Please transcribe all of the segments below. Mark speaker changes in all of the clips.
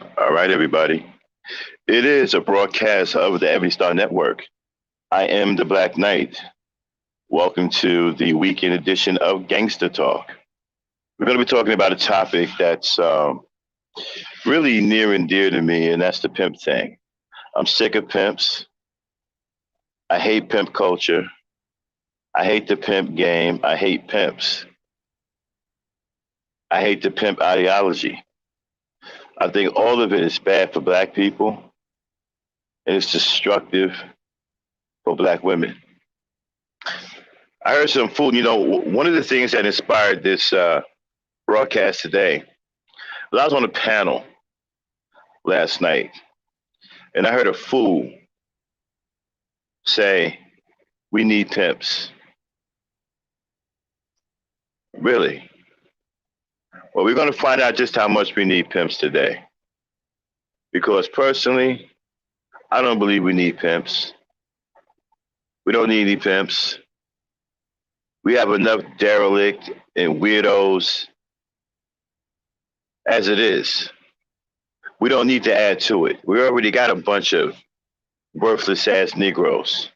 Speaker 1: All right, everybody. It is a broadcast of the Ebony Star Network. I am the Black Knight. Welcome to the weekend edition of Gangsta Talk. We're going to be talking about a topic that's really near and dear to me, and that's the pimp thing. I'm sick of pimps. I hate pimp culture. I hate the pimp game. I hate pimps. I hate the pimp ideology. I think all of it is bad for black people, and it's destructive for black women. I heard some food. One of the things that inspired this broadcast today, well, I was on a panel last night, and I heard a fool say, "We need pimps." Really? Well, we're going to find out just how much we need pimps today. Because personally, I don't believe we need pimps. We don't need any pimps. We have enough derelict and weirdos as it is. We don't need to add to it. We already got a bunch of worthless ass Negroes.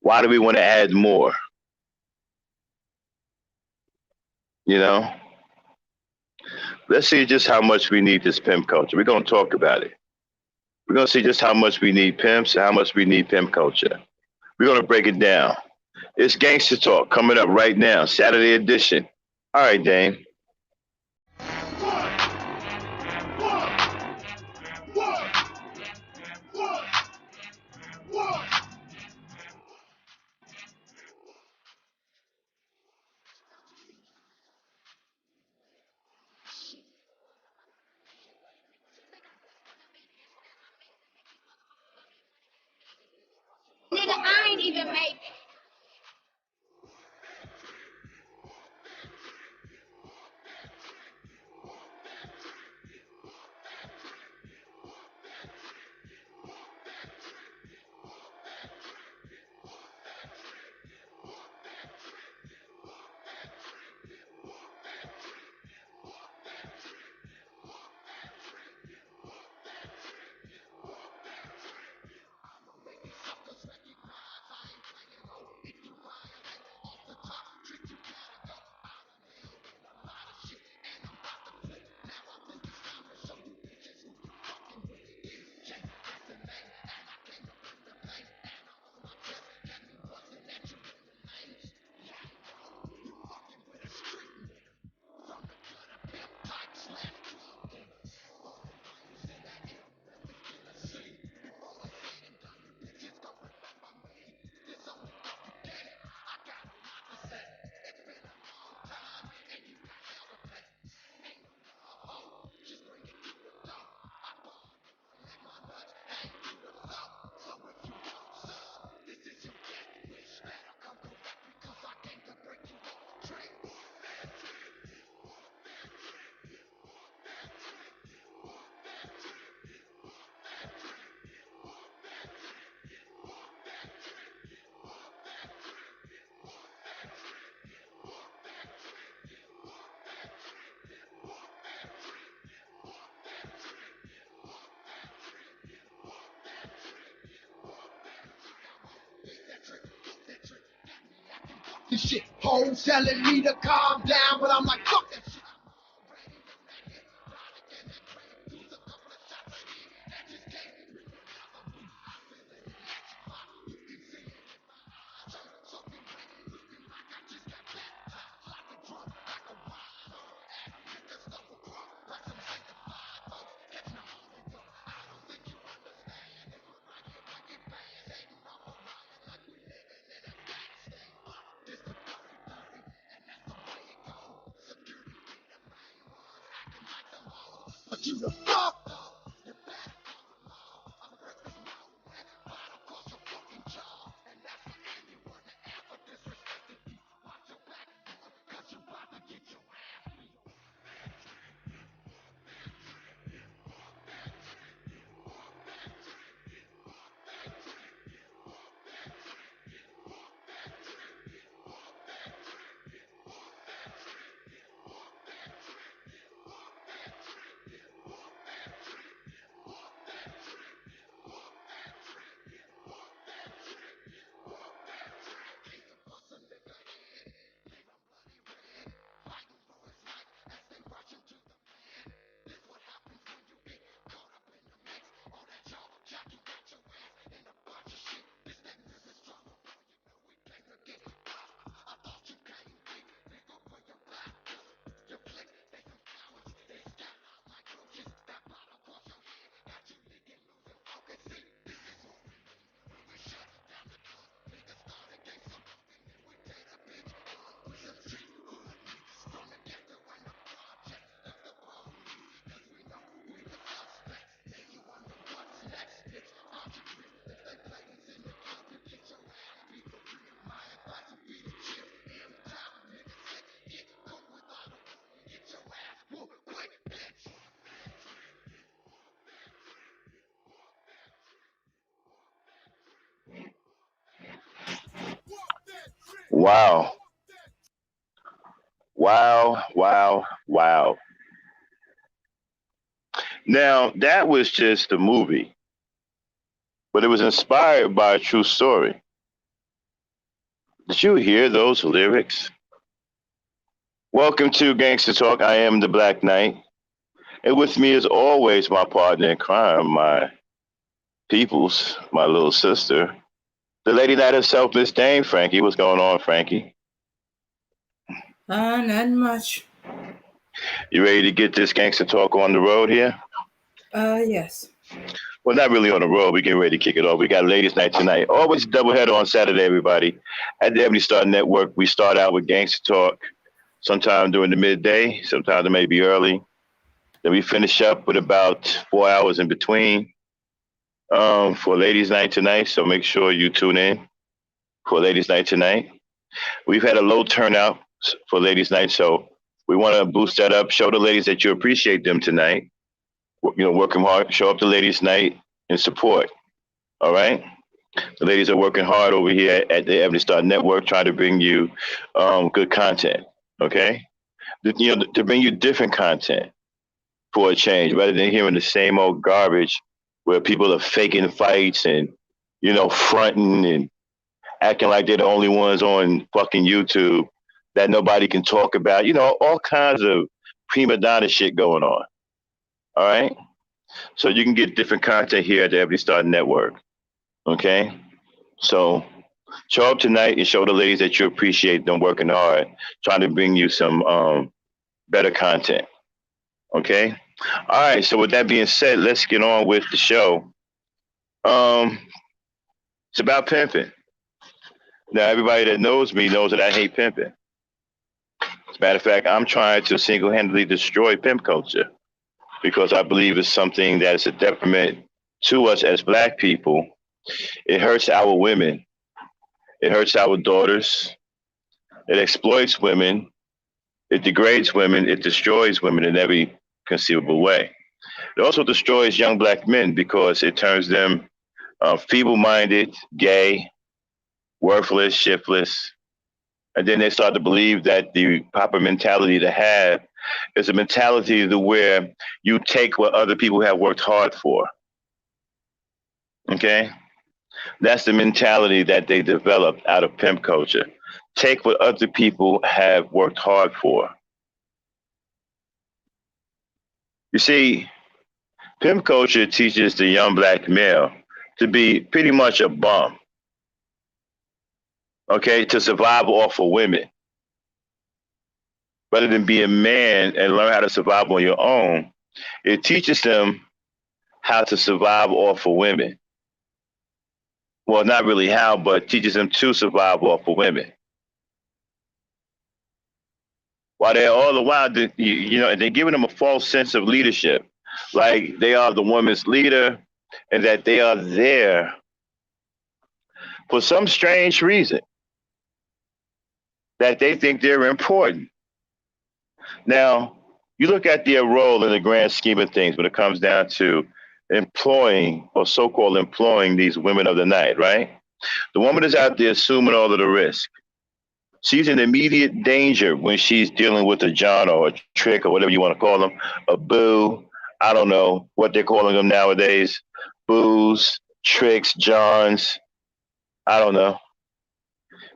Speaker 1: Why do we want to add more? You know? Let's see just how much we need this pimp culture. We're going to talk about it. We're going to see just how much we need pimps and how much we need pimp culture. We're going to break it down. It's Gangster Talk coming up right now, Saturday edition. All right, Dane.
Speaker 2: Nigga, I ain't even make it.
Speaker 3: This shit, hoes telling me to calm down, but I'm like, fuck that shit. But you the fuck.
Speaker 1: Wow. Wow. Wow. Wow. Now, that was just a movie, but it was inspired by a true story. Did you hear those lyrics? Welcome to Gangsta Talk. I am the Black Knight. And with me, as always, my partner in crime, my peoples, my little sister, the lady that herself, Miss Dame Frankie. What's going on, Frankie?
Speaker 4: Not much.
Speaker 1: You ready to get this Gangsta Talk on the road here?
Speaker 4: Yes.
Speaker 1: Well, not really on the road. We're getting ready to kick it off. We got Ladies Night tonight. Always doubleheader on Saturday, everybody. At the Ebony Star Network, we start out with Gangsta Talk sometime during the midday, sometimes it may be early. Then we finish up with about 4 hours in between for Ladies Night tonight. So make sure you tune in for Ladies Night tonight. We've had a low turnout for Ladies Night, so we want to boost that up, show the ladies that you appreciate them tonight. You know, work them hard, show up to Ladies Night and support. All right? The ladies are working hard over here at the Ebony Star Network, trying to bring you good content. Okay? You know, to bring you different content for a change, rather than hearing the same old garbage where people are faking fights and, you know, fronting and acting like they're the only ones on fucking YouTube that nobody can talk about. You know, all kinds of prima donna shit going on. All right? So you can get different content here at the Ebony Star Network. Okay? So show up tonight and show the ladies that you appreciate them working hard, trying to bring you some better content. Okay? All right, so with that being said, let's get on with the show. It's about pimping. Now, everybody that knows me knows that I hate pimping. As a matter of fact, I'm trying to single-handedly destroy pimp culture because I believe it's something that is a detriment to us as Black people. It hurts our women. It hurts our daughters. It exploits women. It degrades women. It destroys women in every conceivable way. It also destroys young Black men because it turns them feeble-minded, gay, worthless, shiftless. And then they start to believe that the proper mentality to have is a mentality to where you take what other people have worked hard for. Okay? That's the mentality that they developed out of pimp culture. Take what other people have worked hard for. You see, pimp culture teaches the young Black male to be pretty much a bum. Okay, to survive off of women. Rather than be a man and learn how to survive on your own, it teaches them how to survive off of women. Well, not really how, but teaches them to survive off of women. While they're all the while, you know, they're giving them a false sense of leadership, like they are the woman's leader and that they are there for some strange reason, that they think they're important. Now, you look at their role in the grand scheme of things when it comes down to employing or so-called employing these women of the night, right? The woman is out there assuming all of the risk. She's in immediate danger when she's dealing with a John or a trick or whatever you want to call them, a boo. I don't know what they're calling them nowadays. Boos, tricks, Johns. I don't know.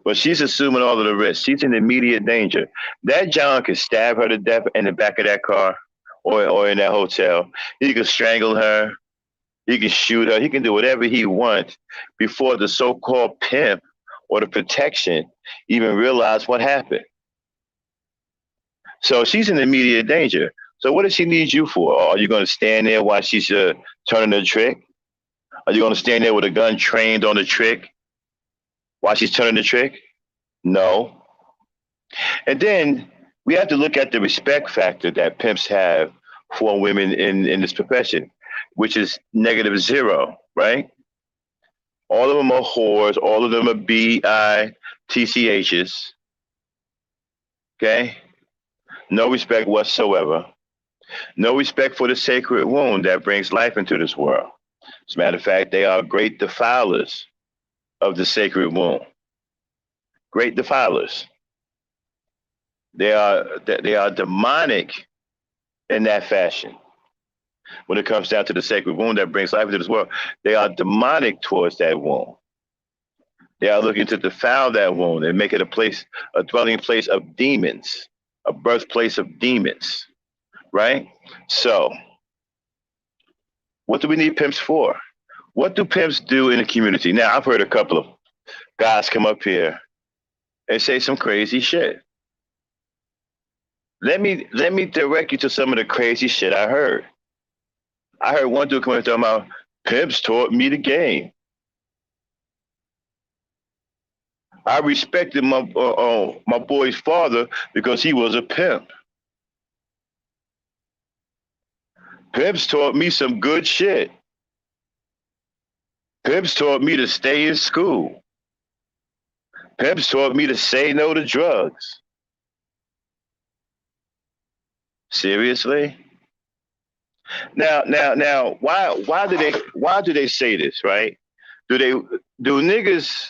Speaker 1: But she's assuming all of the risk. She's in immediate danger. That John can stab her to death in the back of that car or in that hotel. He can strangle her. He can shoot her. He can do whatever he wants before the so-called pimp or the protection even realize what happened. So she's in immediate danger. So what does she need you for? Are you going to stand there while she's turning the trick? Are you going to stand there with a gun trained on the trick while she's turning the trick? No. And then we have to look at the respect factor that pimps have for women in this profession, which is -0, right? All of them are whores. All of them are bitchs. Okay? No respect whatsoever. No respect for the sacred womb that brings life into this world. As a matter of fact, they are great defilers of the sacred womb. great defilers. They are demonic in that fashion. When it comes down to the sacred womb that brings life into this world, they are demonic towards that womb. They are looking to defile that womb and make it a dwelling place of demons, a birthplace of demons, right? So, what do we need pimps for? What do pimps do in the community? Now, I've heard a couple of guys come up here and say some crazy shit. Let me direct you to some of the crazy shit I heard. I heard one dude come up talking about pimps taught me the game. I respected my boy's father because he was a pimp. Pimps taught me some good shit. Pimps taught me to stay in school. Pimps taught me to say no to drugs. Seriously? Now, why do they say this, right? Do niggas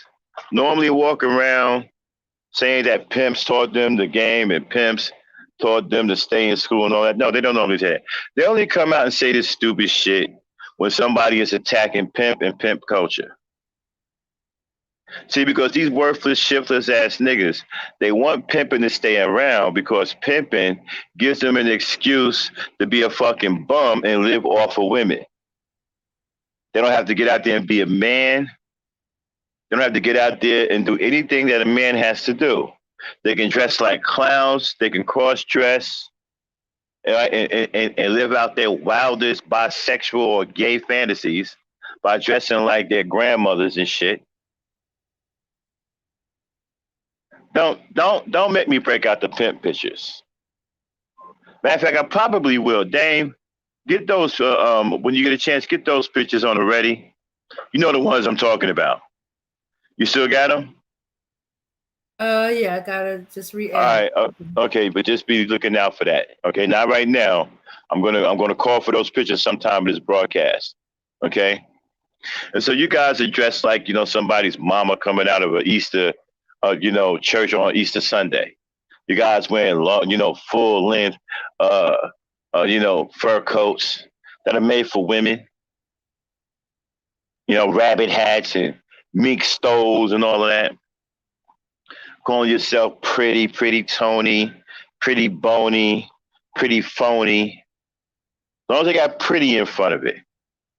Speaker 1: normally walk around saying that pimps taught them the game and pimps taught them to stay in school and all that? No, they don't normally say that. They only come out and say this stupid shit when somebody is attacking pimp and pimp culture. See, because these worthless, shiftless ass niggas, they want pimping to stay around because pimping gives them an excuse to be a fucking bum and live off of women. They don't have to get out there and be a man. They don't have to get out there and do anything that a man has to do. They can dress like clowns. They can cross-dress and live out their wildest bisexual or gay fantasies by dressing like their grandmothers and shit. Don't make me break out the pimp pictures. Matter of fact, I probably will. Dame, get those when you get a chance. Get those pictures on the ready. You know the ones I'm talking about. You still got them?
Speaker 4: Yeah, I gotta just re.
Speaker 1: All right. Okay, but just be looking out for that. Okay, not right now. I'm gonna call for those pictures sometime in this broadcast. Okay. And so you guys are dressed like somebody's mama coming out of an Easter. Church on Easter Sunday. You guys wearing long, full length, fur coats that are made for women. Rabbit hats and mink stoles and all of that. Calling yourself pretty Tony, pretty bony, pretty phony. As long as they got pretty in front of it,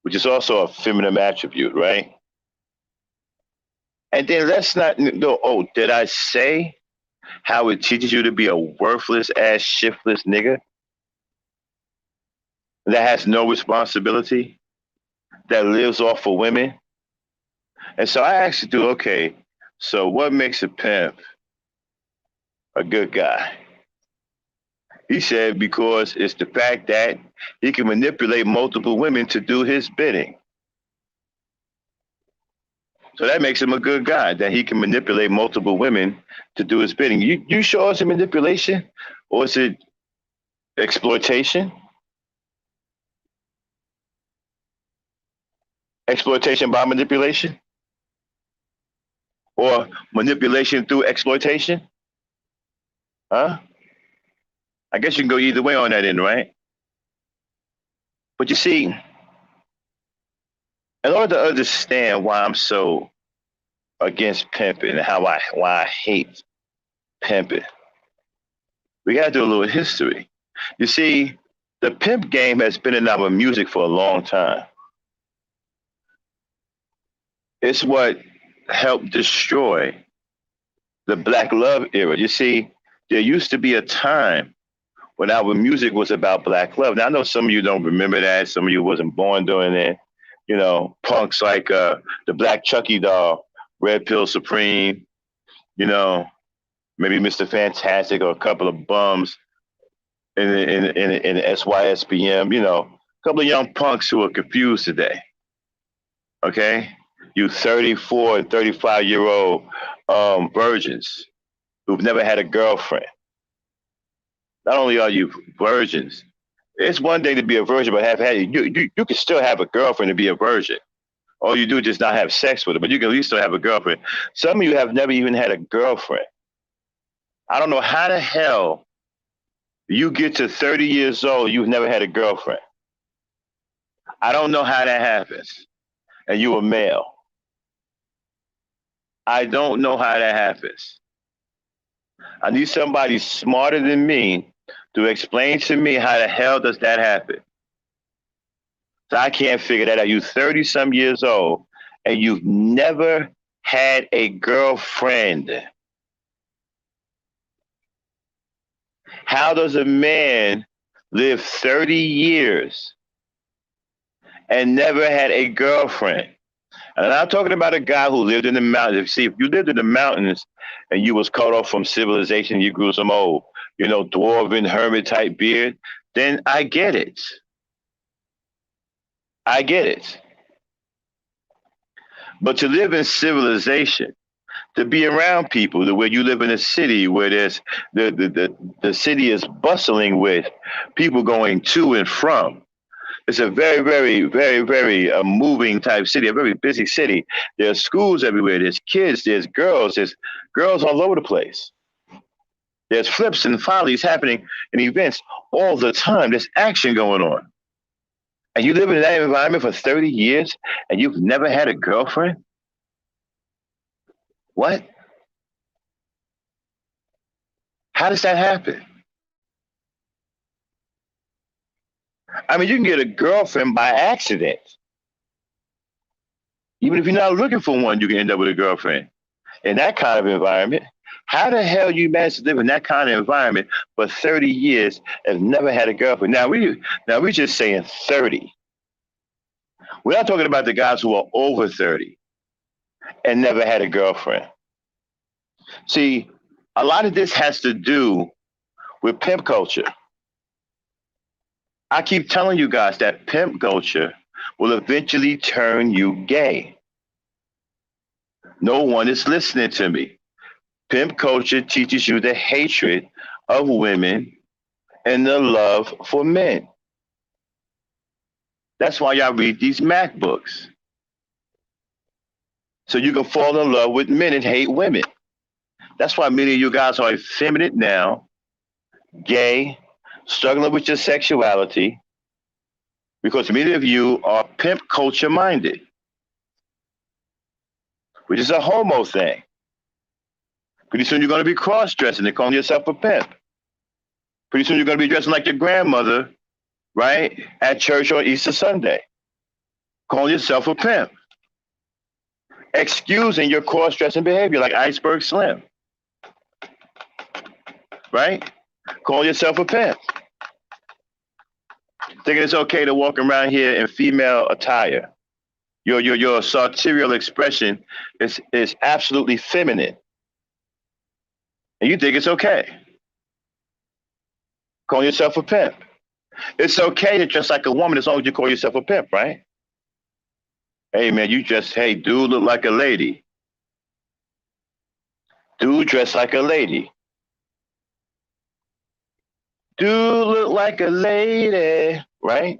Speaker 1: which is also a feminine attribute, right? And then let's not go, oh, did I say how it teaches you to be a worthless ass, shiftless nigga that has no responsibility, that lives off of women? And so I asked you, okay, so what makes a pimp a good guy? He said because it's the fact that he can manipulate multiple women to do his bidding. So that makes him a good guy, that he can manipulate multiple women to do his bidding. You sure it's a manipulation or is it exploitation? Exploitation by manipulation? Or manipulation through exploitation? Huh? I guess you can go either way on that end, right? But you see, in order to understand why I'm so against pimping and why I hate pimping, we got to do a little history. You see, the pimp game has been in our music for a long time. It's what helped destroy the Black love era. You see, there used to be a time when our music was about Black love. Now, I know some of you don't remember that. Some of you wasn't born during it. Punks like the Black Chucky Doll, Red Pill Supreme, maybe Mr. Fantastic or a couple of bums in SYSBM, a couple of young punks who are confused today. Okay? You 34 and 35-year-old virgins who've never had a girlfriend. Not only are you virgins, it's one thing to be a virgin, but have had you can still have a girlfriend and be a virgin. all you do is just not have sex with her, but you can at least still have a girlfriend. Some of you have never even had a girlfriend. I don't know how the hell you get to 30 years old, you've never had a girlfriend. I don't know how that happens. And you a male. I don't know how that happens. I need somebody smarter than me to explain to me how the hell does that happen. So I can't figure that out. You're 30 some years old and you've never had a girlfriend. How does a man live 30 years and never had a girlfriend? And I'm talking about a guy who lived in the mountains. See, if you lived in the mountains and you was cut off from civilization, you grew some old, dwarven hermit type beard, then I get it. I get it. But to live in civilization, to be around people, the way you live in a city where there's the city is bustling with people going to and from. It's a very, very, very, very moving type city, a very busy city. There's schools everywhere. There's kids. There's girls all over the place. There's flips and follies happening in events all the time. There's action going on. And you live in that environment for 30 years and you've never had a girlfriend? What? How does that happen? I mean, you can get a girlfriend by accident. Even if you're not looking for one, you can end up with a girlfriend in that kind of environment. How the hell you manage to live in that kind of environment for 30 years and never had a girlfriend? Now we're just saying 30. We're not talking about the guys who are over 30 and never had a girlfriend. See, a lot of this has to do with pimp culture. I keep telling you guys that pimp culture will eventually turn you gay. No one is listening to me. Pimp culture teaches you the hatred of women and the love for men. That's why y'all read these Mac books. So you can fall in love with men and hate women. That's why many of you guys are effeminate now, gay, struggling with your sexuality, because many of you are pimp culture minded, which is a homo thing. Pretty soon you're going to be cross-dressing and calling yourself a pimp. Pretty soon you're going to be dressing like your grandmother, right, at church on Easter Sunday, calling yourself a pimp. Excusing your cross-dressing behavior like Iceberg Slim, right? Call yourself a pimp. Thinking it's okay to walk around here in female attire. Your sartorial expression is absolutely feminine. And you think it's okay. Call yourself a pimp. It's okay to dress like a woman as long as you call yourself a pimp, right? Hey man, dude look like a lady. Dude dress like a lady. Dude look like a lady, right?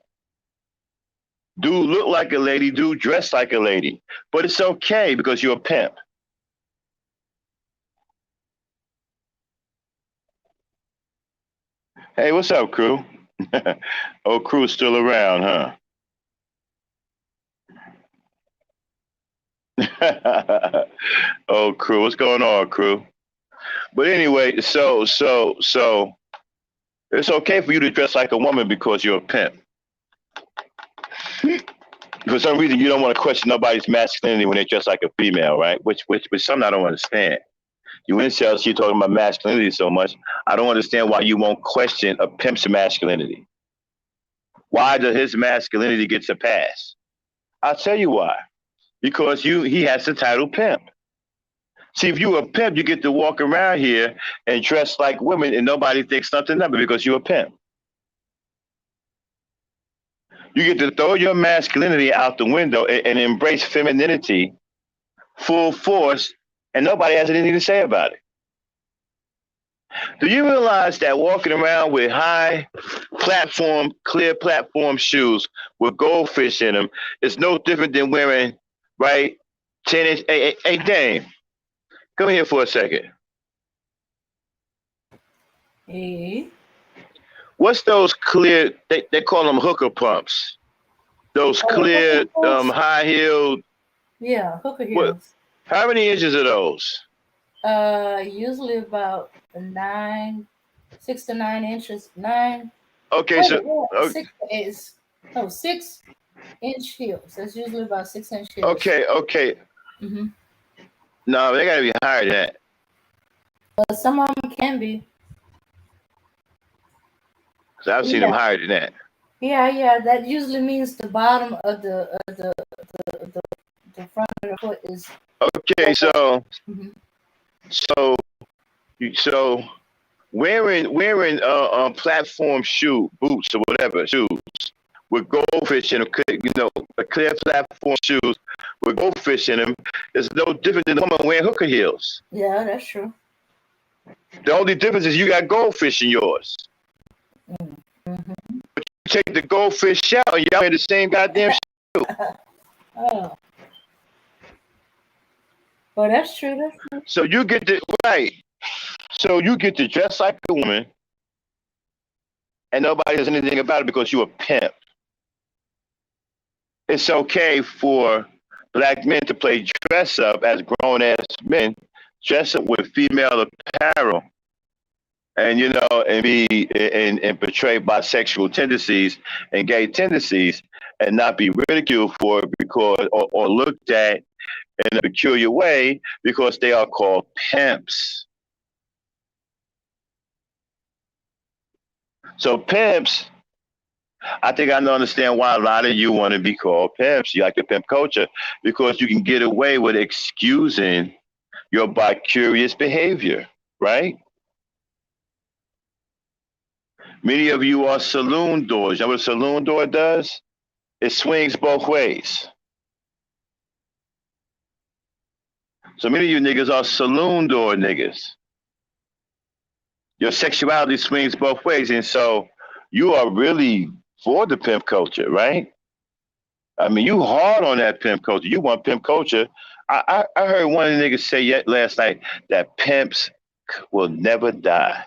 Speaker 1: Dude look like a lady, dude dress like a lady. But it's okay because you're a pimp. Hey, what's up, crew? Oh, crew's still around, huh? Oh, crew, what's going on, crew? But anyway, so it's okay for you to dress like a woman because you're a pimp. For some reason, you don't want to question nobody's masculinity when they dress like a female, right? Which some I don't understand. You incels, you're talking about masculinity so much. I don't understand why you won't question a pimp's masculinity. Why does his masculinity get a pass? I'll tell you why. Because he has the title pimp. See, if you're a pimp, you get to walk around here and dress like women and nobody thinks nothing of it because you're a pimp. You get to throw your masculinity out the window and embrace femininity full force and nobody has anything to say about it. Do you realize that walking around with high platform, clear platform shoes with goldfish in them is no different than wearing right? 10 inch. Hey, Dame, come here for a second.
Speaker 4: Hey.
Speaker 1: What's those clear? They call them hooker pumps. Those clear, high heeled.
Speaker 4: Yeah, hooker
Speaker 1: What?
Speaker 4: heels.
Speaker 1: How many inches are those?
Speaker 4: Usually about 6 to 9 inches. 9.
Speaker 1: Okay, so
Speaker 4: 6 is 6-inch heels. That's usually about 6-inch heels.
Speaker 1: okay.
Speaker 4: Mm-hmm.
Speaker 1: No, they gotta be higher than that.
Speaker 4: But some of them can be.
Speaker 1: Cause I've seen them higher than that.
Speaker 4: Yeah. That usually means the bottom of the front of the foot is.
Speaker 1: Okay, so
Speaker 4: Mm-hmm.
Speaker 1: so wearing platform boots or whatever shoes with goldfish in them, a clear platform shoes with goldfish in them is no different than the woman wearing hooker heels.
Speaker 4: Yeah, that's true.
Speaker 1: The only difference is you got goldfish in yours.
Speaker 4: Mm-hmm.
Speaker 1: But you take the goldfish out and y'all wear the same goddamn shoe.
Speaker 4: Oh. Well, that's true.
Speaker 1: So you get to So you get to dress like a woman and nobody does anything about it because you're a pimp. It's okay for black men to play dress up as grown ass men, dress up with female apparel, and and portray bisexual tendencies and gay tendencies, and not be ridiculed for it because or looked at in a peculiar way because they are called pimps. So pimps, I think I understand why a lot of you want to be called pimps. You like the pimp culture because you can get away with excusing your bi-curious behavior, right? Many of you are saloon doors. You know what a saloon door does? It swings both ways. So many of you niggas are saloon door niggas. Your sexuality swings both ways. And so you are really for the pimp culture, right? I mean, you hard on that pimp culture. You want pimp culture. I heard one of the niggas say last night that pimps will never die.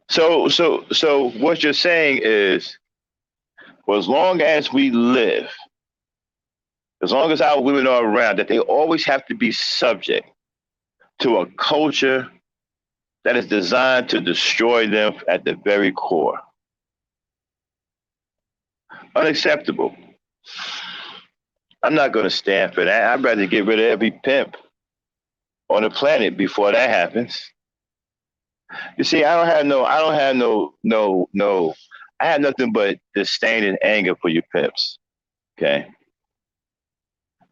Speaker 1: So what you're saying is, for as long as we live, as long as our women are around, that they always have to be subject to a culture that is designed to destroy them at the very core. Unacceptable. I'm not going to stand for that. I'd rather get rid of every pimp on the planet before that happens. You see, I have nothing but disdain and anger for you pimps. Okay.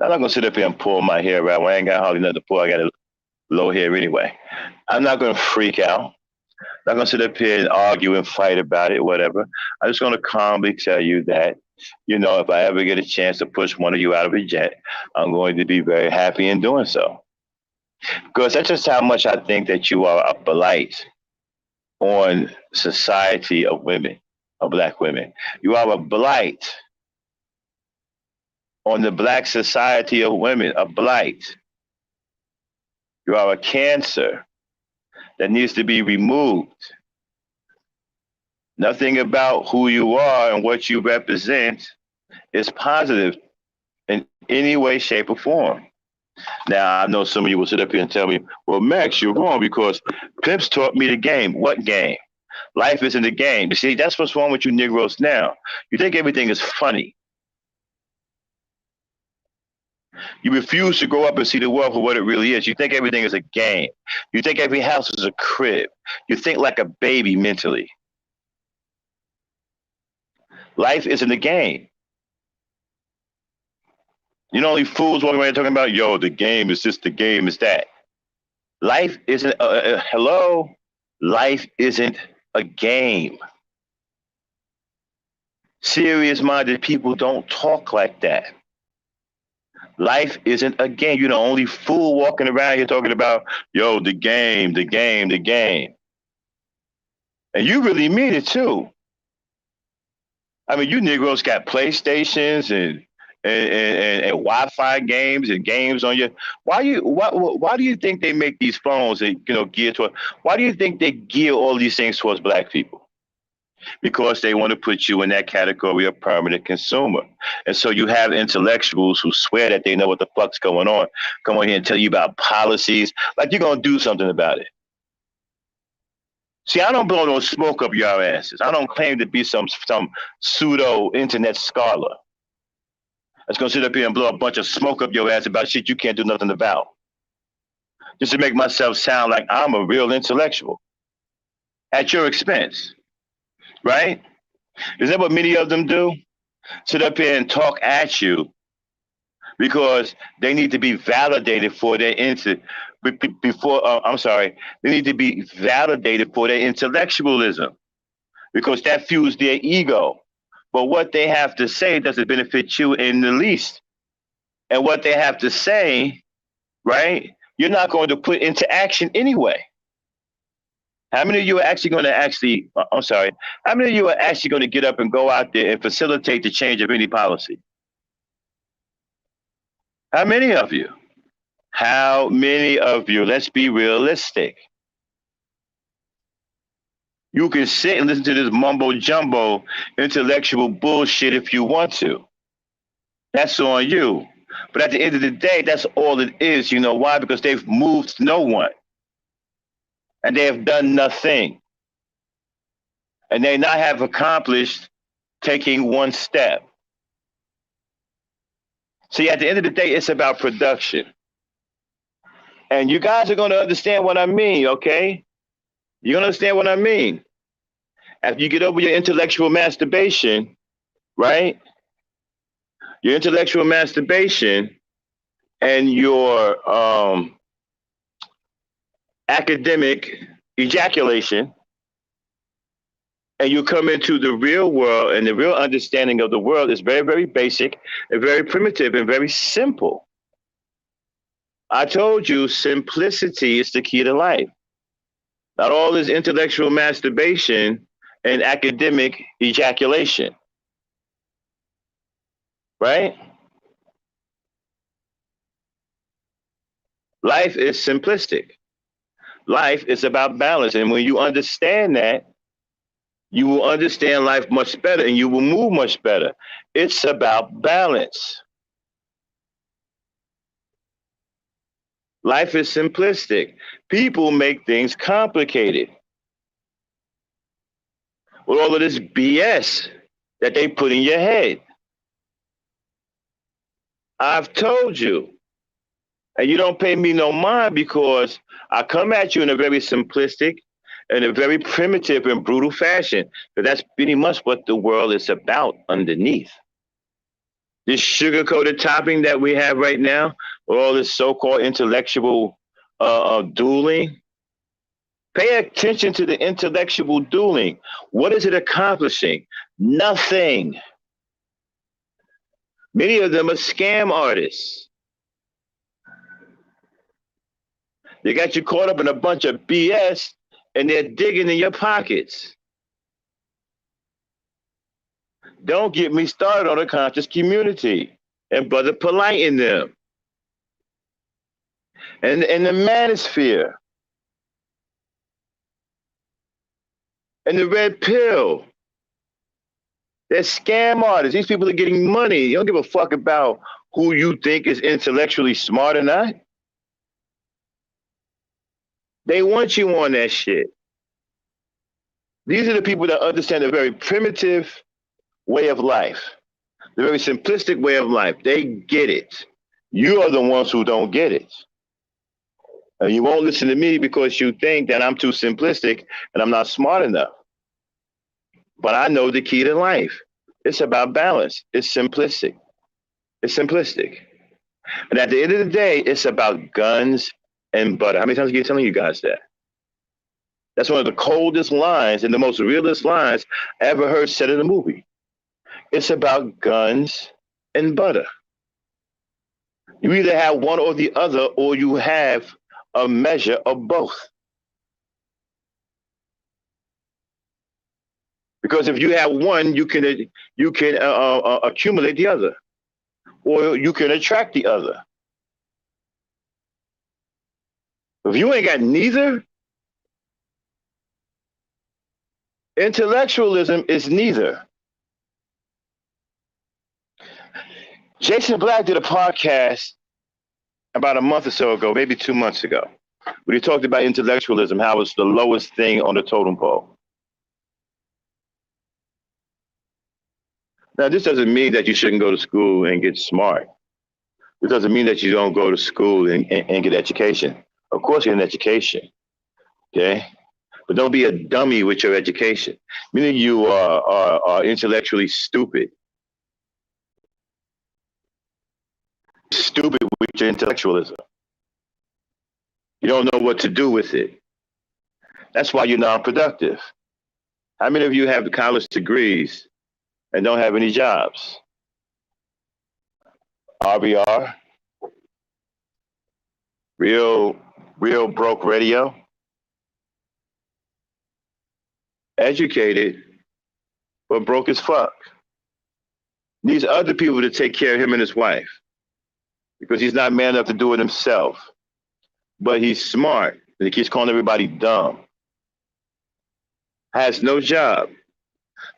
Speaker 1: I'm not gonna sit up here and pull my hair out. I ain't got hardly nothing to pull. I got a low hair anyway. I'm not gonna freak out. I'm not gonna sit up here and argue and fight about it, whatever. I'm just gonna calmly tell you that, if I ever get a chance to push one of you out of a jet, I'm going to be very happy in doing so. Because that's just how much I think that you are a blight on society of women, of black women. You are a blight on the black society of women, a blight. You are a cancer that needs to be removed. Nothing about who you are and what you represent is positive in any way, shape, or form. Now, I know some of you will sit up here and tell me, well, Max, you're wrong because pimps taught me the game. What game? Life isn't a game. You see, that's what's wrong with you Negroes now. You think everything is funny. You refuse to grow up and see the world for what it really is. You think everything is a game. You think every house is a crib. You think like a baby mentally. Life isn't a game. Only fools walking around talking about, the game is this, the game is that. Life isn't, hello? Life isn't a game. Serious-minded people don't talk like that. Life isn't a game. You're the only fool walking around here talking about, the game, the game, the game. And you really mean it too. I mean, you Negroes got PlayStations and Wi-Fi games and games on your. Why do you think they make these phones and geared toward? Why do you think they gear all these things towards black people? Because they want to put you in that category of permanent consumer. And so you have intellectuals who swear that they know what the fuck's going on, come on here and tell you about policies, like you're gonna do something about it. See, I don't blow no smoke up your asses. I don't claim to be some pseudo internet scholar that's gonna sit up here and blow a bunch of smoke up your ass about shit you can't do nothing about. Just to make myself sound like I'm a real intellectual at your expense, right? Is that what many of them do? Sit up here and talk at you because they need to be validated for their they need to be validated for their intellectualism because that fuels their ego. But what they have to say doesn't benefit you in the least. And what they have to say, right, you're not going to put into action anyway. How many of you are actually going to how many of you are actually going to get up and go out there and facilitate the change of any policy? How many of you? How many of you? Let's be realistic. You can sit and listen to this mumbo jumbo intellectual bullshit if you want to. That's on you. But at the end of the day, that's all it is. You know why? Because they've moved no one. And they have done nothing. And they not have accomplished taking one step. See, at the end of the day, it's about production. And you guys are going to understand what I mean, okay? You're going to understand what I mean. After you get over your intellectual masturbation, right? Your intellectual masturbation and your academic ejaculation, and you come into the real world, and the real understanding of the world is very, very basic and very primitive and very simple. I told you simplicity is the key to life. Not all this intellectual masturbation and academic ejaculation. Right? Life is simplistic. Life is about balance. And when you understand that, you will understand life much better and you will move much better. It's about balance. Life is simplistic. People make things complicated with all of this BS that they put in your head. I've told you, and you don't pay me no mind because I come at you in a very simplistic and a very primitive and brutal fashion. But that's pretty much what the world is about underneath. This sugar-coated topping that we have right now, with all this so-called intellectual dueling, pay attention to the intellectual dueling. What is it accomplishing? Nothing. Many of them are scam artists. They got you caught up in a bunch of BS and they're digging in your pockets. Don't get me started on the conscious community and Brother Polite in them. And the manosphere. And the red pill. They're scam artists. These people are getting money. You don't give a fuck about who you think is intellectually smart or not. They want you on that shit. These are the people that understand a very primitive way of life, the very simplistic way of life. They get it. You are the ones who don't get it. And you won't listen to me because you think that I'm too simplistic and I'm not smart enough. But I know the key to life. It's about balance. It's simplistic. It's simplistic. And at the end of the day, it's about guns and butter. How many times I keep telling you guys that? That's one of the coldest lines and the most realist lines I ever heard said in a movie. It's about guns and butter. You either have one or the other, or you have a measure of both. Because if you have one, you can accumulate the other, or you can attract the other. If you ain't got neither, intellectualism is neither. Jason Black did a podcast about a month or so ago, maybe 2 months ago, where he talked about intellectualism, how it's the lowest thing on the totem pole. Now, this doesn't mean that you shouldn't go to school and get smart. It doesn't mean that you don't go to school and get education. Of course, get an education, okay? But don't be a dummy with your education. Meaning you are intellectually stupid. Stupid with your intellectualism. You don't know what to do with it. That's why you're non-productive. How many of you have college degrees and don't have any jobs? RBR, real broke radio, educated, but broke as fuck. Needs other people to take care of him and his wife because he's not man enough to do it himself. But he's smart and he keeps calling everybody dumb. Has no job,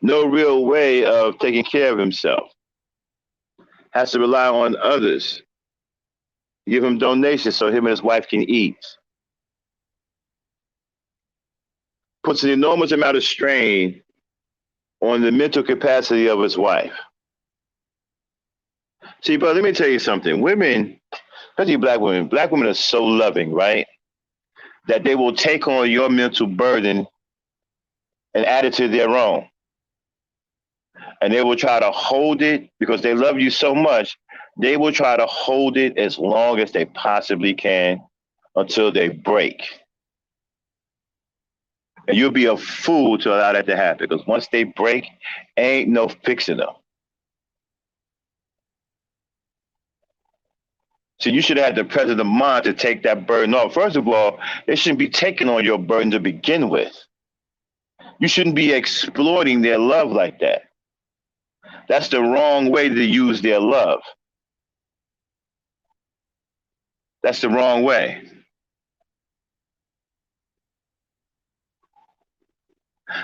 Speaker 1: no real way of taking care of himself. Has to rely on others. Give him donations so him and his wife can eat. Puts an enormous amount of strain on the mental capacity of his wife. See, but let me tell you something. Women, especially black women are so loving, right? That they will take on your mental burden and add it to their own. And they will try to hold it because they love you so much. They will try to hold it as long as they possibly can until they break. And you'll be a fool to allow that to happen because once they break, ain't no fixing them. So you should have the presence of mind to take that burden off. First of all, they shouldn't be taking on your burden to begin with. You shouldn't be exploiting their love like that. That's the wrong way to use their love. That's the wrong way.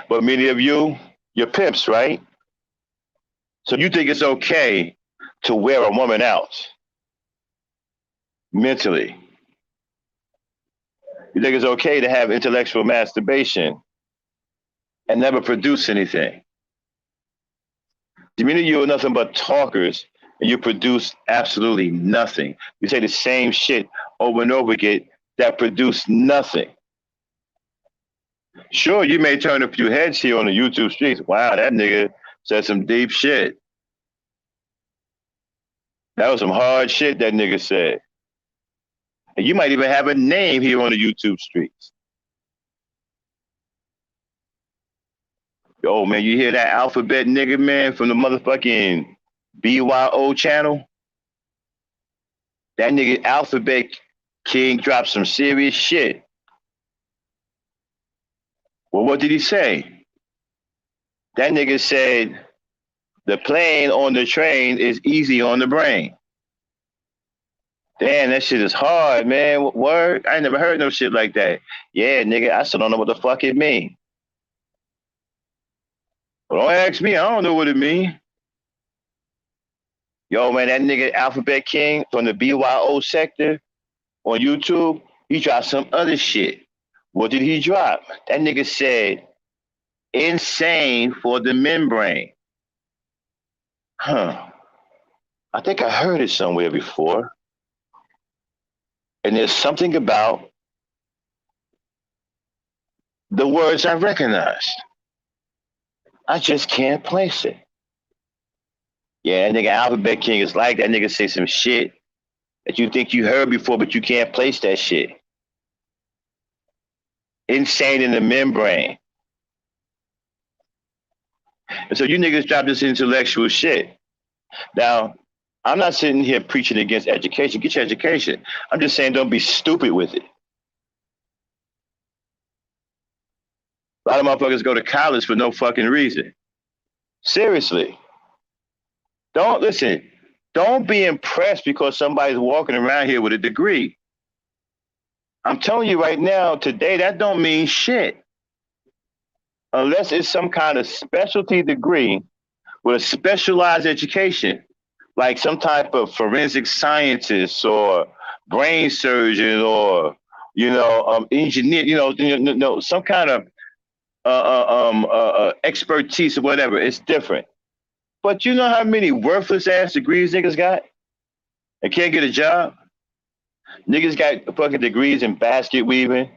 Speaker 1: But many of you, you're pimps, right? So you think it's okay to wear a woman out mentally. You think it's okay to have intellectual masturbation and never produce anything. The minute you're nothing but talkers and you produce absolutely nothing. You say the same shit over and over again that produce nothing. Sure, you may turn a few heads here on the YouTube streets. Wow, that nigga said some deep shit. That was some hard shit that nigga said. And you might even have a name here on the YouTube streets. Yo, man, you hear that alphabet nigga, man, from the motherfucking BYO channel? That nigga Alphabet King dropped some serious shit. Well, what did he say? That nigga said, the plane on the train is easy on the brain. Damn, that shit is hard, man. Word? I ain't never heard no shit like that. Yeah, nigga, I still don't know what the fuck it mean. Well, don't ask me. I don't know what it mean. Yo, man, that nigga Alphabet King from the BYO sector on YouTube, he dropped some other shit. What did he drop? That nigga said, insane for the membrane. Huh. I think I heard it somewhere before. And there's something about the words I recognized. I just can't place it. Yeah, that nigga Alphabet King is like that nigga say some shit that you think you heard before, but you can't place that shit. Insane in the membrane. And so you niggas drop this intellectual shit. Now, I'm not sitting here preaching against education. Get your education. I'm just saying don't be stupid with it. A lot of motherfuckers go to college for no fucking reason. Seriously. Don't listen. Don't be impressed because somebody's walking around here with a degree. I'm telling you right now, today, that don't mean shit. Unless it's some kind of specialty degree with a specialized education, like some type of forensic scientist or brain surgeon or, engineer, some kind of expertise or whatever. It's different. But you know how many worthless ass degrees niggas got and can't get a job? Niggas got fucking degrees in basket weaving.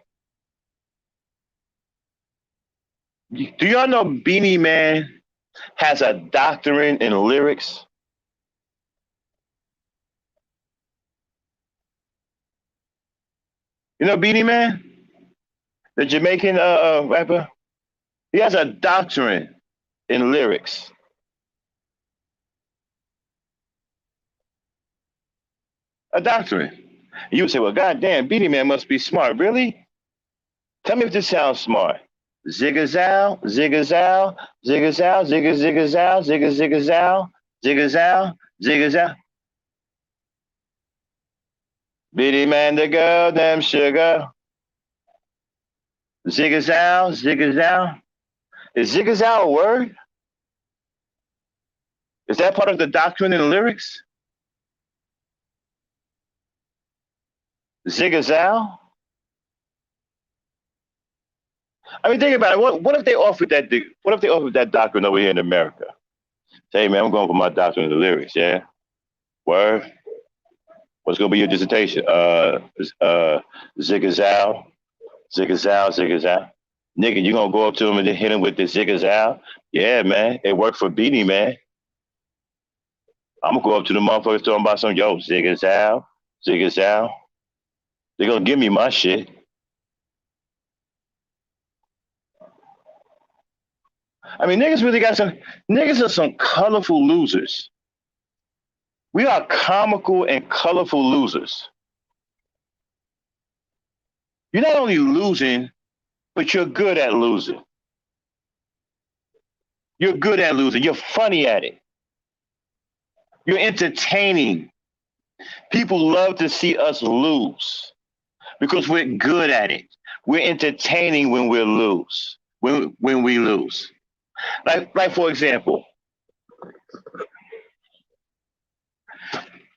Speaker 1: Do y'all know Beanie Man has a doctorate in lyrics? You know Beanie Man, the Jamaican rapper. He has a doctorate in lyrics. A doctorate. And you would say, well, goddamn, Beanie Man must be smart. Really? Tell me if this sounds smart. Zigga-zow, zigga-zow, zigga-zow, zigga-zigga-zow, zigga-zigga-zow, zigga-zow, zigga-zow. Beanie Man the girl, damn sugar. Zigga-zow, zigga-zow. Is zigga-zow a word? Is that part of the doctrine in the lyrics? Zigga-zow? I mean, think about it. What if they offered that? What if they offered that doctrine over here in America? Say, hey, man, I'm going for my doctrine in the lyrics. Yeah, word. What's gonna be your dissertation? Zigga-zow, zigga-zow, zigga-zow. Nigga, you gonna go up to him and then hit him with the zigga-zow? Yeah, man, it worked for Beanie Man. I'm gonna go up to the motherfuckers talking about some yo zigga-zow, zigga-zow. They're gonna give me my shit. I mean, niggas are some colorful losers. We are comical and colorful losers. You're not only losing, but you're good at losing. You're good at losing. You're funny at it. You're entertaining. People love to see us lose because we're good at it. We're entertaining when we lose. When we lose. Like for example,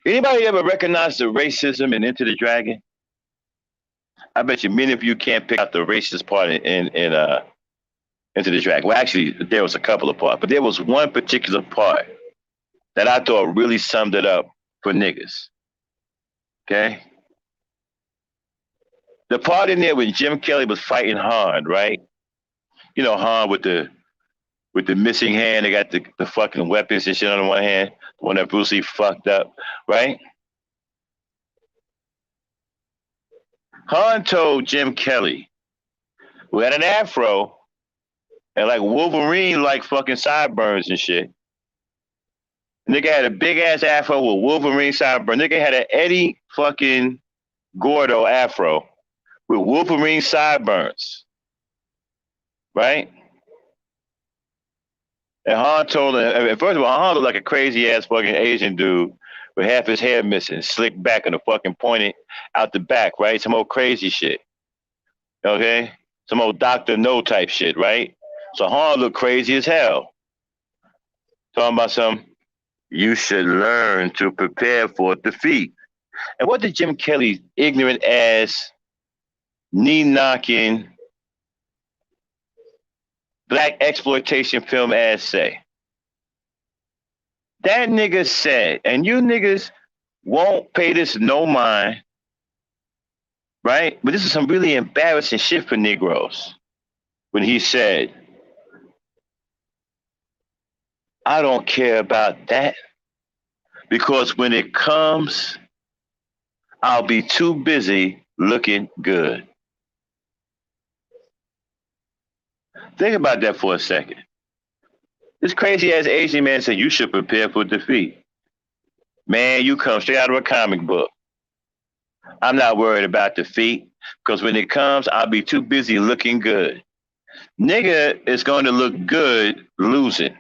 Speaker 1: anybody ever recognize the racism in Into the Dragon? I bet you many of you can't pick out the racist part in Into the Dragon. Well, actually, there was a couple of parts, but there was one particular part that I thought really summed it up for niggas. Okay? The part in there when Jim Kelly was fighting Han, right? You know, Han with the missing hand, they got the fucking weapons and shit on the one hand, the one that Bruce Lee fucked up, right? Han told Jim Kelly, who had an afro and like Wolverine like fucking sideburns and shit. Nigga had a big ass afro with Wolverine sideburns. Nigga had an Eddie fucking Gordo afro with Wolverine sideburns, right? And Han told him, first of all, Han looked like a crazy ass fucking Asian dude with half his hair missing, slicked back and the fucking pointed out the back, right? Some old crazy shit. Okay? Some old Dr. No type shit, right? So Han looked crazy as hell. Talking about some, you should learn to prepare for defeat. And what did Jim Kelly's ignorant ass, knee knocking, black exploitation film ass say? That nigga said, and you niggas won't pay this no mind, right? But this is some really embarrassing shit for Negroes. When he said, I don't care about that because when it comes, I'll be too busy looking good. Think about that for a second. This crazy ass Asian man said you should prepare for defeat. Man, you come straight out of a comic book. I'm not worried about defeat because when it comes, I'll be too busy looking good. Nigga is going to look good losing.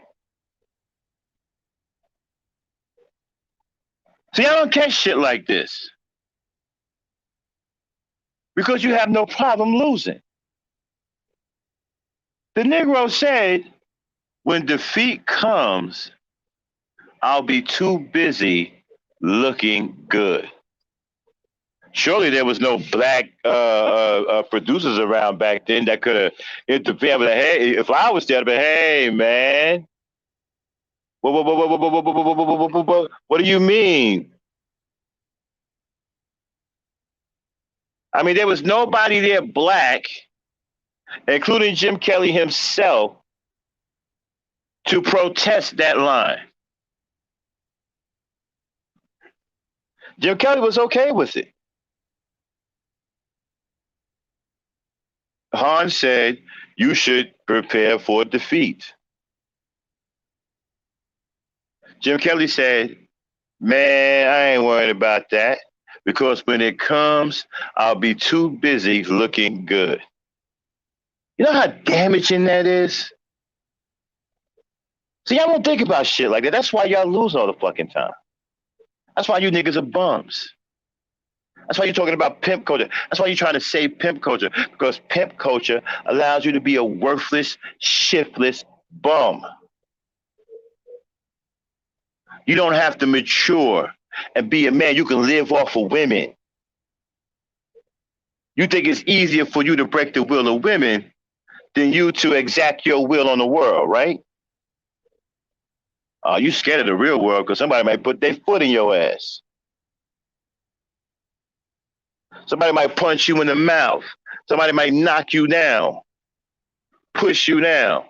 Speaker 1: See, I don't catch shit like this because you have no problem losing. The Negro said, when defeat comes, I'll be too busy looking good. Surely there was no black producers around back then that could have interfered. But hey, if I was there, I'd be, hey man, what do you mean? I mean, there was nobody there black, including Jim Kelly himself, to protest that line. Jim Kelly was okay with it. Han said, you should prepare for defeat. Jim Kelly said, man, I ain't worried about that because when it comes, I'll be too busy looking good. You know how damaging that is? See, y'all don't think about shit like that. That's why y'all lose all the fucking time. That's why you niggas are bums. That's why you're talking about pimp culture. That's why you're trying to save pimp culture, because pimp culture allows you to be a worthless, shiftless bum. You don't have to mature and be a man. You can live off of women. You think it's easier for you to break the will of women than you to exact your will on the world, right? You scared of the real world because somebody might put their foot in your ass. Somebody might punch you in the mouth. Somebody might knock you down, push you down.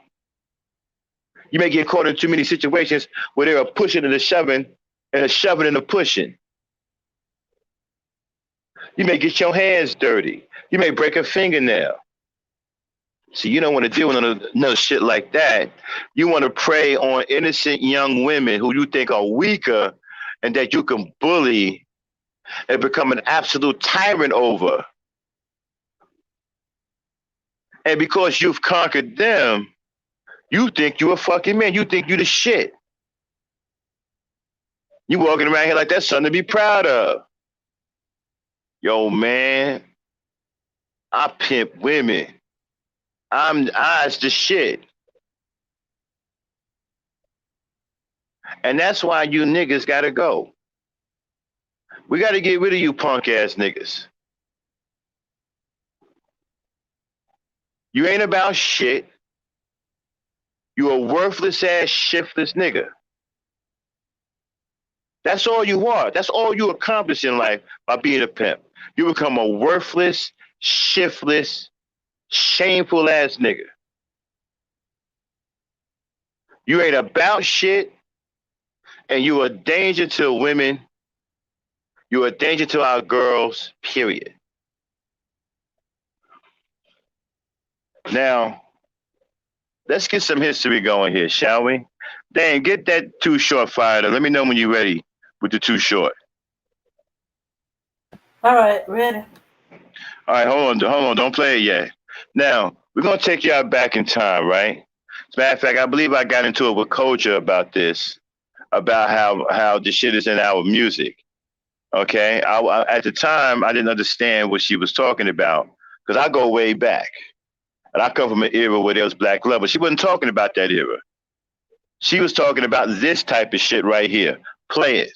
Speaker 1: You may get caught in too many situations where they are pushing and a shoving and a shoving and a pushing. You may get your hands dirty. You may break a fingernail. See, you don't want to deal with no shit like that. You want to prey on innocent young women who you think are weaker and that you can bully and become an absolute tyrant over. And because you've conquered them, you think you're a fucking man. You think you're the shit. You walking around here like that's something to be proud of. Yo, man, I pimp women. I's the shit. And that's why you niggas gotta go. We gotta get rid of you punk ass niggas. You ain't about shit. You a worthless ass, shiftless nigga. That's all you are. That's all you accomplish in life by being a pimp. You become a worthless, shiftless, shameful ass nigga. You ain't about shit, and you a danger to women. You a danger to our girls, period. Now, let's get some history going here, shall we? Dan, get that Too Short fired up. Let me know when you're ready with the Too Short.
Speaker 4: All right, ready.
Speaker 1: All right, hold on, don't play it yet. Now, we're gonna take y'all back in time, right? As a matter of fact, I believe I got into it with Koja about this, about how the shit is in our music. Okay, at the time I didn't understand what she was talking about because I go way back, and I come from an era where there was black love, but she wasn't talking about that era. She was talking about this type of shit right here. Play it.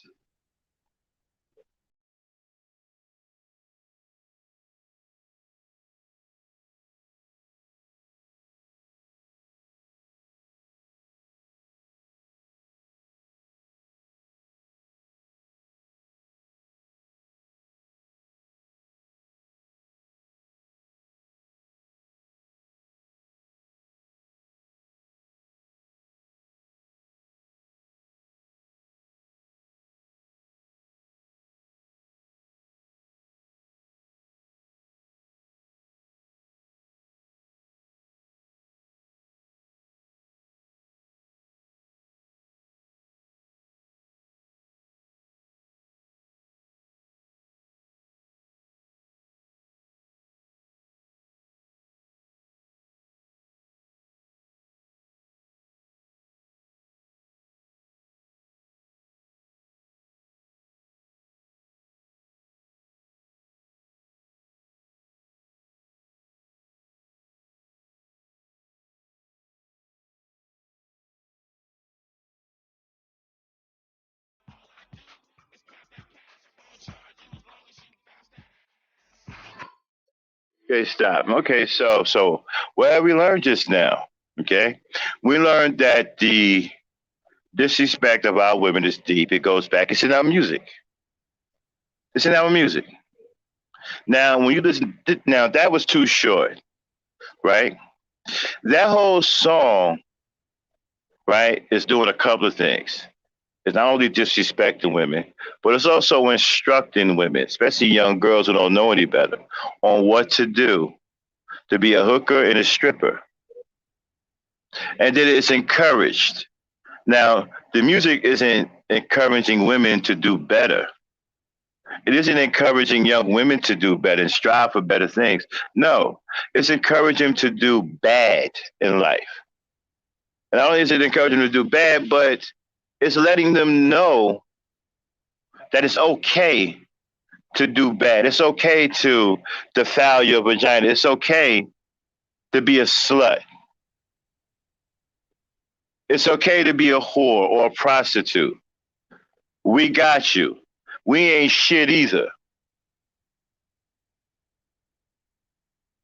Speaker 1: Okay, stop. Okay, so what have we learned just now? Okay, we learned that the disrespect of our women is deep. It goes back. It's in our music. It's in our music. Now, when you listen, now that was too short, right? That whole song, right, is doing a couple of things. It's not only disrespecting women, but it's also instructing women, especially young girls who don't know any better, on what to do to be a hooker and a stripper. And then it's encouraged. Now, the music isn't encouraging women to do better. It isn't encouraging young women to do better and strive for better things. No, it's encouraging them to do bad in life. And not only is it encouraging them to do bad, but it's letting them know that it's okay to do bad. It's okay to defile your vagina. It's okay to be a slut. It's okay to be a whore or a prostitute. We got you. We ain't shit either.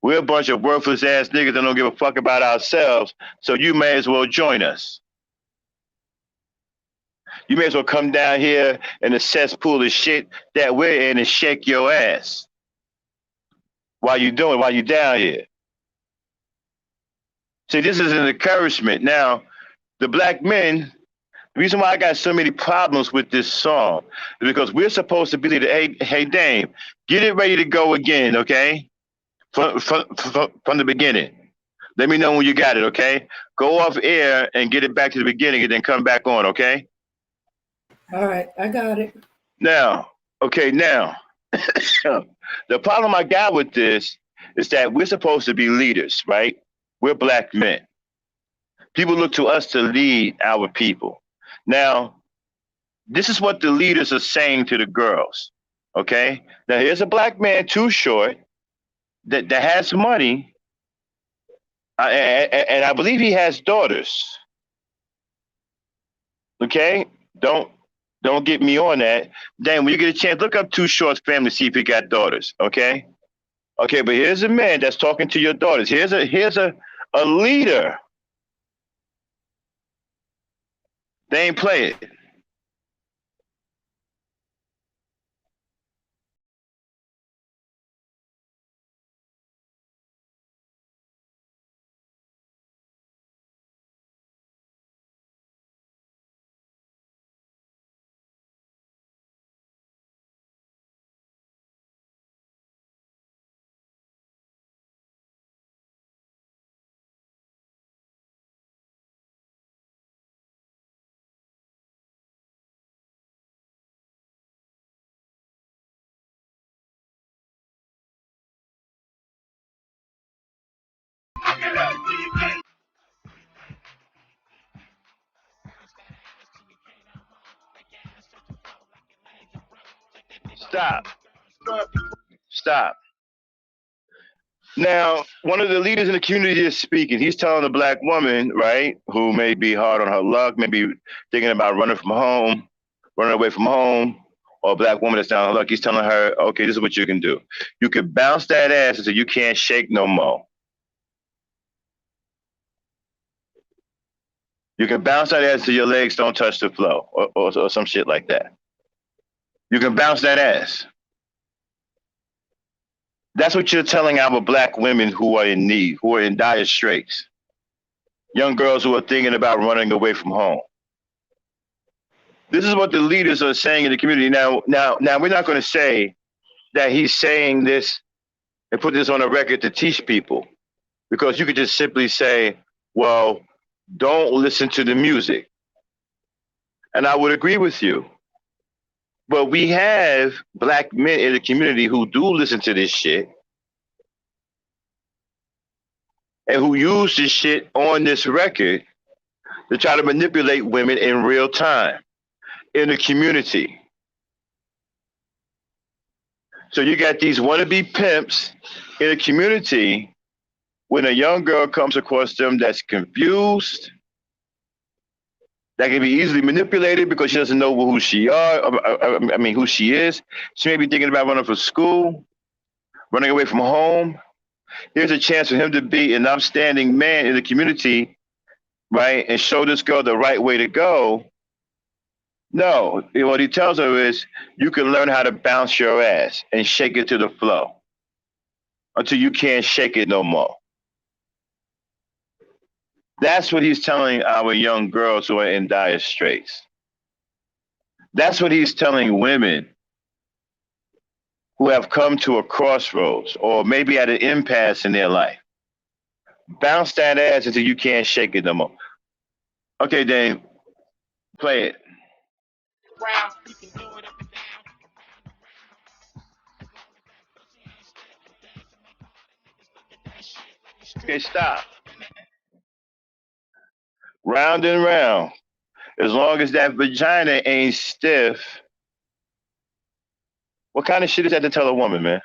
Speaker 1: We're a bunch of worthless ass niggas that don't give a fuck about ourselves, so you may as well join us. You may as well come down here in the cesspool of shit that we're in and shake your ass. While you down here. See, this is an encouragement. Now, the black men, the reason why I got so many problems with this song is because we're supposed to be the, hey, Dame, get it ready to go again, okay? From the beginning. Let me know when you got it, okay? Go off air and get it back to the beginning and then come back on, okay?
Speaker 4: All right, I got it.
Speaker 1: Now, the problem I got with this is that we're supposed to be leaders, right? We're black men. People look to us to lead our people. Now, this is what the leaders are saying to the girls, okay? Now, here's a black man, too short, that has money, and I believe he has daughters. Okay? Don't get me on that. Then when you get a chance, look up Too Short's family, see if he got daughters, okay? Okay, but here's a man that's talking to your daughters. Here's a leader. They ain't play it. Stop. Now, one of the leaders in the community is speaking. He's telling a black woman, right, who may be hard on her luck, maybe thinking about running away from home, or a black woman that's down on her luck. He's telling her, okay, this is what you can do. You can bounce that ass until you can't shake no more. You can bounce that ass until your legs don't touch the floor, or some shit like that. You can bounce that ass. That's what you're telling our black women who are in need, who are in dire straits. Young girls who are thinking about running away from home. This is what the leaders are saying in the community. Now, we're not going to say that he's saying this and put this on a record to teach people, because you could just simply say, well, don't listen to the music. And I would agree with you. But we have black men in the community who do listen to this shit and who use this shit on this record to try to manipulate women in real time in the community. So you got these wannabe pimps in the community. When a young girl comes across them that's confused, that can be easily manipulated because she doesn't know who she is. She may be thinking about running from school, running away from home, Here's a chance for him to be an upstanding man in the community, right? And show this girl the right way to go. No, what he tells her is you can learn how to bounce your ass and shake it to the flow until you can't shake it no more. That's what he's telling our young girls who are in dire straits. That's what he's telling women who have come to a crossroads or maybe at an impasse in their life. Bounce that ass until you can't shake it no more. Okay, Dave, play it. Okay, stop. Round and round. As long as that vagina ain't stiff, what kind of shit is that to tell a woman, man?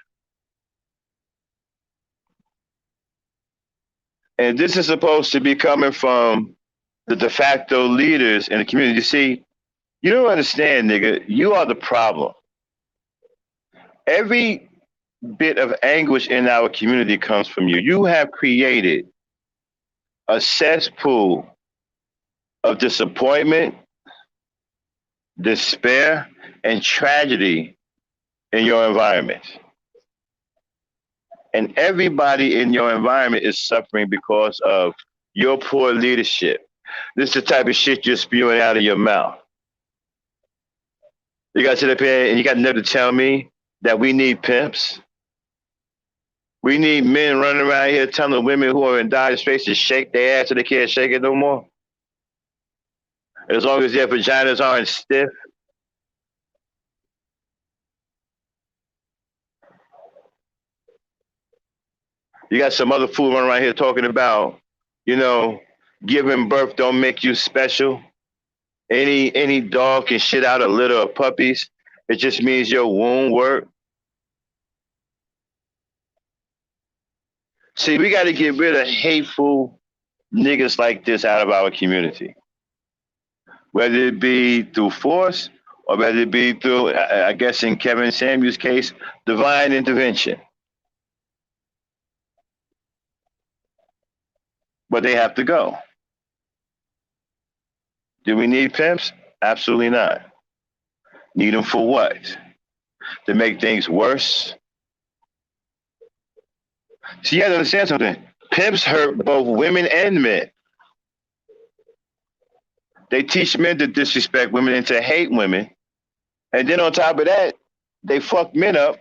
Speaker 1: And this is supposed to be coming from the de facto leaders in the community. You see, you don't understand, nigga. You are the problem. Every bit of anguish in our community comes from you. You have created a cesspool of disappointment, despair, and tragedy in your environment. And everybody in your environment is suffering because of your poor leadership. This is the type of shit you're spewing out of your mouth. You got to sit up here and you got to tell me that we need pimps. We need men running around here telling women who are in dire straits to shake their ass so they can't shake it no more. As long as their vaginas aren't stiff. You got some other fool running around here talking about, giving birth don't make you special. Any dog can shit out a litter of puppies. It just means your womb worked. See, we got to get rid of hateful niggas like this out of our community. Whether it be through force or whether it be through, I guess in Kevin Samuel's case, divine intervention. But they have to go. Do we need pimps? Absolutely not. Need them for what? To make things worse? See, you have to understand something. Pimps hurt both women and men. They teach men to disrespect women and to hate women. And then on top of that, they fuck men up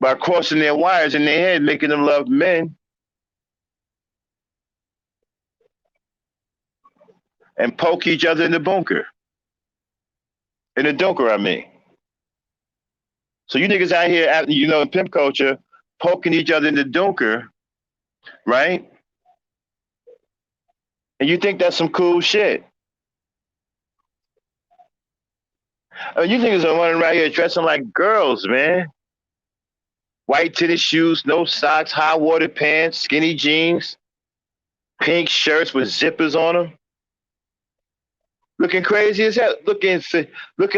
Speaker 1: by crossing their wires in their head, making them love men. And poke each other in the bunker. In the dunker, I mean. So you niggas out here, in pimp culture, poking each other in the dunker, right? And you think that's some cool shit. I mean, you niggas are running around here dressing like girls, man. White tennis shoes, no socks, high-water pants, skinny jeans, pink shirts with zippers on them. Looking crazy as hell. Looking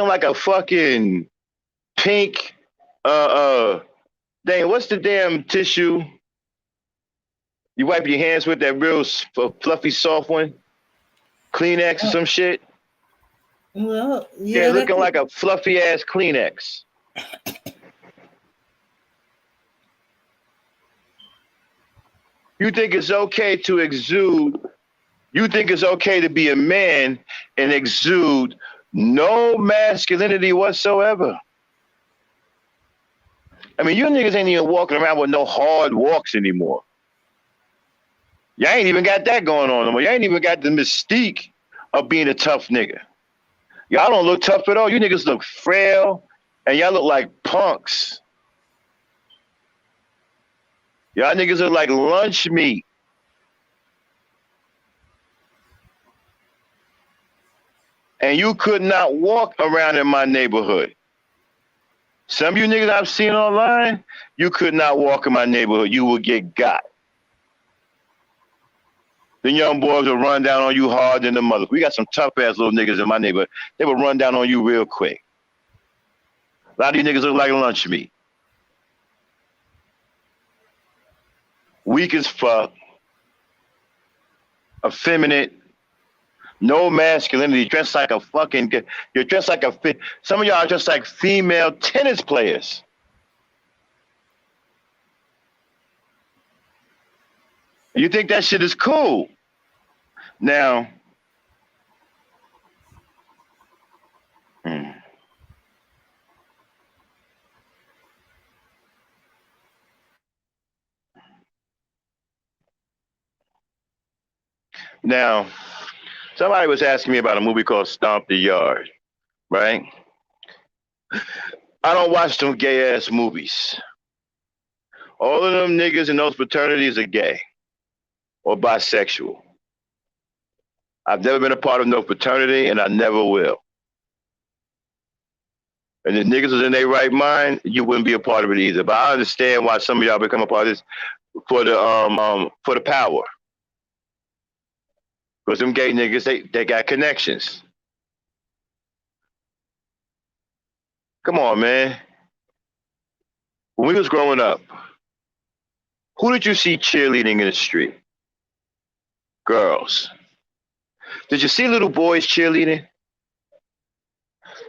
Speaker 1: like a fucking pink, dang, what's the damn tissue you wipe your hands with, that real fluffy, soft one? Kleenex or some shit?
Speaker 4: Well, yeah,
Speaker 1: looking like a fluffy ass Kleenex. You think it's okay to exude, you think it's okay to be a man and exude no masculinity whatsoever. I mean, you niggas ain't even walking around with no hard walks anymore. Y'all ain't even got that going on no more. Y'all ain't even got the mystique of being a tough nigga. Y'all don't look tough at all. You niggas look frail, and y'all look like punks. Y'all niggas are like lunch meat. And you could not walk around in my neighborhood. Some of you niggas I've seen online, you could not walk in my neighborhood. You will get got. The young boys will run down on you hard than the mother. We got some tough ass little niggas in my neighborhood. They will run down on you real quick. A lot of you niggas look like lunch meat. weak as fuck, effeminate, no masculinity, dressed like a fucking, you're dressed like some of y'all are just like female tennis players. You think that shit is cool. Now, now, somebody was asking me about a movie called Stomp the Yard, right? I don't watch them gay ass movies. All of them niggas in those fraternities are gay or bisexual. I've never been a part of no fraternity, and I never will. And if niggas was in their right mind, you wouldn't be a part of it either. But I understand why some of y'all become a part of this for the power. Because them gay niggas, they got connections. Come on, man. When we was growing up, who did you see cheerleading in the street? Girls. Did you see little boys cheerleading?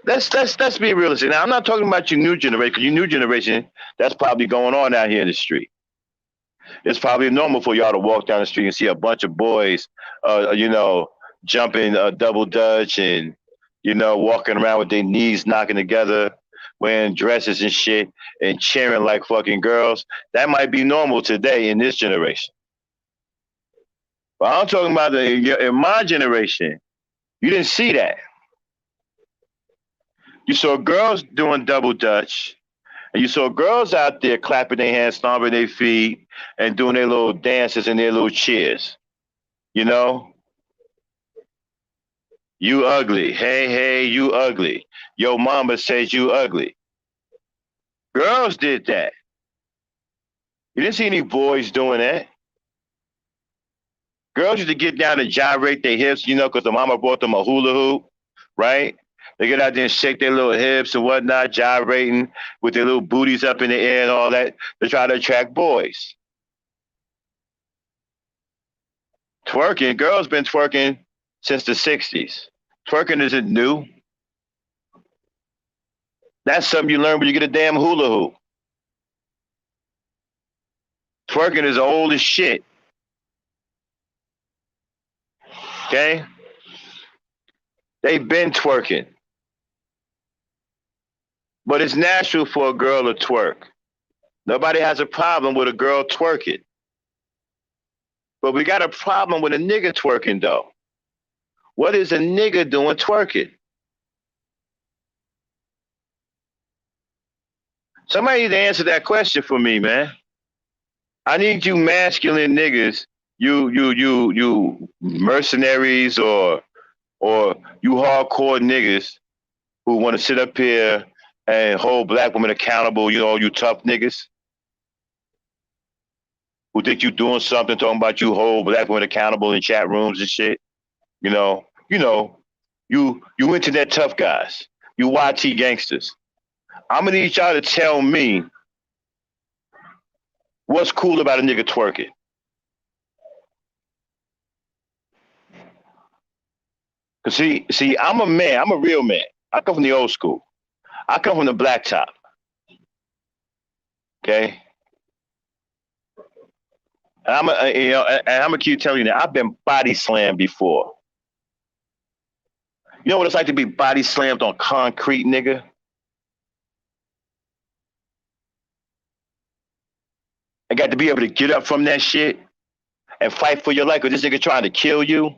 Speaker 1: Let's be realistic. Now, I'm not talking about your new generation, because your new generation, that's probably going on out here in the street. It's probably normal for y'all to walk down the street and see a bunch of boys, jumping double dutch and, walking around with their knees knocking together, wearing dresses and shit and cheering like fucking girls. That might be normal today in this generation. But I'm talking about in my generation, you didn't see that. You saw girls doing double dutch, and you saw girls out there clapping their hands, stomping their feet, and doing their little dances and their little cheers. You ugly. Hey, you ugly. Yo mama says you ugly. Girls did that. You didn't see any boys doing that. Girls used to get down and gyrate their hips, because the mama brought them a hula hoop, right? They get out there and shake their little hips and whatnot, gyrating with their little booties up in the air and all that to try to attract boys. Twerking, girls been twerking since the 60s. Twerking isn't new. That's something you learn when you get a damn hula hoop. Twerking is old as shit. Okay? They've been twerking. But it's natural for a girl to twerk. Nobody has a problem with a girl twerking. But we got a problem with a nigga twerking, though. What is a nigga doing twerking? Somebody need to answer that question for me, man. I need you masculine niggas, you mercenaries or you hardcore niggas who want to sit up here and hold black women accountable, you tough niggas who think you doing something, talking about you hold black women accountable in chat rooms and shit. You internet tough guys, you YT gangsters. I'm gonna need y'all to tell me what's cool about a nigga twerking. Cause see, I'm a man, I'm a real man. I come from the old school. I come from the blacktop. Okay? And I'm gonna keep telling you that I've been body slammed before. You know what it's like to be body slammed on concrete, nigga? I got to be able to get up from that shit and fight for your life because this nigga trying to kill you.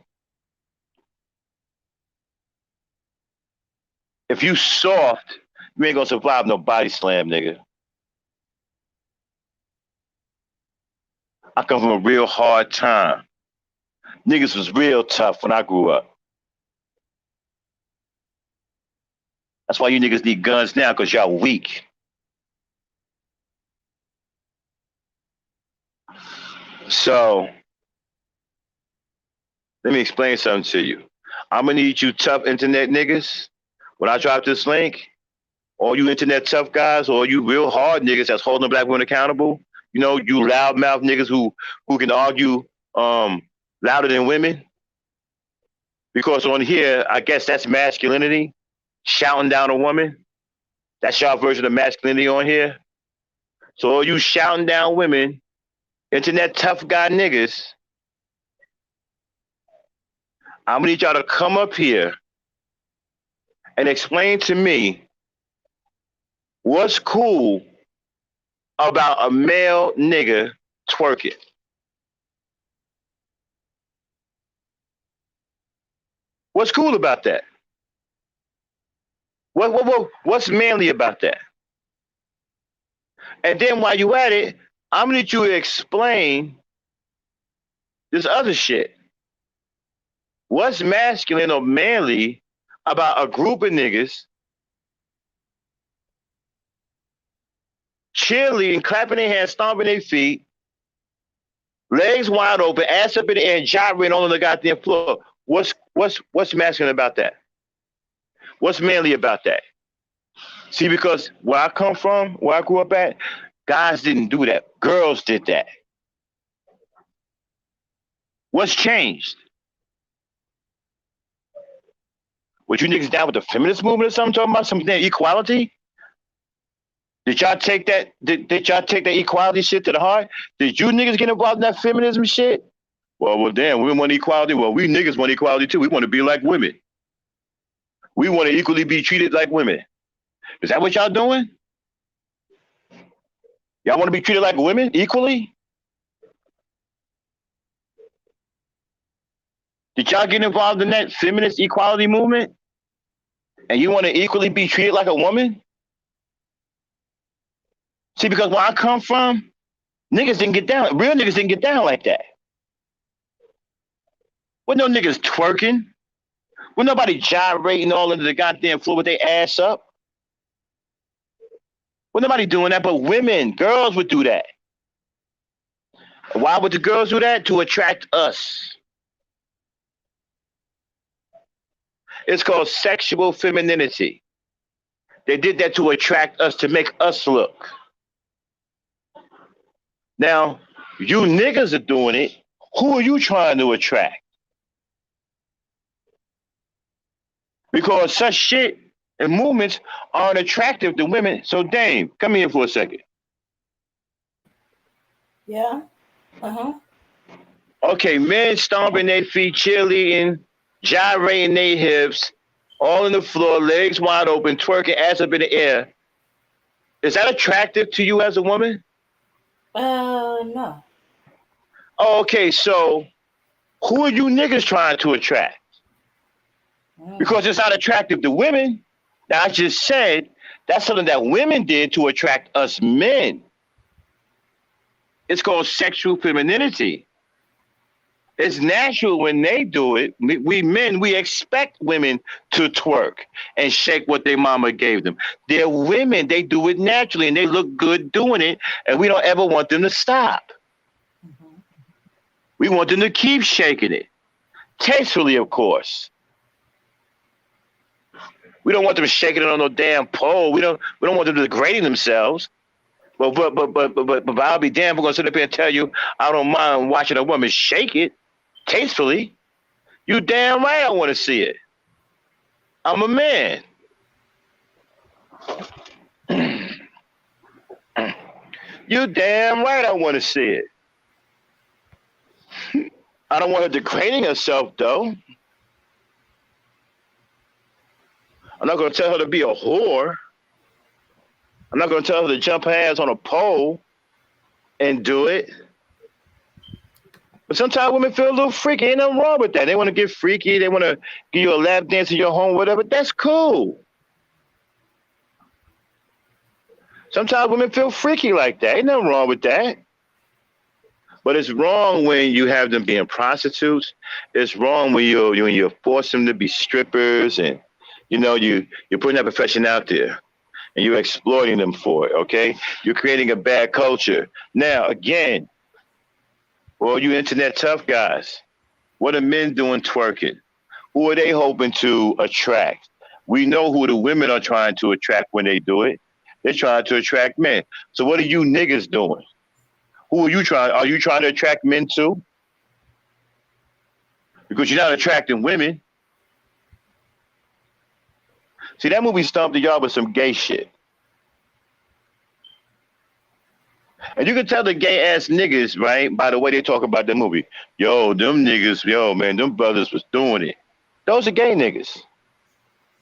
Speaker 1: If you soft, you ain't gonna survive no body slam, nigga. I come from a real hard time. Niggas was real tough when I grew up. That's why you niggas need guns now, because y'all weak. So, let me explain something to you. I'm gonna need you tough internet niggas. When I drop this link, all you internet tough guys, or you real hard niggas that's holding black women accountable, You know, you loudmouth niggas who can argue louder than women. Because on here, I guess that's masculinity, shouting down a woman. That's your version of masculinity on here. So all you shouting down women, internet tough guy niggas, I'm gonna need y'all to come up here and explain to me what's cool about a male nigga twerking. What's cool about that? What's manly about that? And then while you at it, I'm gonna need you to explain this other shit. What's masculine or manly about a group of niggas cheerleading, clapping their hands, stomping their feet, legs wide open, ass up in the air, and gyrating on the goddamn floor? What's masculine about that? What's manly about that? See, because where I come from, where I grew up at, guys didn't do that. Girls did that. What's changed? Was you niggas down with the feminist movement or something, talking about some damn equality? Did y'all take that? Did y'all take that equality shit to the heart? Did you niggas get involved in that feminism shit? Well, damn, we want equality. Well, we niggas want equality too. We want to be like women. We want to equally be treated like women. Is that what y'all doing? Y'all want to be treated like women equally? Did y'all get involved in that feminist equality movement? And you want to equally be treated like a woman? See, because where I come from, niggas didn't get down. Real niggas didn't get down like that. With no niggas twerking. With nobody gyrating all into the goddamn floor with their ass up. With nobody doing that, but women, girls would do that. Why would the girls do that? To attract us. It's called sexual femininity. They did that to attract us, to make us look. Now, you niggas are doing it. Who are you trying to attract? Because such shit and movements aren't attractive to women. So, Dame, come here for a second.
Speaker 4: Yeah. Uh-huh.
Speaker 1: Okay, men stomping their feet, cheerleading, gyrating their hips, all on the floor, legs wide open, twerking, ass up in the air. Is that attractive to you as a woman?
Speaker 4: No.
Speaker 1: Okay, so who are you niggas trying to attract? Because it's not attractive to women. Now, I just said that's something that women did to attract us men. It's called sexual femininity. It's natural when they do it. We men, we expect women to twerk and shake what their mama gave them. They're women. They do it naturally, and they look good doing it, and we don't ever want them to stop. Mm-hmm. We want them to keep shaking it. Tastefully, of course. We don't want them shaking it on no damn pole. We don't want them degrading themselves. But I'll be damned if I'm gonna sit up here and tell you I don't mind watching a woman shake it tastefully. You damn right I want to see it. I'm a man. You damn right I want to see it. I don't want her degrading herself though. I'm not going to tell her to be a whore. I'm not going to tell her to jump her ass on a pole and do it. But sometimes women feel a little freaky. Ain't nothing wrong with that. They want to get freaky. They want to give you a lap dance in your home, whatever. That's cool. Sometimes women feel freaky like that. Ain't nothing wrong with that. But it's wrong when you have them being prostitutes. It's wrong when you force them to be strippers, and you know you're putting that profession out there and you're exploiting them for it. Okay, you're creating a bad culture. Now again, well, you internet tough guys, what are men doing twerking? Who are they hoping to attract? We know who the women are trying to attract when they do it. They're trying to attract men. So what are you niggas doing? Who are you trying? Are you trying to attract men too? Because you're not attracting women. See, that movie stumped y'all with some gay shit. And you can tell the gay ass niggas, right, by the way they talk about the movie. Yo, them niggas, yo, man, them brothers was doing it. Those are gay niggas.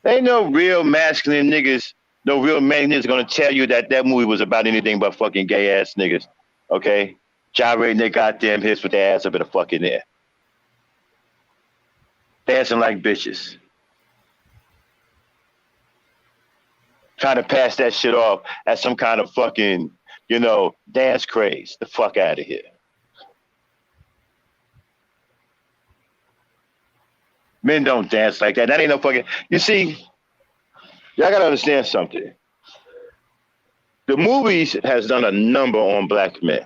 Speaker 1: There ain't no real masculine niggas, no real man niggas gonna tell you that that movie was about anything but fucking gay ass niggas. Okay? Gyrating their goddamn hips with their ass up in the fucking air. Dancing like bitches. Trying to pass that shit off as some kind of fucking, you know, dance craze. The fuck out of here. Men don't dance like that. That ain't no fucking. You see, y'all gotta understand something. The movies has done a number on black men.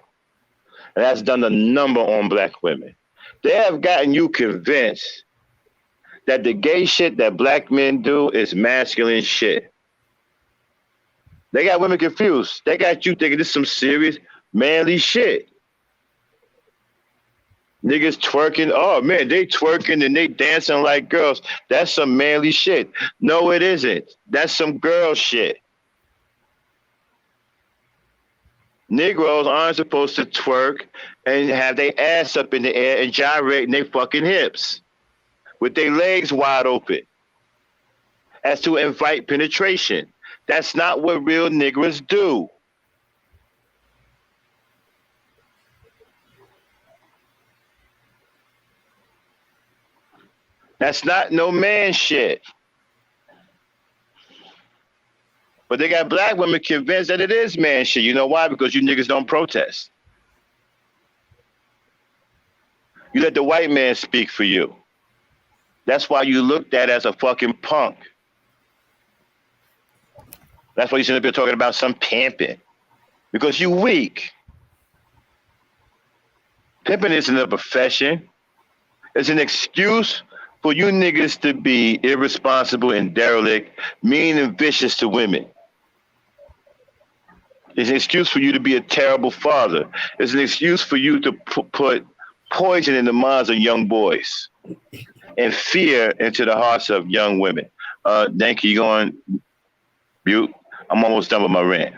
Speaker 1: And has done a number on black women. They have gotten you convinced that the gay shit that black men do is masculine shit. They got women confused. They got you thinking this is some serious manly shit. Niggas twerking. Oh man, they twerking and they dancing like girls. That's some manly shit. No, it isn't. That's some girl shit. Negroes aren't supposed to twerk and have their ass up in the air and gyrate in their fucking hips with their legs wide open as to invite penetration. That's not what real niggas do. That's not no man shit. But they got black women convinced that it is man shit. You know why? Because you niggas don't protest. You let the white man speak for you. That's why you looked at as a fucking punk. That's why you should be talking about some pimping. Because you weak. Pimping isn't a profession. It's an excuse for you niggas to be irresponsible and derelict, mean and vicious to women. It's an excuse for you to be a terrible father. It's an excuse for you to put poison in the minds of young boys and fear into the hearts of young women. Thank you. You going mute? I'm almost done with my rant.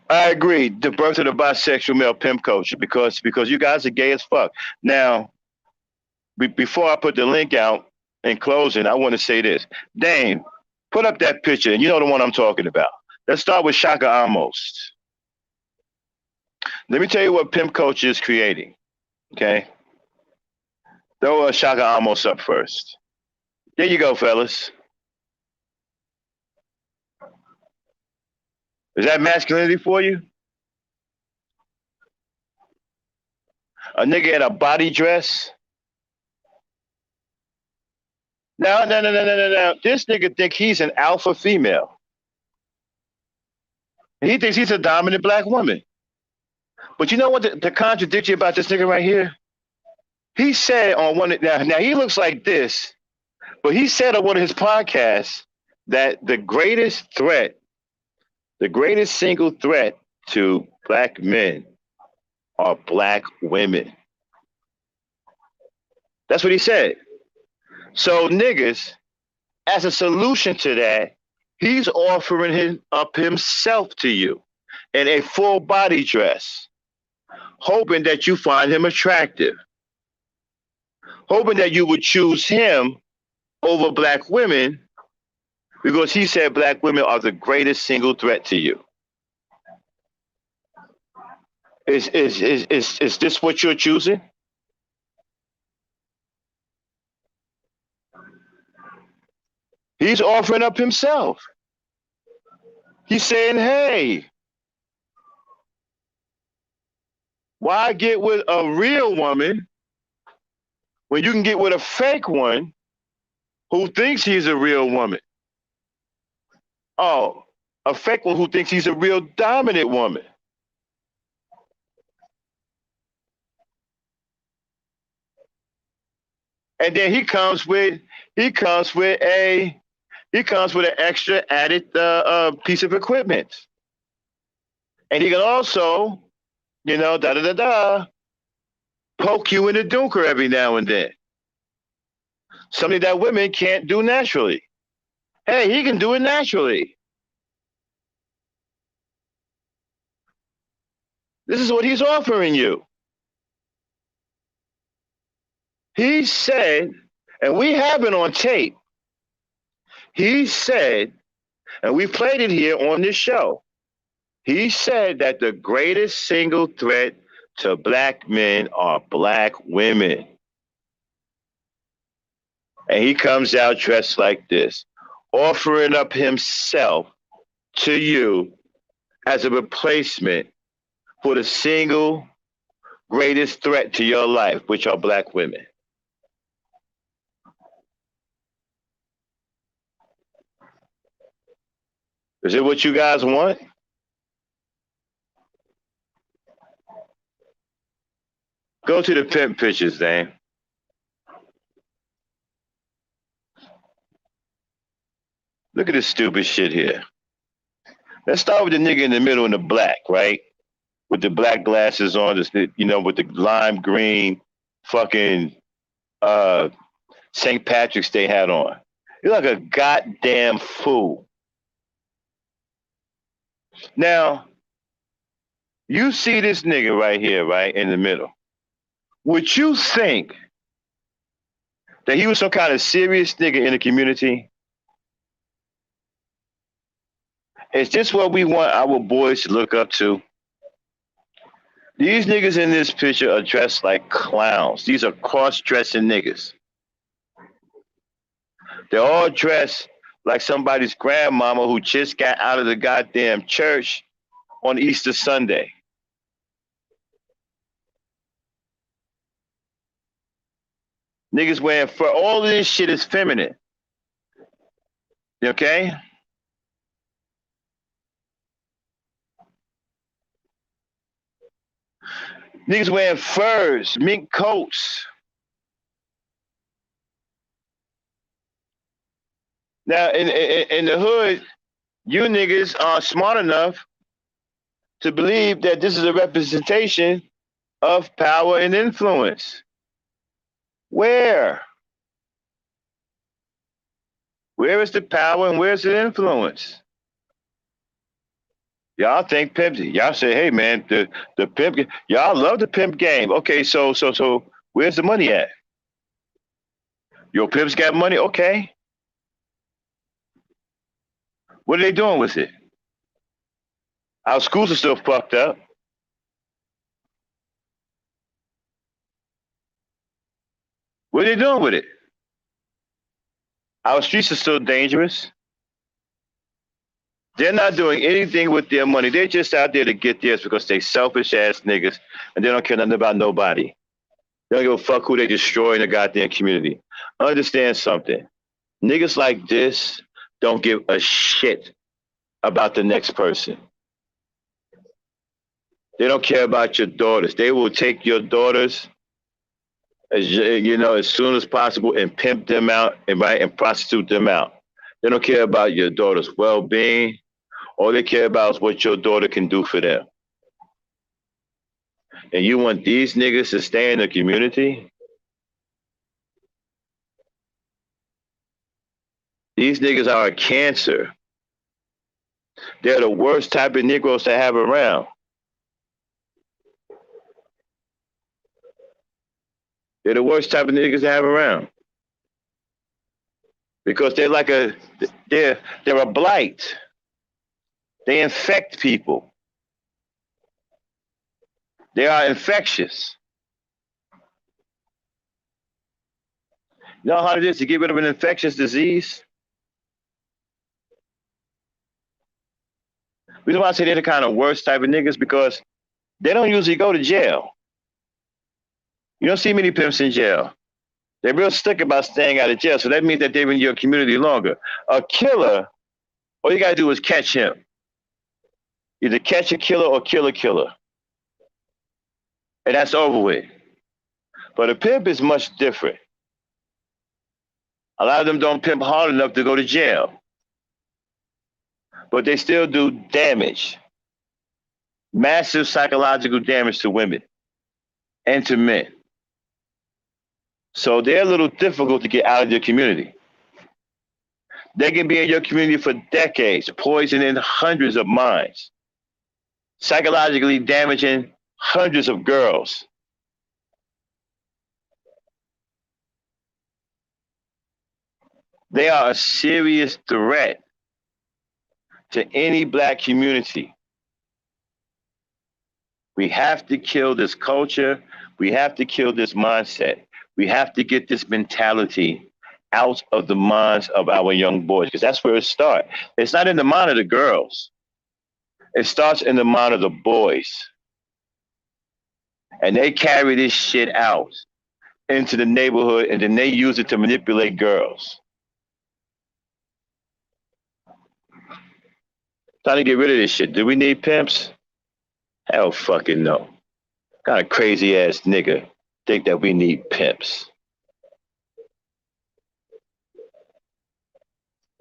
Speaker 1: I agree. The birth of the bisexual male pimp culture because you guys are gay as fuck. Now, before I put the link out in closing, I want to say this. Dame, put up that picture, and you know the one I'm talking about. Let's start with Shaka Amos. Let me tell you what pimp culture is creating. Okay, throw Shaka Amos up first. There you go, fellas. Is that masculinity for you? A nigga in a body dress? No. This nigga think he's an alpha female. He thinks he's a dominant black woman. But you know what the contradiction about this nigga right here? He said on one now he looks like this, but he said on one of his podcasts that the greatest single threat to black men are black women. That's what he said. So niggas, as a solution to that, he's offering up himself to you in a full body dress, hoping that you find him attractive, hoping that you would choose him over black women because he said black women are the greatest single threat to you. Is this what you're choosing? He's offering up himself. He's saying, hey, why get with a real woman when you can get with a fake one who thinks he's a real woman? Oh, a fake one who thinks he's a real dominant woman. And then he comes with a He comes with an extra added piece of equipment. And he can also, poke you in the dunker every now and then. Something that women can't do naturally. Hey, he can do it naturally. This is what he's offering you. He said, and we have it on tape, he said, and we played it here on this show, he said that the greatest single threat to black men are black women. And he comes out dressed like this, offering up himself to you as a replacement for the single greatest threat to your life, which are black women. Is it what you guys want? Go to the pimp pictures, Dan. Look at this stupid shit here. Let's start with the nigga in the middle in the black, right? With the black glasses on, with the lime green fucking St. Patrick's Day hat on. You're like a goddamn fool. Now, you see this nigga right here, right, in the middle. Would you think that he was some kind of serious nigga in the community? Is this what we want our boys to look up to? These niggas in this picture are dressed like clowns. These are cross-dressing niggas. They're all dressed like somebody's grandmama who just got out of the goddamn church on Easter Sunday. Niggas wearing fur. All of this shit is feminine. Okay? Niggas wearing furs, mink coats. Now, in the hood, you niggas are smart enough to believe that this is a representation of power and influence. Where? Where is the power and where's the influence? Y'all think pimp. Y'all say, hey man, the pimp. Y'all love the pimp game. Okay, so where's the money at? Your pimps got money. Okay. What are they doing with it? Our schools are still fucked up. What are they doing with it? Our streets are still dangerous. They're not doing anything with their money. They're just out there to get theirs because they selfish ass niggas and they don't care nothing about nobody. They don't give a fuck who they destroy in the goddamn community. Understand something. Niggas like this don't give a shit about the next person. They don't care about your daughters. They will take your daughters as soon as possible and pimp them out and prostitute them out. They don't care about your daughter's well-being. All they care about is what your daughter can do for them. And you want these niggas to stay in the community? These niggas are a cancer. They're the worst type of Negroes to have around. They're the worst type of niggas to have around. Because they're like they're a blight. They infect people. They are infectious. You know how hard it is to get rid of an infectious disease? The reason why I say they're the kind of worst type of niggas because they don't usually go to jail. You don't see many pimps in jail. They're real slick about staying out of jail, so that means that they're in your community longer. A killer, all you gotta do is catch him. Either catch a killer or kill a killer. And that's over with. But a pimp is much different. A lot of them don't pimp hard enough to go to jail. but they still do damage, massive psychological damage to women and to men. So they're a little difficult to get out of your community. They can be in your community for decades, poisoning hundreds of minds, psychologically damaging hundreds of girls. They are a serious threat to any black community. We have to kill this culture. We have to kill this mindset. We have to get this mentality out of the minds of our young boys, because that's where it starts. It's not in the mind of the girls. It starts in the mind of the boys. And they carry this shit out into the neighborhood, and then they use it to manipulate girls. Trying to get rid of this shit. Do we need pimps? Hell fucking no. What kind of crazy ass nigga think that we need pimps?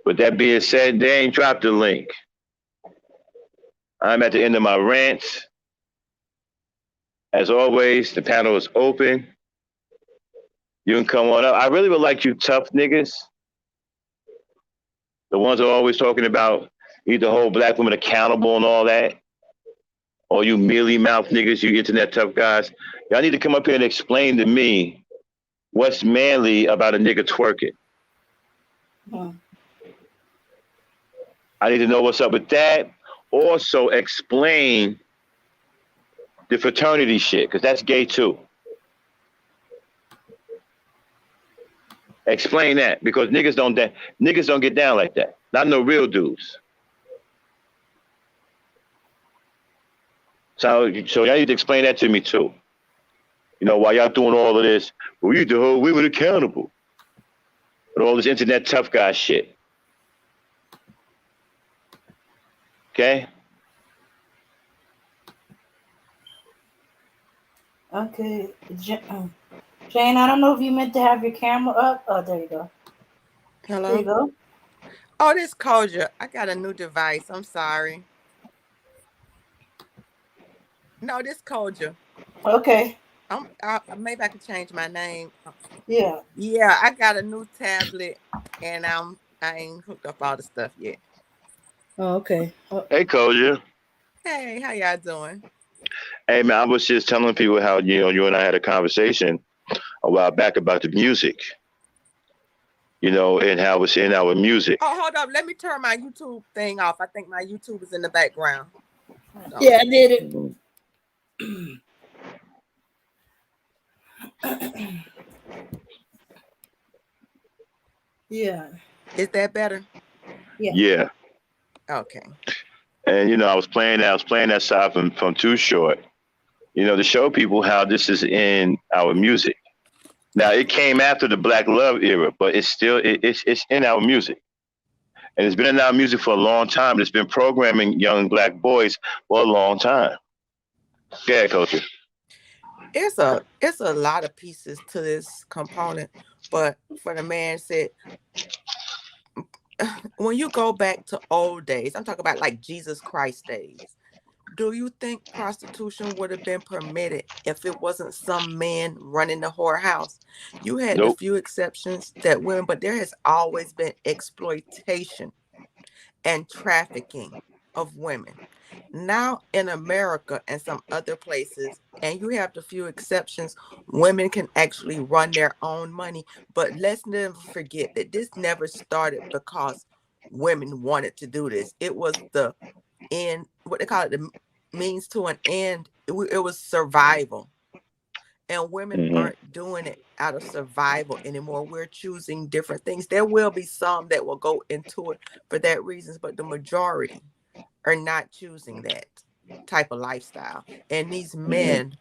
Speaker 1: With that being said, they ain't dropped the link. I'm at the end of my rant. As always, the panel is open. You can come on up. I really would like you tough niggas. The ones who are always talking about either hold black women accountable and all that. Or you mealy mouth niggas, you internet tough guys. Y'all need to come up here and explain to me what's manly about a nigga twerking. I need to know what's up with that. Also explain the fraternity shit, because that's gay too. Explain that, because niggas don't get down like that. Not no real dudes. So y'all need to explain that to me too. You know, while y'all doing all of this, we need to hold women accountable. With all this internet tough guy shit. Okay?
Speaker 4: Okay. Jane, I don't know if you meant to have your camera up. Oh, there you go.
Speaker 5: Hello?
Speaker 4: There you go.
Speaker 5: Oh, this Koja. I got a new device. I'm sorry. No, this Koja.
Speaker 4: Okay.
Speaker 5: Maybe I could change my name.
Speaker 4: Yeah.
Speaker 5: Yeah, I got a new tablet, and I ain't hooked up all the stuff yet.
Speaker 4: Oh, okay.
Speaker 1: Hey, Koja.
Speaker 5: Hey, how y'all doing?
Speaker 1: Hey, man, I was just telling people how, you and I had a conversation a while back about the music, and how it's in our music.
Speaker 5: Oh, hold up. Let me turn my YouTube thing off. I think my YouTube is in the background.
Speaker 4: Yeah, I did it. Yeah.
Speaker 5: Is that better?
Speaker 1: Yeah.
Speaker 5: Okay.
Speaker 1: And I was playing that side from Too Short, to show people how this is in our music. Now it came after the Black Love era, but it's still it's in our music. And it's been in our music for a long time. It's been programming young black boys for a long time. Yeah, culture.
Speaker 5: It's a lot of pieces to this component, but for the man said, when you go back to old days, I'm talking about like Jesus Christ days, do you think prostitution would have been permitted if it wasn't some man running the whorehouse? You had a few exceptions that women, but there has always been exploitation and trafficking of women. Now in America and some other places, and you have the few exceptions, women can actually run their own money. But let's never forget that this never started because women wanted to do this. It was the end, what they call it, the means to an end. It was survival. And women aren't doing it out of survival anymore. We're choosing different things. There will be some that will go into it for that reasons, but the majority are not choosing that type of lifestyle. And these men,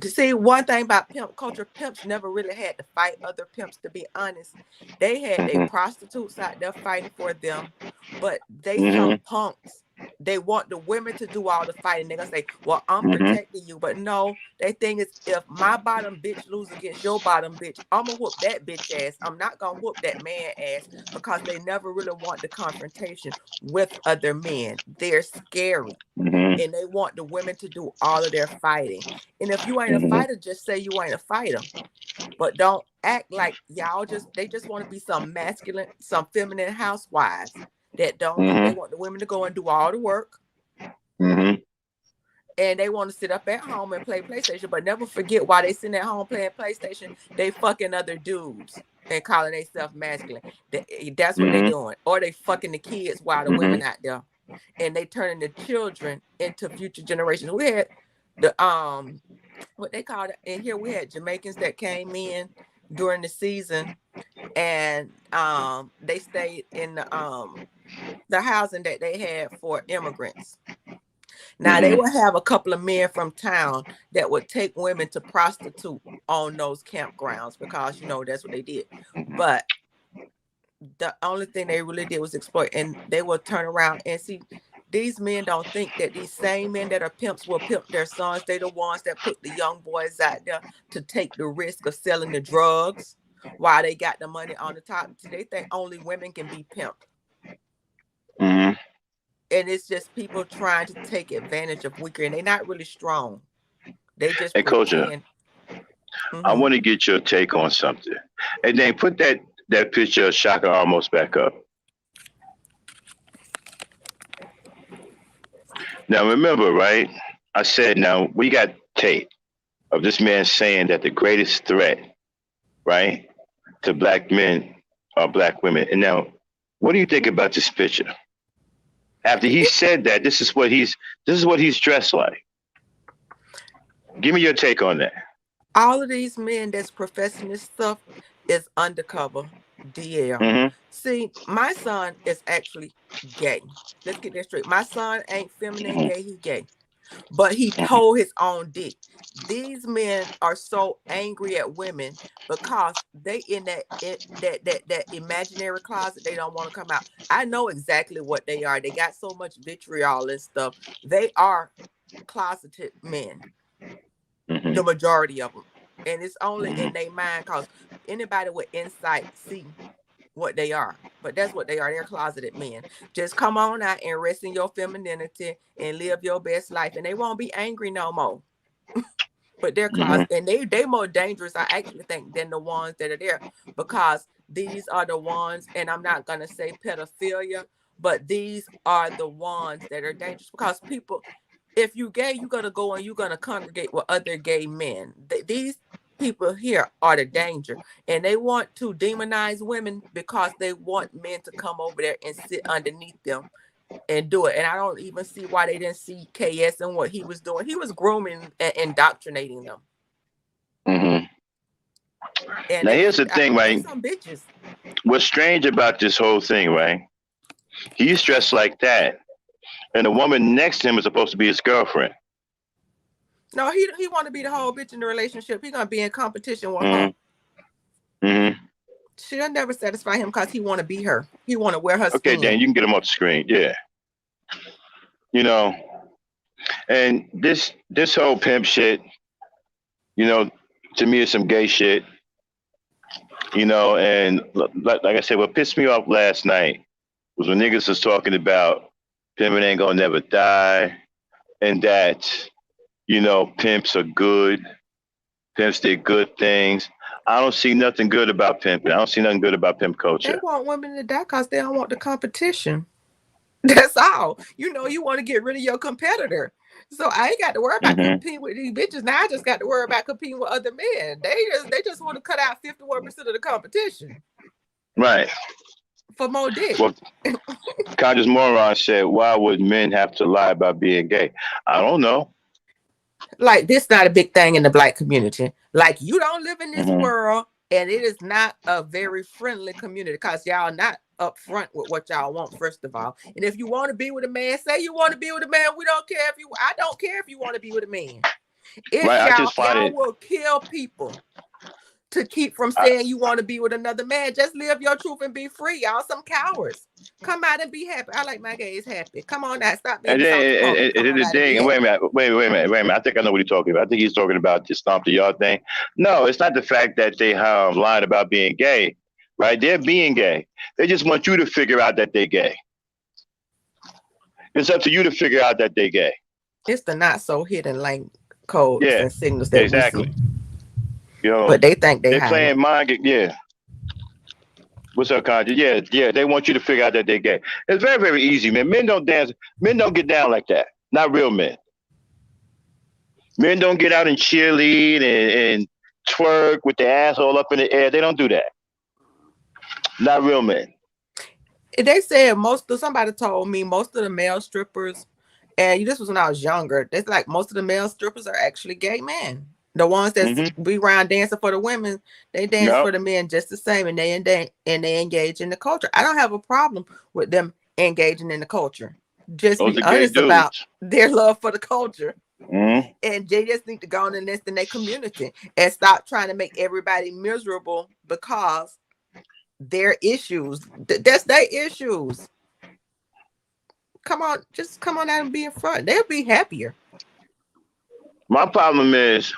Speaker 5: to see one thing about pimp culture, pimps never really had to fight other pimps, to be honest. They had their prostitutes out there fighting for them, but they some punks they want the women to do all the fighting. They're gonna say, well, I'm
Speaker 1: Mhm.
Speaker 5: protecting you. But no, their thing is, if my bottom bitch lose against your bottom bitch, I'm gonna whoop that bitch ass. I'm not gonna whoop that man ass, because they never really want the confrontation with other men. They're scary.
Speaker 1: Mhm.
Speaker 5: And they want the women to do all of their fighting. And if you ain't a
Speaker 1: Mhm.
Speaker 5: fighter, just say you ain't a fighter. But don't act like they just want to be some masculine, some feminine housewives that don't do. They
Speaker 1: Mhm.
Speaker 5: want the women to go and do all the work,
Speaker 1: Mhm.
Speaker 5: and they want to sit up at home and play PlayStation. But never forget, while they sitting at home playing PlayStation, they fucking other dudes and calling themselves masculine. That's what they
Speaker 1: Mhm.
Speaker 5: doing. Or they fucking the kids while the
Speaker 1: Mhm.
Speaker 5: women out there, and they turning the children into future generations. We had the what they called it in here. We had Jamaicans that came in during the season, and they stayed in the housing that they had for immigrants. Now they
Speaker 1: Mhm.
Speaker 5: would have a couple of men from town that would take women to prostitute on those campgrounds, because that's what they did. But the only thing they really did was exploit, and they will turn around and see. These men don't think that these same men that are pimps will pimp their sons. They the ones that put the young boys out there to take the risk of selling the drugs while they got the money on the top. See, they think only women can be pimped.
Speaker 1: Mhm.
Speaker 5: And it's just people trying to take advantage of weaker, and they're not really strong. They just
Speaker 1: Hey, Culture,
Speaker 5: pretend.
Speaker 1: I
Speaker 5: Mm-hmm.
Speaker 1: want to get your take on something. And then put that picture of Shaka almost back up. Now remember, right? I said now we got tape of this man saying that the greatest threat, right, to black men are black women. And now, what do you think about this picture? After he said that, this is what he's dressed like. Give me your take on that.
Speaker 5: All of these men that's professing this stuff is undercover DL.
Speaker 1: Mm-hmm.
Speaker 5: See, my son is actually gay. Let's get that straight. My son ain't feminine gay, he gay. But he told his own dick. These men are so angry at women because they in that imaginary closet. They don't want to come out. I know exactly what they are. They got so much vitriol and stuff. They are closeted men,
Speaker 1: Mm-hmm.
Speaker 5: the majority of them. And it's only in their mind, because anybody with insight see what they are. But that's what they are. They're closeted men. Just come on out and rest in your femininity and live your best life, and they won't be angry no more. But they're
Speaker 1: Mm-hmm.
Speaker 5: closet, and they more dangerous, I actually think, than the ones that are there, because these are the ones, and I'm not gonna say pedophilia, but these are the ones that are dangerous, because people, if you gay, you're gonna go and you're gonna congregate with other gay men. These people here are the danger, and they want to demonize women because they want men to come over there and sit underneath them and do it. And I don't even see why they didn't see KS and what he was doing. He was grooming and indoctrinating them.
Speaker 1: Mm-hmm.
Speaker 5: And
Speaker 1: Now here's the thing,
Speaker 5: they
Speaker 1: right?
Speaker 5: some bitches.
Speaker 1: What's strange about this whole thing, right? He's dressed like that, and the woman next to him is supposed to be his girlfriend.
Speaker 5: No, he want to be the whole bitch in the relationship. He gonna be in competition with her.
Speaker 1: Mm-hmm. Mm-hmm.
Speaker 5: She'll never satisfy him because he want to be her. He want to wear her
Speaker 1: Okay,
Speaker 5: skin.
Speaker 1: Dan, you can get him off the screen. Yeah, you know, and this whole pimp shit, you know, to me is some gay shit. And like I said, what pissed me off last night was when niggas was talking about pimping ain't gonna never die, and that pimps are good, pimps did good things. I don't see nothing good about pimping. I don't see nothing good about pimp
Speaker 5: They
Speaker 1: culture.
Speaker 5: want women to die because they don't want the competition. That's all. You want to get rid of your competitor. So I ain't got to worry about
Speaker 1: Mm-hmm.
Speaker 5: competing with these bitches. Now I just got to worry about competing with other men. They just want to cut out 51% of the competition
Speaker 1: Right.
Speaker 5: for more dick.
Speaker 1: Well, Conscious Moron said, "Why would men have to lie about being gay?" I don't know.
Speaker 5: Like, this not a big thing in the black community. Like, you don't live in this
Speaker 1: Mm-hmm.
Speaker 5: world, and it is not a very friendly community because y'all not upfront with what y'all want, first of all. And if you want to be with a man, say you want to be with a man. I don't care if you want to be with a man. It's
Speaker 1: Right. I just find
Speaker 5: y'all
Speaker 1: it.
Speaker 5: will kill people to keep from saying you want to be with another man. Just live your truth and be free. Y'all some cowards. Come out and be happy. I like my gays happy. Come on now, stop being
Speaker 1: And then
Speaker 5: soft punk. Come on
Speaker 1: the
Speaker 5: out and be
Speaker 1: thing. Wait a
Speaker 5: happy.
Speaker 1: minute. Wait a minute. I think I know what he's talking about. I think he's talking about the stomp the yard thing. No, it's not the fact that they lied about being gay. Right? They're being gay. They just want you to figure out that they're gay. It's up to you to figure out that they're gay.
Speaker 5: It's the not so hidden language codes
Speaker 1: Yeah,
Speaker 5: and signals that
Speaker 1: exactly.
Speaker 5: we see.
Speaker 1: You know,
Speaker 5: But they think
Speaker 1: they're
Speaker 5: hide
Speaker 1: playing
Speaker 5: it.
Speaker 1: mind. Yeah. What's up, Conjure? Yeah. They want you to figure out that they're gay. It's very, very easy, man. Men don't dance. Men don't get down like that. Not real men. Men don't get out and cheerlead and twerk with their ass all up in the air. They don't do that. Not real men.
Speaker 5: They said somebody told me most of the male strippers, and this was when I was younger, it's like most of the male strippers are actually gay men. The ones that be around dancing for the women, they dance for the men just the same, and they engage in the culture. I don't have a problem with them engaging in the culture. Just
Speaker 1: Those
Speaker 5: be
Speaker 1: are gay
Speaker 5: honest
Speaker 1: dudes.
Speaker 5: about their love for the culture.
Speaker 1: Mm-hmm.
Speaker 5: And they just need to go on and list in their community and stop trying to make everybody miserable because their issues. That's their issues. Come on, just come on out and be in front. They'll be happier.
Speaker 1: My problem is,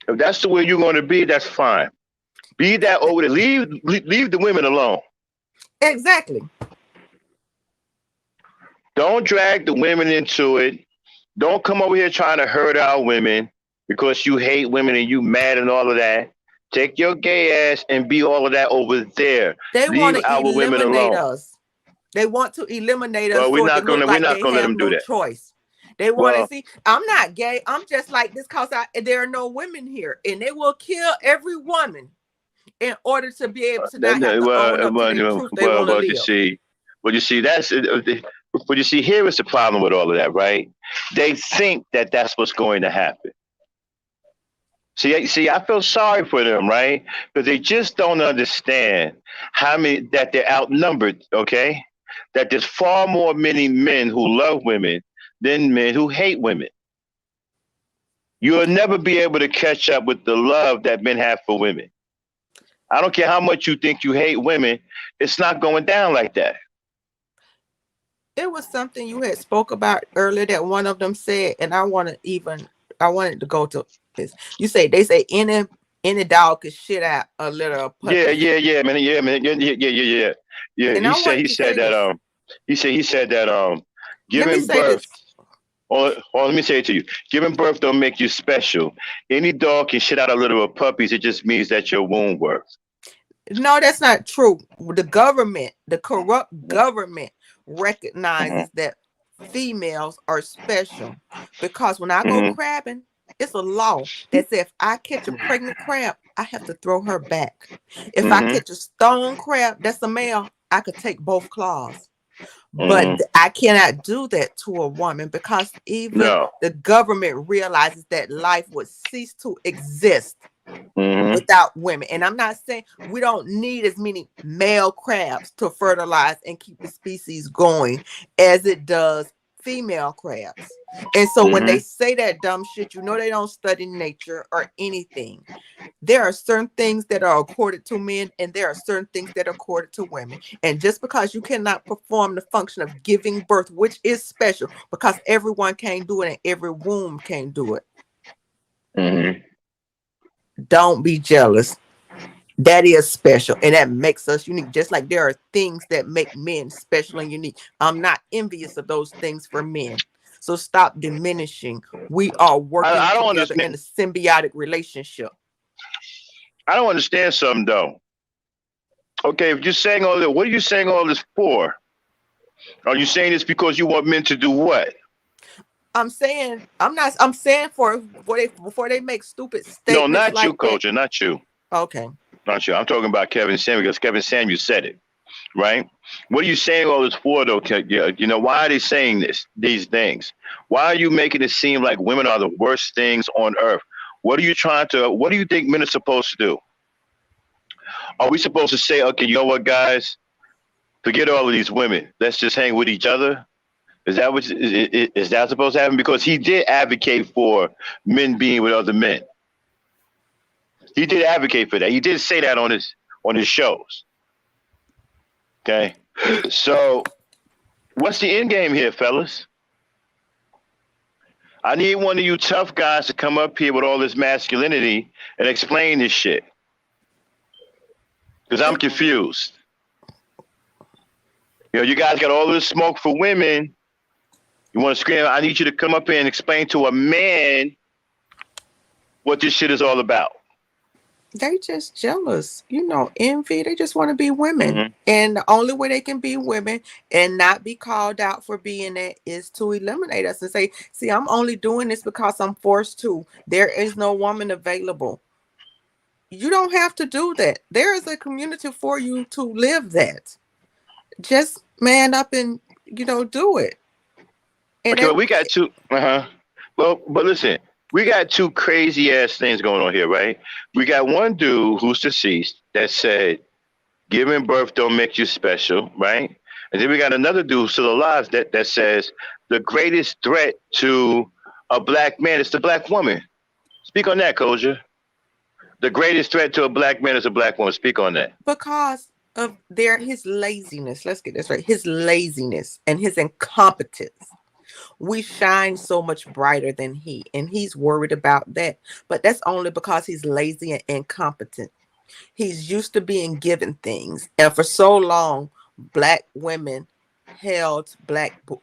Speaker 1: if that's the way you're going to be, that's fine. Be that over there. Leave the women alone.
Speaker 5: Exactly.
Speaker 1: Don't drag the women into it. Don't come over here trying to hurt our women because you hate women and you mad and all of that. Take your gay ass and be all of that over there.
Speaker 5: They want
Speaker 1: Leave
Speaker 5: to
Speaker 1: our women
Speaker 5: eliminate
Speaker 1: alone.
Speaker 5: us. They want to eliminate us
Speaker 1: Well,
Speaker 5: so
Speaker 1: we're
Speaker 5: it
Speaker 1: not
Speaker 5: can look like
Speaker 1: gonna
Speaker 5: they
Speaker 1: let
Speaker 5: have
Speaker 1: them do
Speaker 5: no
Speaker 1: that.
Speaker 5: choice. They want to
Speaker 1: Well,
Speaker 5: see, I'm not gay. I'm just like this because there are no women here. And they will kill every woman in order to be able to not have to own up to the truth they want to live.
Speaker 1: You see, here is the problem with all of that, right? They think that that's what's going to happen. See, I feel sorry for them, right? Because they just don't understand that they're outnumbered, okay? That there's far more many men who love women than men who hate women. You'll never be able to catch up with the love that men have for women. I don't care how much you think you hate women, it's not going down like that.
Speaker 5: It was something you had spoke about earlier that one of them said, and I wanted to go to this. They say any dog could shit out a litter of puppies.
Speaker 1: Yeah, man. Yeah. He said that giving birth. Let me say it to you. Giving birth don't make you special. Any dog can shit out a litter of puppies. It just means that your womb works.
Speaker 5: No, that's not true. The corrupt government recognizes that females are special because when I go crabbing, it's a law that says if I catch a pregnant crab, I have to throw her back. If I catch a stone crab, that's a male, I could take both claws. But I cannot do that to a woman because the government realizes that life would cease to exist without women. And I'm not saying we don't need as many male crabs to fertilize and keep the species going as it does female crabs. And so when they say that dumb shit, they don't study nature or anything. There are certain things that are accorded to men and there are certain things that are accorded to women. And just because you cannot perform the function of giving birth, which is special because everyone can't do it and every womb can't do it. Don't be jealous. That is special and that makes us unique. Just like there are things that make men special and unique. I'm not envious of those things for men. So stop diminishing. We are working together in a symbiotic relationship.
Speaker 1: I don't understand something though. Okay, if you're saying all that, what are you saying all this for? Are you saying this because you want men to do what?
Speaker 5: I'm saying before they make stupid statements.
Speaker 1: No, not
Speaker 5: like
Speaker 1: you, Culture, not you.
Speaker 5: Okay.
Speaker 1: Not you. I'm talking about Kevin Samuel because Kevin Samuel said it, right? What are you saying all this for, though? Why are they saying these things? Why are you making it seem like women are the worst things on earth? What do you think men are supposed to do? Are we supposed to say, okay, you know what, guys? Forget all of these women. Let's just hang with each other. Is that supposed to happen? Because he did advocate for men being with other men. He did advocate for that. He did say that on his shows. Okay. So what's the end game here, fellas? I need one of you tough guys to come up here with all this masculinity and explain this shit. Because I'm confused. You guys got all this smoke for women. You want to scream, I need you to come up here and explain to a man what this shit is all about.
Speaker 5: They just jealous, envy. They just want to be women. Mm-hmm. And the only way they can be women and not be called out for being that is to eliminate us and say, see, I'm only doing this because I'm forced to. There is no woman available. You don't have to do that. There is a community for you to live that. Just man up and, do it. And
Speaker 1: okay, we got two. Well, but listen. We got two crazy ass things going on here, right? We got one dude who's deceased that said, giving birth don't make you special, right? And then we got another dude still alive that says the greatest threat to a black man is the black woman. Speak on that, Koja. The greatest threat to a black man is a black woman. Speak on that.
Speaker 5: Because of his laziness. Let's get this right. His laziness and his incompetence. We shine so much brighter than he, and he's worried about that. But that's only because he's lazy and incompetent. He's used to being given things. And for so long, black women held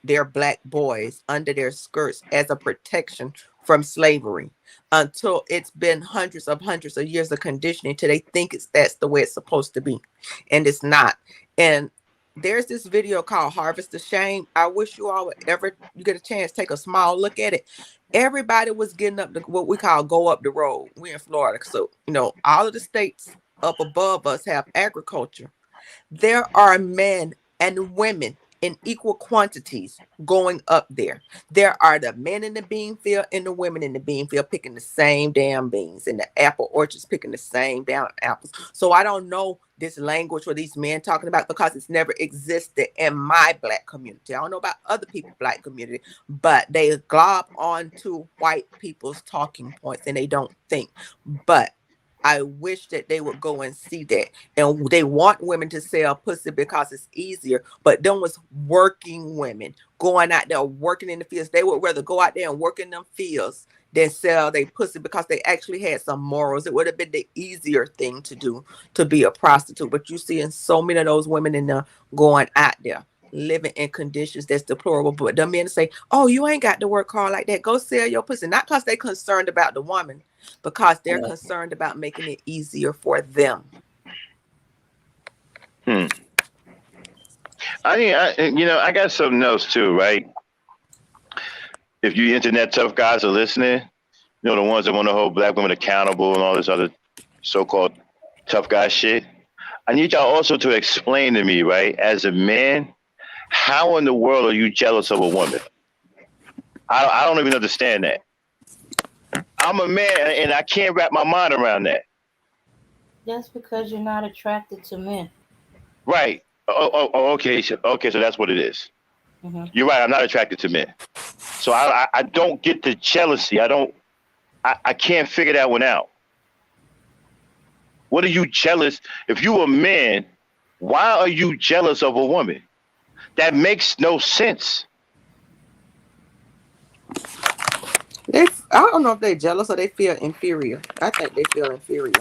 Speaker 5: their black boys under their skirts as a protection from slavery until it's been hundreds of years of conditioning till they think that's the way it's supposed to be. And it's not. And there's this video called Harvest of Shame. I wish you all would you get a chance, take a small look at it. Everybody was getting up to what we call go up the road. We're in Florida. So, all of the states up above us have agriculture. There are men and women in equal quantities going up there. There are the men in the bean field and the women in the bean field picking the same damn beans, and the apple orchards picking the same damn apples. So I don't know this language or these men talking about because it's never existed in my black community. I don't know about other people's black community, but they glob onto white people's talking points and they don't think. But I wish that they would go and see that. And they want women to sell pussy because it's easier. But them was working women going out there working in the fields. They would rather go out there and work in them fields than sell their pussy because they actually had some morals. It would have been the easier thing to do to be a prostitute. But you see in so many of those women in there going out there living in conditions that's deplorable. But the men say, oh, you ain't got to work hard like that. Go sell your pussy. Not because they're concerned about the woman, because they're concerned about making it easier for them.
Speaker 1: I got something else too, right? If you internet tough guys are listening, the ones that want to hold black women accountable and all this other so-called tough guy shit, I need y'all also to explain to me, right, as a man, how in the world are you jealous of a woman? I don't even understand that. I'm a man and I can't wrap my mind around that.
Speaker 4: That's because you're not attracted to men.
Speaker 1: Right. Okay. So that's what it is. Mm-hmm. You're right. I'm not attracted to men. So I don't get the jealousy. I can't figure that one out. What are you jealous? If you a man, why are you jealous of a woman? That makes no sense.
Speaker 5: I don't know if they're jealous or they feel inferior. I think they feel inferior.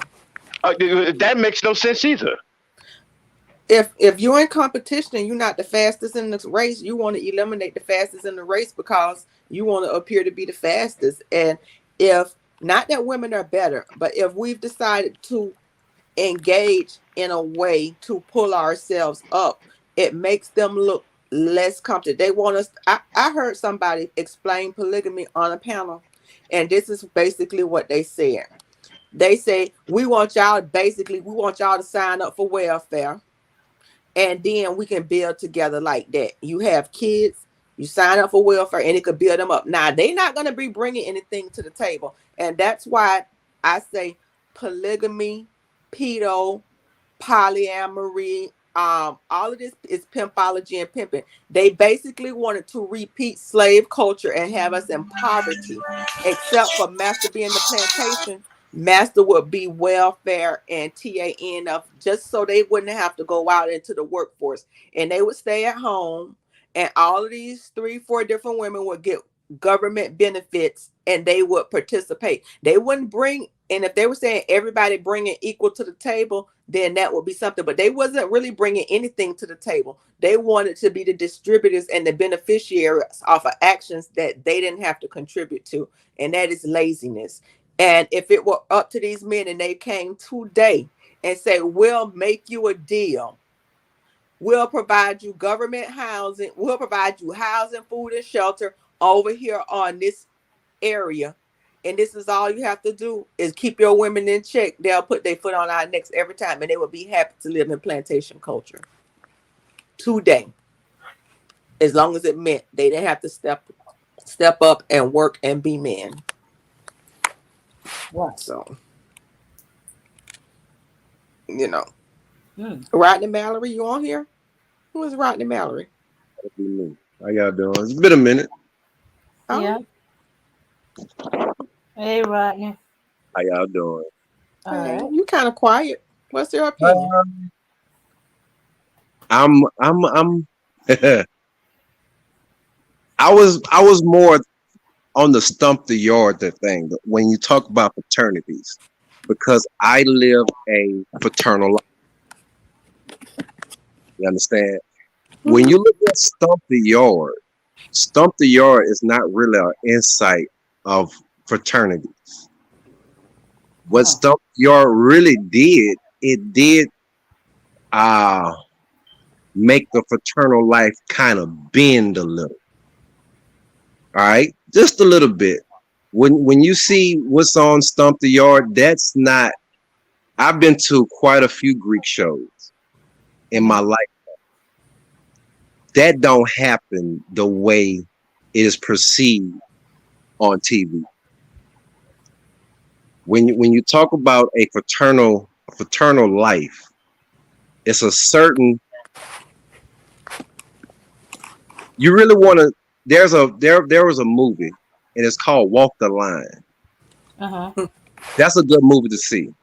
Speaker 1: That makes no sense either.
Speaker 5: If you're in competition and you're not the fastest in the race, you want to eliminate the fastest in the race because you want to appear to be the fastest. And if not that women are better, but if we've decided to engage in a way to pull ourselves up, it makes them look less competent. They want us. I heard somebody explain polygamy on a panel, and this is basically what they said. They say, we want y'all to sign up for welfare, and then we can build together like that. You have kids, you sign up for welfare, and it could build them up. Now, they're not going to be bringing anything to the table, and that's why I say polygamy, pedo, polyamory, all of this is pimpology and pimping. They basically wanted to repeat slave culture and have us in poverty, except for master being the plantation. Master would be welfare and TAN of just so they wouldn't have to go out into the workforce, and they would stay at home, and all of these 3-4 different women would get government benefits and they would participate. They wouldn't bring, and if they were saying everybody bringing equal to the table, then that would be something, but they wasn't really bringing anything to the table. They wanted to be the distributors and the beneficiaries off of actions that they didn't have to contribute to, and that is laziness. And if it were up to these men and they came today and say, we'll make you a deal, we'll provide you government housing, we'll provide you housing, food, and shelter over here on this area, and this is all you have to do is keep your women in check, they'll put their foot on our necks every time, and they will be happy to live in plantation culture today, as long as it meant they didn't have to step up and work and be men.
Speaker 4: Right.
Speaker 5: So, you know. Rodney Mallory, you on here? Who is Rodney Mallory?
Speaker 6: That'd be me. How y'all doing? It's been a minute.
Speaker 5: Oh.
Speaker 4: Yeah. Hey, Rodney.
Speaker 6: How y'all doing?
Speaker 4: All
Speaker 5: Hey,
Speaker 4: right.
Speaker 5: you kind of quiet. What's your opinion?
Speaker 6: I'm I was more on the stump the yard thing when you talk about fraternities, because I live a fraternal life. You understand? When you look at stump the yard is not really an insight of fraternities. What stump the yard really did, it did make the fraternal life kind of bend a little. All right, just a little bit. When you see what's on Stump the Yard, that's not. I've been to quite a few Greek shows in my life. That don't happen the way it is perceived on TV. When you talk about a fraternal life, it's a certain. You really want to. There was a movie, and it's called Walk the Line. That's a good movie to see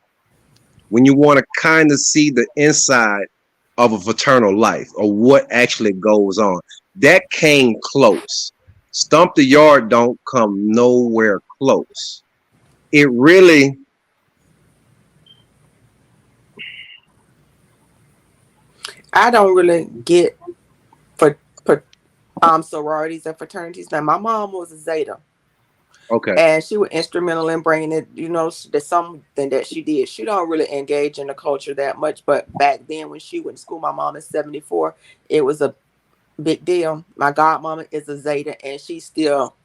Speaker 6: when you want to kind of see the inside of a fraternal life or what actually goes on. That came close. Stump the Yard don't come nowhere close. It really.
Speaker 5: I don't really get for sororities and fraternities. Now, my mom was a Zeta.
Speaker 6: Okay.
Speaker 5: And she was instrumental in bringing it, there's something that she did. She don't really engage in the culture that much, but back then when she went to school, my mom is 74, it was a big deal. My godmama is a Zeta, and she's still,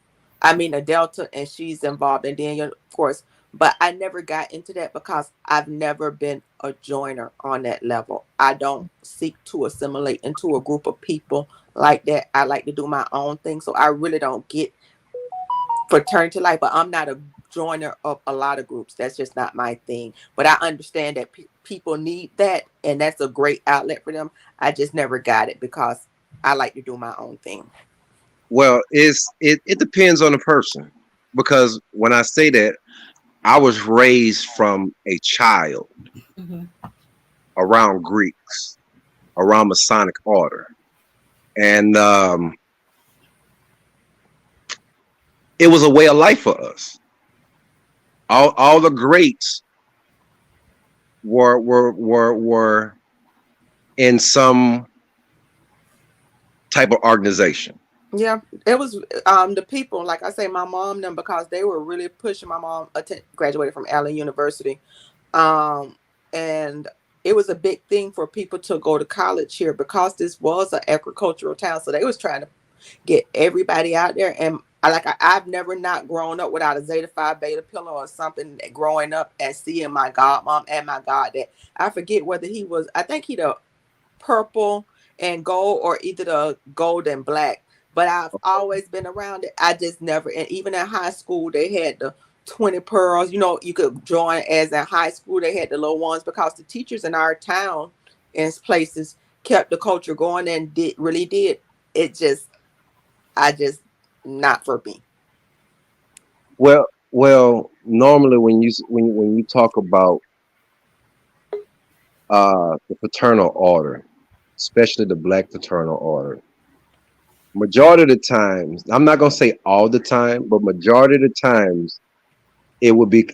Speaker 5: a Delta, and she's involved. And then, of course, but I never got into that because I've never been a joiner on that level. I don't seek to assimilate into a group of people like that. I like to do my own thing. So I really don't get fraternity life, but I'm not a joiner of a lot of groups. That's just not my thing. But I understand that people need that, and that's a great outlet for them. I just never got it because I like to do my own thing.
Speaker 6: Well, it depends on the person, because when I say that, I was raised from a child around Greeks, around Masonic order, and it was a way of life for us. All the greats were in some type of organization.
Speaker 5: Yeah, it was the people, like I say, my mom them, because they were really pushing. My mom graduated from Allen University, and it was a big thing for people to go to college here because this was an agricultural town. So they was trying to get everybody out there. And I've never not grown up without a Zeta Phi Beta pillow or something, growing up and seeing my godmom and my goddad. I forget whether he was, I think he the purple and gold or either the gold and black. But I've always been around it. I just never, and even in high school, they had the 20 pearls. You could join as in high school. They had the little ones because the teachers in our town and places kept the culture going and really did. I just not for me.
Speaker 6: Well, normally when you talk about the fraternal order, especially the black fraternal order, majority of the times, I'm not gonna say all the time, but majority of the times, there would be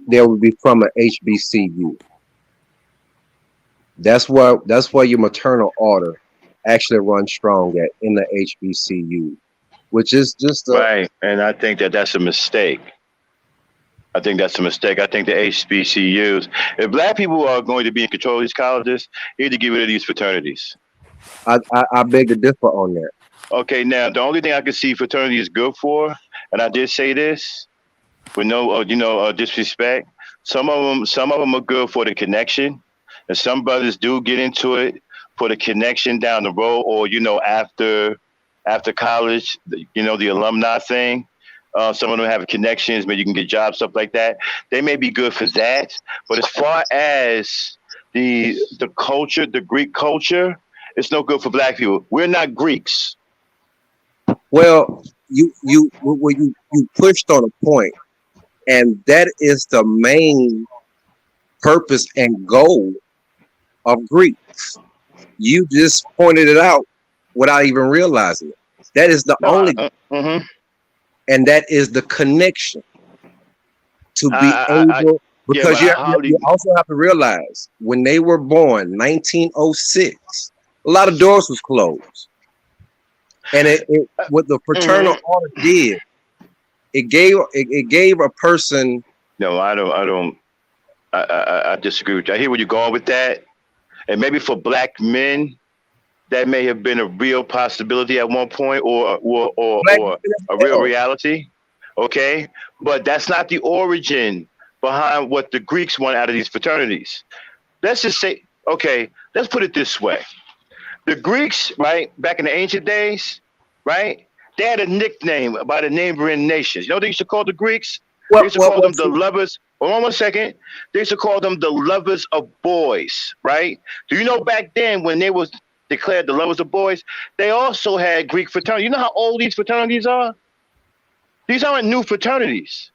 Speaker 6: from an HBCU. That's where your maternal order actually runs strong at, in the HBCU, which is just a
Speaker 1: Right. And I think that that's a mistake. I think that's a mistake. I think the HBCUs, if black people are going to be in control of these colleges, you need to get rid of these fraternities.
Speaker 6: I beg to differ on that.
Speaker 1: Okay, now the only thing I can see fraternity is good for, and I did say this with no, disrespect. Some of them are good for the connection, and some brothers do get into it for the connection down the road, or after college, the alumni thing. Some of them have connections, maybe you can get jobs, stuff like that. They may be good for that, but as far as the culture, the Greek culture, it's no good for black people. We're not Greeks.
Speaker 6: Well, you pushed on a point, and that is the main purpose and goal of Greeks. You just pointed it out without even realizing it. That is the
Speaker 1: No,
Speaker 6: only, and that is the connection to be able.
Speaker 1: Yeah,
Speaker 6: Because
Speaker 1: but
Speaker 6: you also have to realize when they were born, 1906, a lot of doors was closed, and what the fraternal order did, it gave a person.
Speaker 1: No, I don't. I disagree with you. I hear where you're going with that, and maybe for black men, that may have been a real possibility at one point, or a real reality. Okay, but that's not the origin behind what the Greeks want out of these fraternities. Let's just say, okay, let's put it this way: the Greeks, right, back in the ancient days, right, they had a nickname by the neighboring nations. You know what they used to call the Greeks? They used to call them the lovers. Hold on 1 second. They used to call them the lovers of boys, right? Do you know back then when they was declared the lovers of boys, they also had Greek fraternities. You know how old these fraternities are? These aren't new fraternities.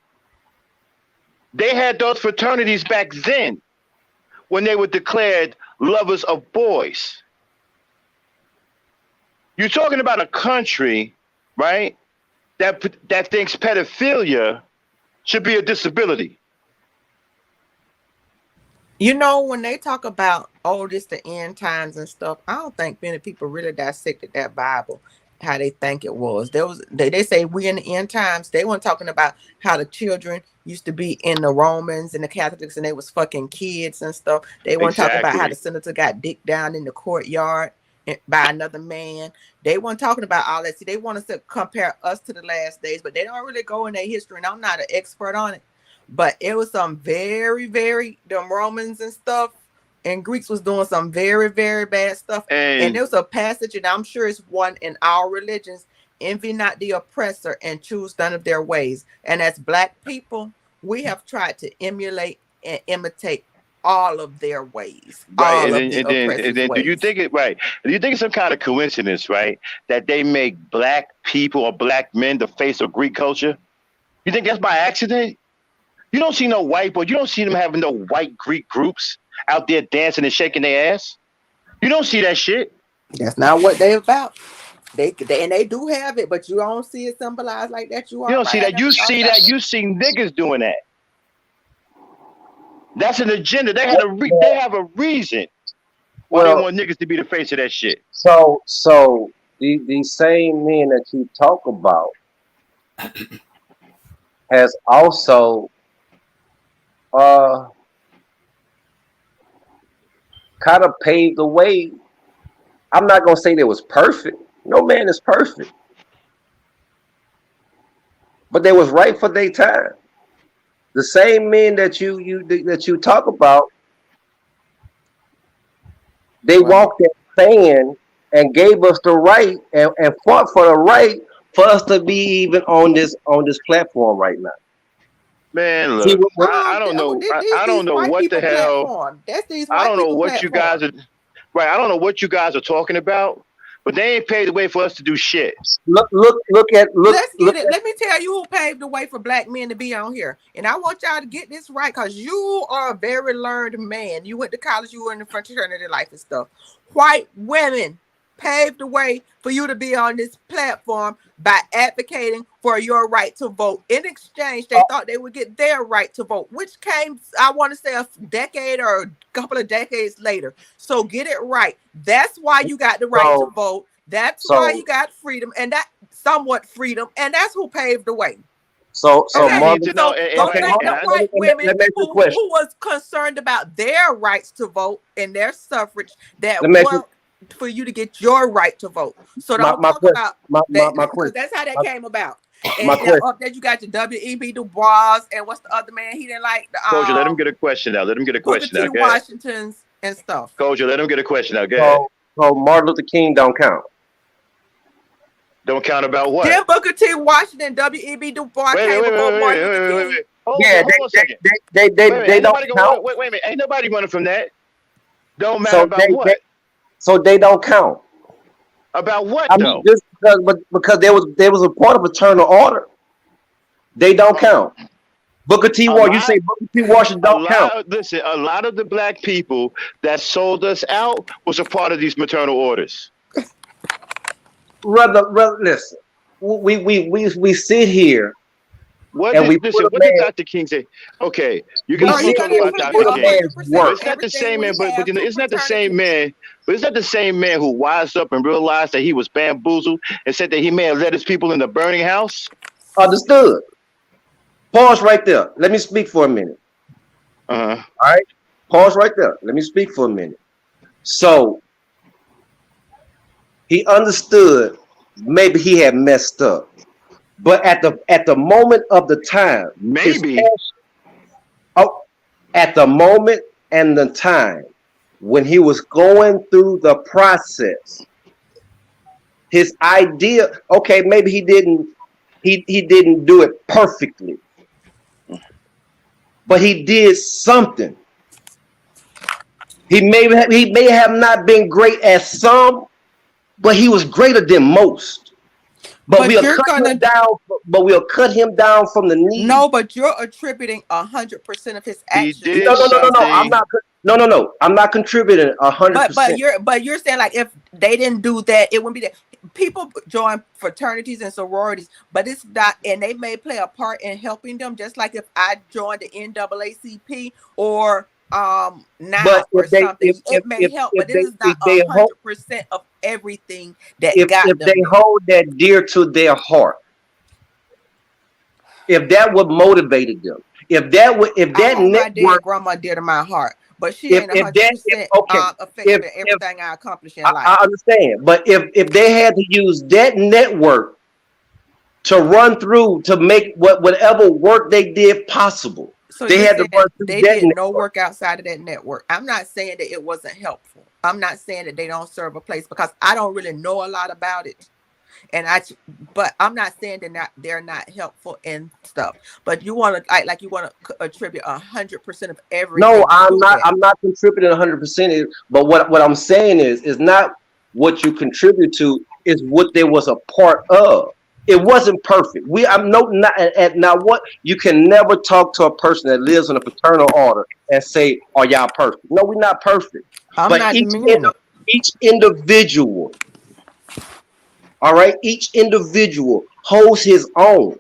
Speaker 1: They had those fraternities back then when they were declared lovers of boys. You're talking about a country, right, that thinks pedophilia should be a disability.
Speaker 5: When they talk about, this the end times and stuff, I don't think many people really dissected that Bible how they think it was. They say we in the end times. They weren't talking about how the children used to be in the Romans and the Catholics and they was fucking kids and stuff. They weren't talking about how the senator got dicked down in the courtyard by another man. They weren't talking about all that. See, they want us to compare us to the last days, but they don't really go in their history, and I'm not an expert on it. But it was some very, very, them Romans and stuff and Greeks was doing some very, very bad stuff. And there was a passage, and I'm sure it's one in our religions: envy not the oppressor and choose none of their ways. And as black people, we have tried to emulate and imitate all of their ways.
Speaker 1: Right. And then do you think it's some kind of coincidence, right, that they make black people or black men the face of Greek culture? You think that's by accident? You don't see no white boy. You don't see them having no white Greek groups out there dancing and shaking their ass. You don't see that shit.
Speaker 5: That's not what they're about. They do have it, but you don't see it symbolized like that. You
Speaker 1: don't see that. You see that. You see niggas doing that. That's an agenda. They have a reason why they want niggas to be the face of that shit.
Speaker 6: So these same men that you talk about has also kind of paved the way. I'm not gonna say they was perfect. No man is perfect, but they was right for their time. The same men that you talk about, they walked that sand and gave us the right and fought for the right for us to be even on this platform right now.
Speaker 1: Man, look, I don't know. I don't know what the hell. I don't know what you guys are. Right, I don't know what you guys are talking about. but they ain't paved the way for us to do shit.
Speaker 6: Look
Speaker 5: Let's get it.
Speaker 6: at,
Speaker 5: Let me tell you who paved the way for black men to be on here. And I want y'all to get this right, because you are a very learned man. You went to college, you were in the fraternity life and stuff. White women paved the way for you to be on this platform by advocating for your right to vote. In exchange, they thought they would get their right to vote, which came, I want to say, a decade or a couple of decades later. So get it right. That's why you got the right to vote. That's why you got freedom, and that somewhat freedom, and that's who paved the way.
Speaker 6: So
Speaker 5: Okay,
Speaker 1: need to know,
Speaker 5: don't
Speaker 1: and-
Speaker 5: think
Speaker 1: and
Speaker 5: the
Speaker 1: I-
Speaker 5: white women
Speaker 6: let me ask you a
Speaker 5: who
Speaker 6: question.
Speaker 5: was concerned about their rights to vote and their suffrage that
Speaker 6: Let me ask you-
Speaker 5: want for you to get your right to vote. So don't
Speaker 6: My
Speaker 5: talk
Speaker 6: question-
Speaker 5: about
Speaker 6: my
Speaker 5: that, because
Speaker 6: question-
Speaker 5: that's how that
Speaker 6: my-
Speaker 5: came about. And
Speaker 6: my
Speaker 5: now
Speaker 6: question-
Speaker 5: up there you got your W.E.B. Du Bois, and what's the other man he didn't like?
Speaker 1: Kosher, let him get a question out. Let him get a
Speaker 5: Booker
Speaker 1: question
Speaker 5: T.
Speaker 1: out. Go ahead.
Speaker 5: Washington's and stuff.
Speaker 1: Kosher, let him get a question out. Go ahead.
Speaker 6: So Martin Luther King don't count.
Speaker 1: Don't count about what?
Speaker 5: Then Booker T. Washington, W.E.B. Du Bois came before Martin Luther King.
Speaker 1: Hold
Speaker 6: Yeah,
Speaker 1: on a second.
Speaker 6: they
Speaker 1: Wait a minute, ain't
Speaker 6: don't
Speaker 1: nobody
Speaker 6: count.
Speaker 1: wait a minute. Ain't nobody running from that. Don't matter
Speaker 6: So
Speaker 1: about what?
Speaker 6: So they don't count.
Speaker 1: About what
Speaker 6: I
Speaker 1: though?
Speaker 6: mean, just because there was a part of eternal order. They don't count. Booker T. Washington, you say Booker T. Washington don't count.
Speaker 1: Listen, a lot of the black people that sold us out was a part of these maternal orders.
Speaker 6: Brother, listen. We sit here.
Speaker 1: What
Speaker 6: And
Speaker 1: did Dr. King say? Okay, you
Speaker 6: We
Speaker 1: guys
Speaker 6: see
Speaker 1: talk about Dr. King. But it's not the same man. But you know, it's not the same man. But it's not the same man who wised up and realized that he was bamboozled and said that he may have led his people in the burning house.
Speaker 6: Understood. Pause right there. Let me speak for a minute.
Speaker 1: Uh-huh.
Speaker 6: All right. Pause right there. Let me speak for a minute. So he understood maybe he had messed up. But at the moment of the time,
Speaker 1: maybe
Speaker 6: at the moment and the time when he was going through the process, his idea, okay, maybe he didn't do it perfectly, but he did something. He may have not been great as some, but he was greater than most. But we'll cut him down from the knee.
Speaker 5: No, but you're attributing 100% of his actions.
Speaker 1: No.
Speaker 6: I'm not contributing 100%.
Speaker 5: But you're saying, like, if they didn't do that, it wouldn't be that. People join fraternities and sororities, but it's not, and they may play a part in helping them. Just like if I joined the NAACP or now or something, it may help, but this is not 100% of everything that got them.
Speaker 6: If they hold that dear to their heart, if that would motivated them, if that
Speaker 5: my dear grandma dear to my heart, but she ain't 100% effective in everything I accomplish in life.
Speaker 6: I understand, but if they had to use that network to run through to make whatever work they did possible.
Speaker 5: So
Speaker 6: they had to run through
Speaker 5: they
Speaker 6: that
Speaker 5: did
Speaker 6: network.
Speaker 5: no work outside of that network. I'm not saying that it wasn't helpful. I'm not saying that they don't serve a place, because I don't really know a lot about it. But I'm not saying they're not helpful and stuff. But you want to like you want to attribute 100% of everything.
Speaker 6: No, I'm not contributing 100%. But what I'm saying is not what you contribute to, is what there was a part of. It wasn't perfect. Now what, you can never talk to a person that lives in a fraternal order and say, "Are y'all perfect?" No, we're not perfect. But each individual, all right, each individual holds his own.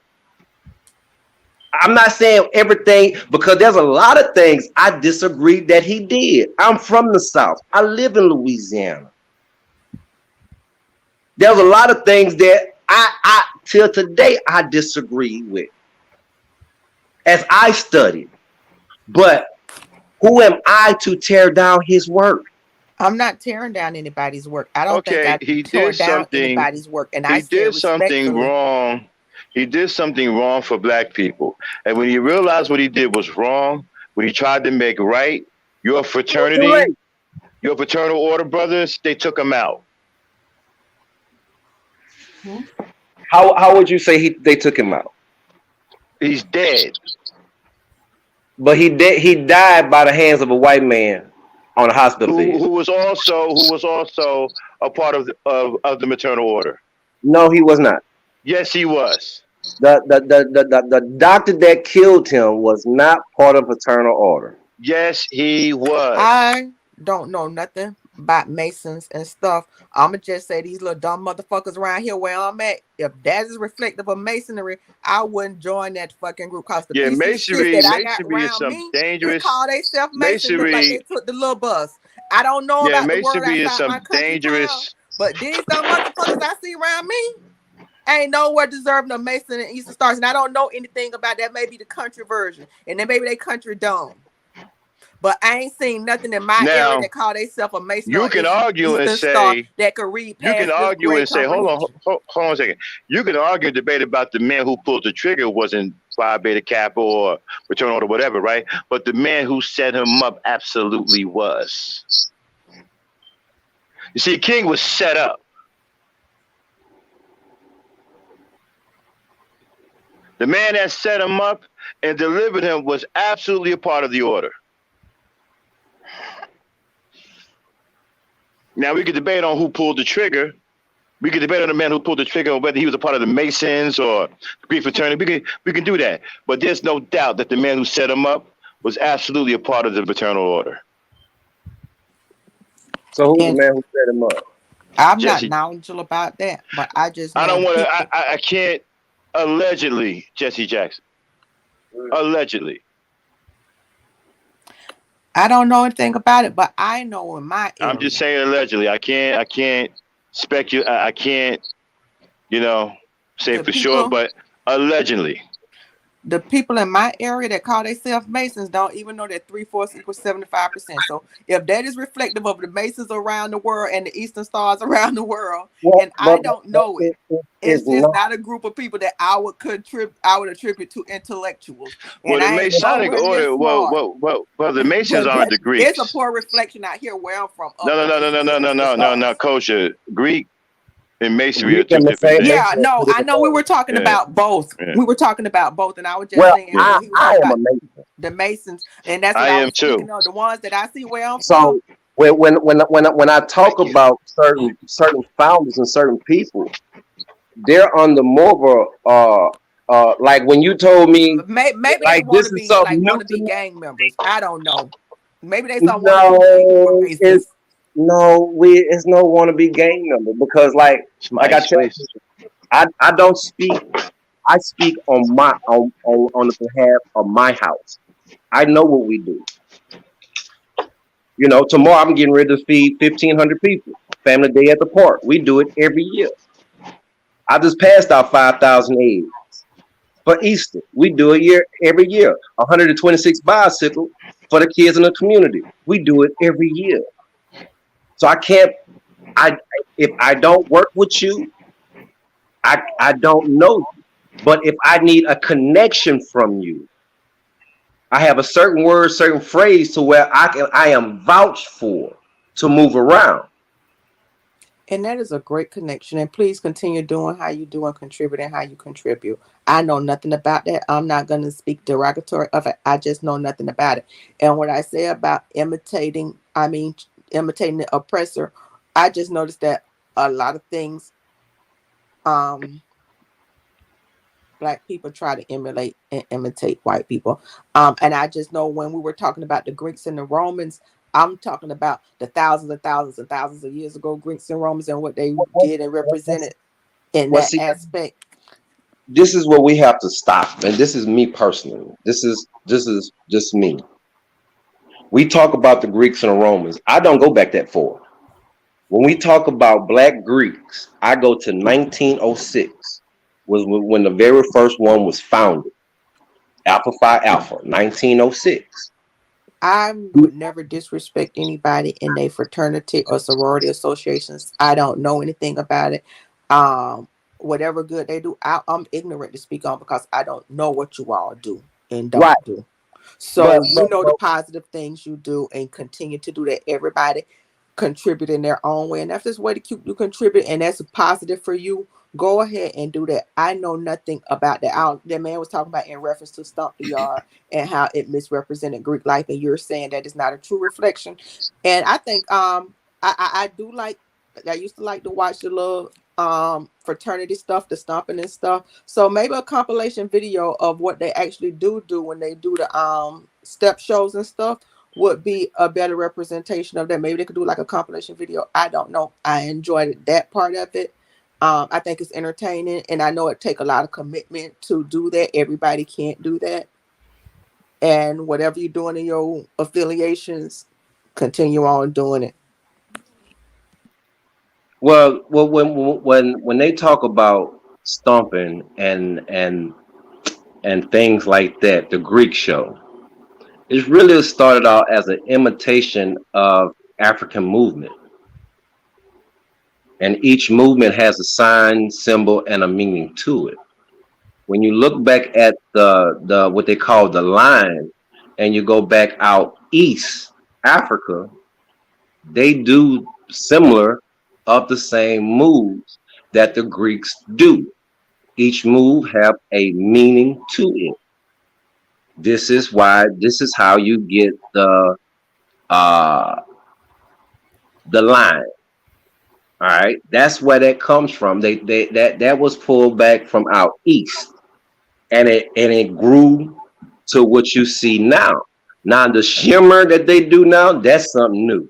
Speaker 6: I'm not saying everything, because there's a lot of things I disagree that he did. I'm from the South. I live in Louisiana. There's a lot of things that I till today I disagree with as I studied. But who am I to tear down his work?
Speaker 5: I'm not tearing down anybody's work. I don't think I tore down anybody's work. And
Speaker 1: he did something wrong. He did something wrong for black people. And when you realize what he did was wrong, when he tried to make right, your fraternity, your fraternal order brothers, they took him out.
Speaker 6: How would you say they took him out?
Speaker 1: He's dead.
Speaker 6: But he died by the hands of a white man on the hospital bed.
Speaker 1: who was also a part of the maternal order.
Speaker 6: No, he was not.
Speaker 1: Yes, he was.
Speaker 6: The doctor that killed him was not part of fraternal order.
Speaker 1: Yes, he was.
Speaker 5: I don't know nothing about Masons and stuff. I'ma just say these little dumb motherfuckers around here where I'm at. If that is reflective of Masonry, I wouldn't join that fucking group. Cause the
Speaker 1: Yeah,
Speaker 5: piece of shit that I got
Speaker 1: masonry is
Speaker 5: around
Speaker 1: some
Speaker 5: me, they
Speaker 1: dangerous.
Speaker 5: call they self Mason, look like they
Speaker 1: Masonry,
Speaker 5: took the little bus. I don't know
Speaker 1: yeah,
Speaker 5: about the world
Speaker 1: masonry is
Speaker 5: outside
Speaker 1: some
Speaker 5: my country town,
Speaker 1: dangerous.
Speaker 5: but these dumb motherfuckers I see around me ain't nowhere deserving of Mason and Eastern Stars, and I don't know anything about that. Maybe the country version, and then maybe they country dumb. But I ain't seen nothing in my area
Speaker 1: Now
Speaker 5: that call themselves a Mason
Speaker 1: you
Speaker 5: or
Speaker 1: can argue and
Speaker 5: Eastern Star
Speaker 1: say
Speaker 5: that could read
Speaker 1: you can
Speaker 5: past fifth
Speaker 1: argue
Speaker 5: grade
Speaker 1: and say
Speaker 5: comprehension.
Speaker 1: hold on a second. You can argue and debate about the man who pulled the trigger wasn't Phi Beta Kappa or fraternal order, whatever, right? But the man who set him up absolutely was. You see, King was set up. The man that set him up and delivered him was absolutely a part of the order. Now we could debate on who pulled the trigger. We could debate on the man who pulled the trigger, whether he was a part of the Masons or the Greek fraternity. We can do that. But there's no doubt that the man who set him up was absolutely a part of the fraternal order.
Speaker 6: So who's
Speaker 5: And
Speaker 6: the man who set him up?
Speaker 5: I'm
Speaker 1: Jesse,
Speaker 5: not knowledgeable about that, but I just
Speaker 1: I
Speaker 5: know
Speaker 1: don't want to.
Speaker 5: people.
Speaker 1: I can't. Allegedly, Jesse Jackson. Allegedly.
Speaker 5: I don't know anything about it, but I know in my area.
Speaker 1: I'm just saying allegedly. I can't speculate. I can't, say
Speaker 5: The
Speaker 1: for sure,
Speaker 5: people-
Speaker 1: but allegedly.
Speaker 5: The people in my area that call themselves Masons don't even know that 3/4 equals 75%. So if that is reflective of the Masons around the world and the Eastern Stars around the world, and I don't know it, it's just not a group of people that I would attribute to intellectuals.
Speaker 1: Well,
Speaker 5: And
Speaker 1: the
Speaker 5: I ain't
Speaker 1: Masonic
Speaker 5: nowhere near
Speaker 1: order,
Speaker 5: smart.
Speaker 1: well, the Masons
Speaker 5: But
Speaker 1: aren't the Greeks.
Speaker 5: it's a poor reflection out here where I'm from.
Speaker 1: No, Kosher. Greek and Masonry are two different things.
Speaker 5: Yeah, no, I know we were talking about both.
Speaker 1: Yeah.
Speaker 5: We were talking about both, and I was just saying when he was talking about the Masons, and that's what I was speaking of. The ones that I see where I'm from.
Speaker 6: When I talk about certain founders and certain people, they're under more of a like when you told me
Speaker 5: Maybe
Speaker 6: like
Speaker 5: they want
Speaker 6: this
Speaker 5: to
Speaker 6: is
Speaker 5: be
Speaker 6: something new
Speaker 5: want to
Speaker 6: to
Speaker 5: be
Speaker 6: me.
Speaker 5: gang members. I don't know. Maybe they don't want to be Masons.
Speaker 6: It's no want to be gang member because like I tell you, I don't speak. I speak on the behalf of my house. I know what we do. Tomorrow I'm getting ready to feed 1,500 people. Family Day at the park. We do it every year. I just passed out 5,000 eggs for Easter. We do it every year. 126 bicycles for the kids in the community. We do it every year. So if I don't work with you, I don't know you. But if I need a connection from you, I have a certain word, certain phrase to where I am vouched for to move around.
Speaker 5: And that is a great connection. And please continue doing how you do and contributing how you contribute. I know nothing about that. I'm not going to speak derogatory of it. I just know nothing about it. And what I say about imitating the oppressor, I just noticed that a lot of things Black people try to emulate and imitate white people. And I just know when we were talking about the Greeks and the Romans, I'm talking about the thousands and thousands and thousands of years ago, Greeks and Romans and what they did and represented in that aspect.
Speaker 6: This is where we have to stop. And this is me personally. This is just me. We talk about the Greeks and the Romans. I don't go back that far. When we talk about Black Greeks, I go to 1906. Was when the very first one was founded. Alpha Phi Alpha, 1906.
Speaker 5: I would never disrespect anybody in a fraternity or sorority associations. I don't know anything about it. Whatever good they do, I'm ignorant to speak on because I don't know what you all do and don't do. So the positive things you do and continue to do that. Everybody contribute in their own way, and that's just way to you contribute, and that's positive for you. Go ahead and do that. I know nothing about that. That man was talking about in reference to Stomp the Yard and how it misrepresented Greek life, and you're saying that it's not a true reflection. And I think I do like. I used to like to watch the little fraternity stuff, the stomping and stuff. So maybe a compilation video of what they actually do when they do the step shows and stuff would be a better representation of that. Maybe they could do like a compilation video. I don't know. I enjoyed that part of it. I think it's entertaining, and I know it take a lot of commitment to do that. Everybody can't do that. And whatever you're doing in your affiliations, continue on doing it.
Speaker 6: Well, when they talk about stomping and things like that, the Greek show, it really started out as an imitation of African movement, and each movement has a sign, symbol, and a meaning to it. When you look back at the what they call the line, and you go back out east Africa, they do similar of the same moves that the Greeks do. Each move have a meaning to it. This is how you get uh the line. All right, that's where that comes from. That was pulled back from out east, and it grew to what you see now. Now the shimmer that they do now, that's something new.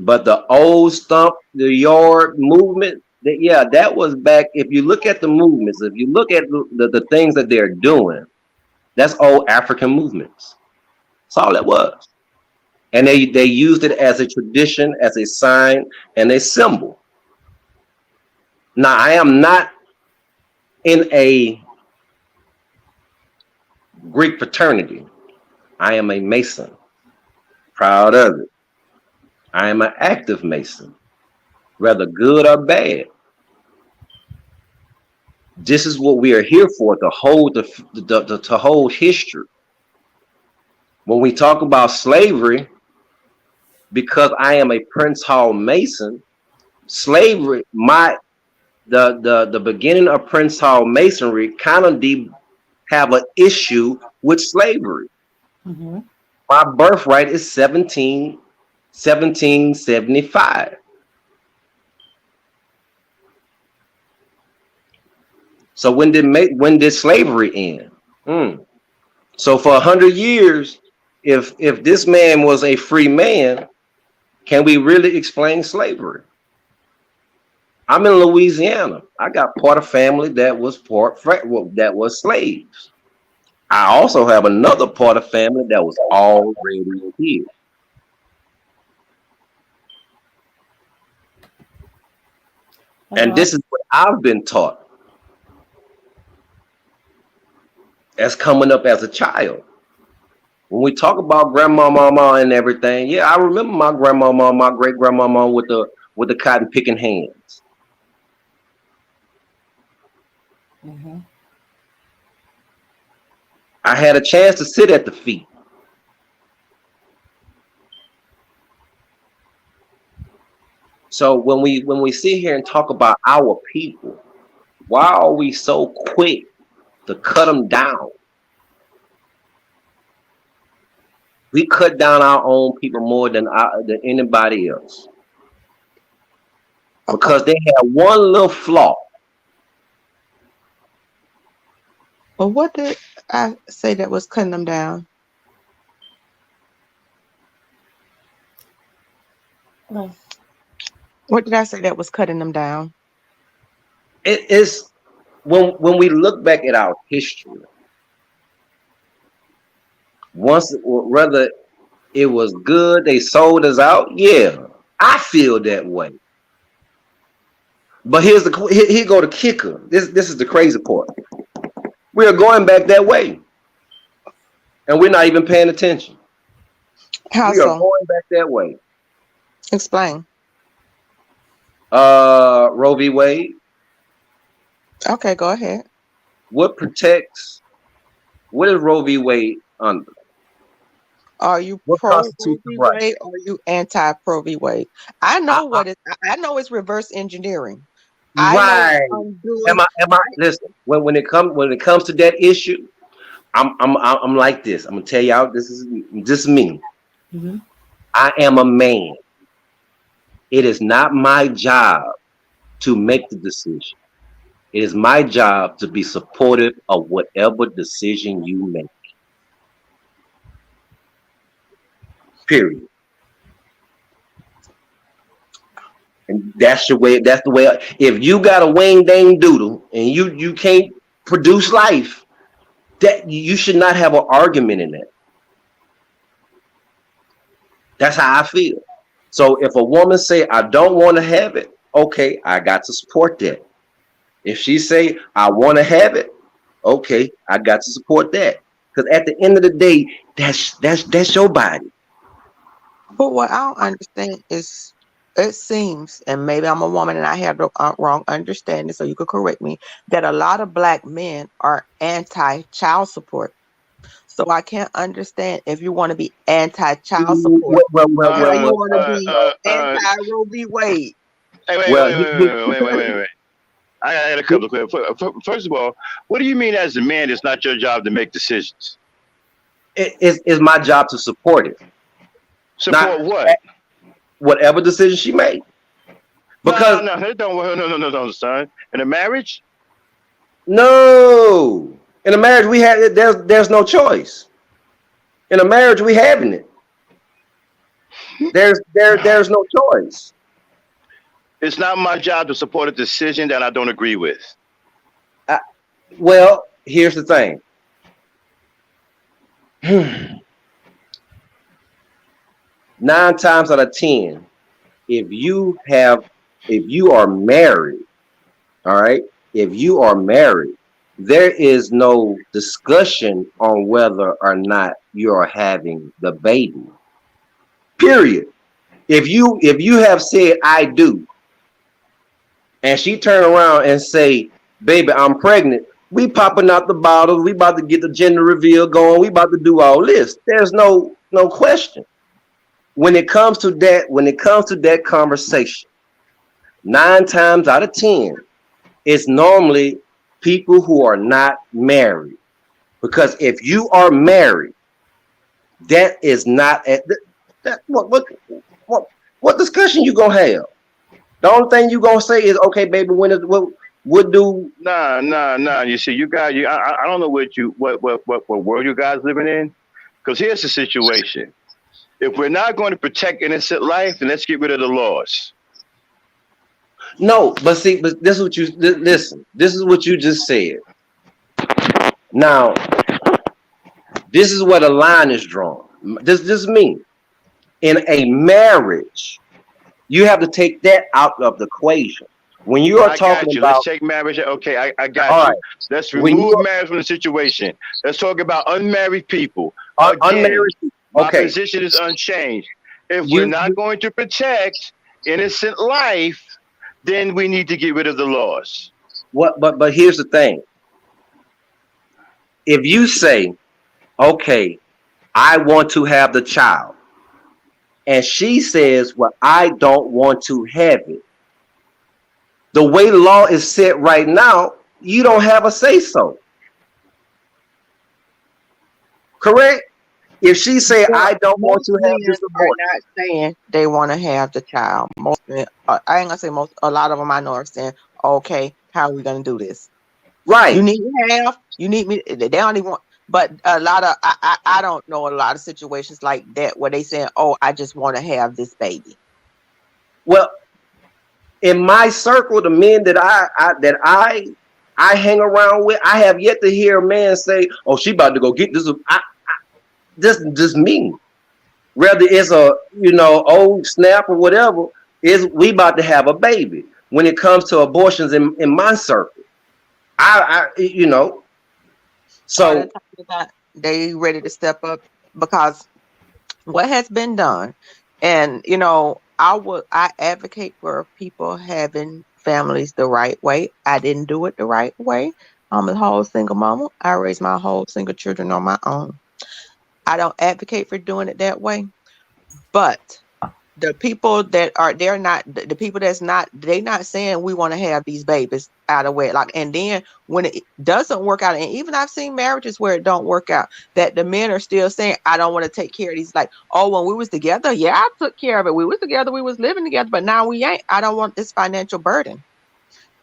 Speaker 6: But the old stump, the yard movement, that was back. If you look at the movements, if you look at the things that they're doing, that's old African movements. That's all it was. And they used it as a tradition, as a sign, and a symbol. Now, I am not in a Greek fraternity. I am a Mason. Proud of it. I am an active Mason, whether good or bad. This is what we are here for, to hold to hold history. When we talk about slavery, because I am a Prince Hall Mason, slavery, the beginning of Prince Hall Masonry kind of have an issue with slavery.
Speaker 4: Mm-hmm.
Speaker 6: My birthright is 1775. So when did slavery end? So for 100 years, if this man was a free man, can we really explain slavery? I'm in Louisiana. I got part of family that was slaves. I also have another part of family that was already here. And this is what I've been taught as coming up as a child. When we talk about grandma, mama, and everything, yeah, I remember my grandmama, my great grandmama with the cotton picking hands.
Speaker 4: Mm-hmm.
Speaker 6: I had a chance to sit at the feet. So when we sit here and talk about our people, why are we so quick to cut them down? We cut down our own people more than anybody else, because they had one little flaw.
Speaker 5: Well, what did I say that was cutting them down?
Speaker 4: Oh.
Speaker 5: What did I say that was cutting them down?
Speaker 6: It is when we look back at our history. Whether it was good, they sold us out. Yeah, I feel that way. But here go the kicker. This is the crazy part. We are going back that way, and we're not even paying attention.
Speaker 5: How
Speaker 6: we are going back that way.
Speaker 5: Explain.
Speaker 6: Roe v. Wade.
Speaker 5: Okay, go ahead.
Speaker 6: What is Roe v. Wade under?
Speaker 5: Are you pro Roe v. Wade or are you anti Pro v. Wade? I know I know it's reverse engineering. I know
Speaker 6: Right.
Speaker 5: what I'm doing.
Speaker 6: Am I listen, when it comes to that issue, I'm like this. I'm gonna tell y'all this is me.
Speaker 4: Mhm.
Speaker 6: I am a man. It is not my job to make the decision. It is my job to be supportive of whatever decision you make. Period. And that's your way. That's the way. If you got a wing dang doodle and you can't produce life, that you should not have an argument in that. That's how I feel. So if a woman say I don't want to have it, okay, I got to support that. If she say I want to have it, okay, I got to support that. Because at the end of the day, that's your body.
Speaker 5: But what I don't understand is, it seems, and maybe I'm a woman and I have the wrong understanding, so you could correct me, that a lot of black men are anti-child support. So I can't understand if you want to be anti-child support, why you want to be anti-Roe v. Wade.
Speaker 1: Hey,
Speaker 6: Well,
Speaker 1: wait. I got a couple of questions. First of all, what do you mean as a man it's not your job to make decisions?
Speaker 6: it's my job to support it.
Speaker 1: Support
Speaker 6: Not
Speaker 1: what?
Speaker 6: whatever decision she made. Because
Speaker 1: No, son. In a marriage?
Speaker 6: no, in a marriage we have there's no choice. In a marriage we having it. There's no choice.
Speaker 1: It's not my job to support a decision that I don't agree with.
Speaker 6: Well, here's the thing. 9 times out of 10, if you are married, all right, if you are married, there is no discussion on whether or not you're having the baby. Period. If you have said I do, and she turn around and say, baby, I'm pregnant, we popping out the bottles, we about to get the gender reveal going, we about to do all this. There's no question. When it comes to that conversation, 9 times out of 10, it's normally people who are not married. Because if you are married, that is not what discussion you gonna have? The only thing you gonna say is, okay, baby, what do?
Speaker 1: Nah. You see, I don't know what world you guys living in. Because here's the situation: if we're not going to protect innocent life, then let's get rid of the laws.
Speaker 6: No, but this is what you listen. This is what you just said. Now, this is where the line is drawn. This is me. In a marriage, you have to take that out of the equation. When you are talking about,
Speaker 1: let's take marriage. Okay, I got
Speaker 6: all
Speaker 1: you.
Speaker 6: right.
Speaker 1: Let's remove marriage from the situation. Let's talk about unmarried people. Again,
Speaker 6: unmarried people.
Speaker 1: My
Speaker 6: Okay.
Speaker 1: position is unchanged. If we're not going to protect innocent life, then we need to get rid of the laws.
Speaker 6: But here's the thing. If you say, okay, I want to have the child, and she says, well, I don't want to have it. The way the law is set right now, you don't have a say so. Correct? If she say, I don't want to have this abortion,
Speaker 5: not saying they want to have the child. Most men, I ain't gonna say most. A lot of them I know are saying, okay, how are we gonna do this?
Speaker 6: right?
Speaker 5: You need you need me. They don't even want. But a lot of I don't know a lot of situations like that where they saying, oh, I just want to have this baby.
Speaker 6: Well, in my circle, the men that I hang around with, I have yet to hear a man say, "Oh, she about to go get this." Just me. Whether it's a old snap or whatever, is we about to have a baby. When it comes to abortions in my circle, so
Speaker 5: they ready to step up because what has been done, and I advocate for people having families the right way. I didn't do it the right way. I'm a whole single mama. I raised my whole single children on my own. I don't advocate for doing it that way, but The people that are they're not the people that's not they not saying we want to have these babies out of wedlock, and then when it doesn't work out, and even I've seen marriages where it don't work out, that the men are still saying I don't want to take care of these. Like, oh, when we was together, yeah, I took care of it. We was together, we was living together, but now we ain't. I don't want this financial burden.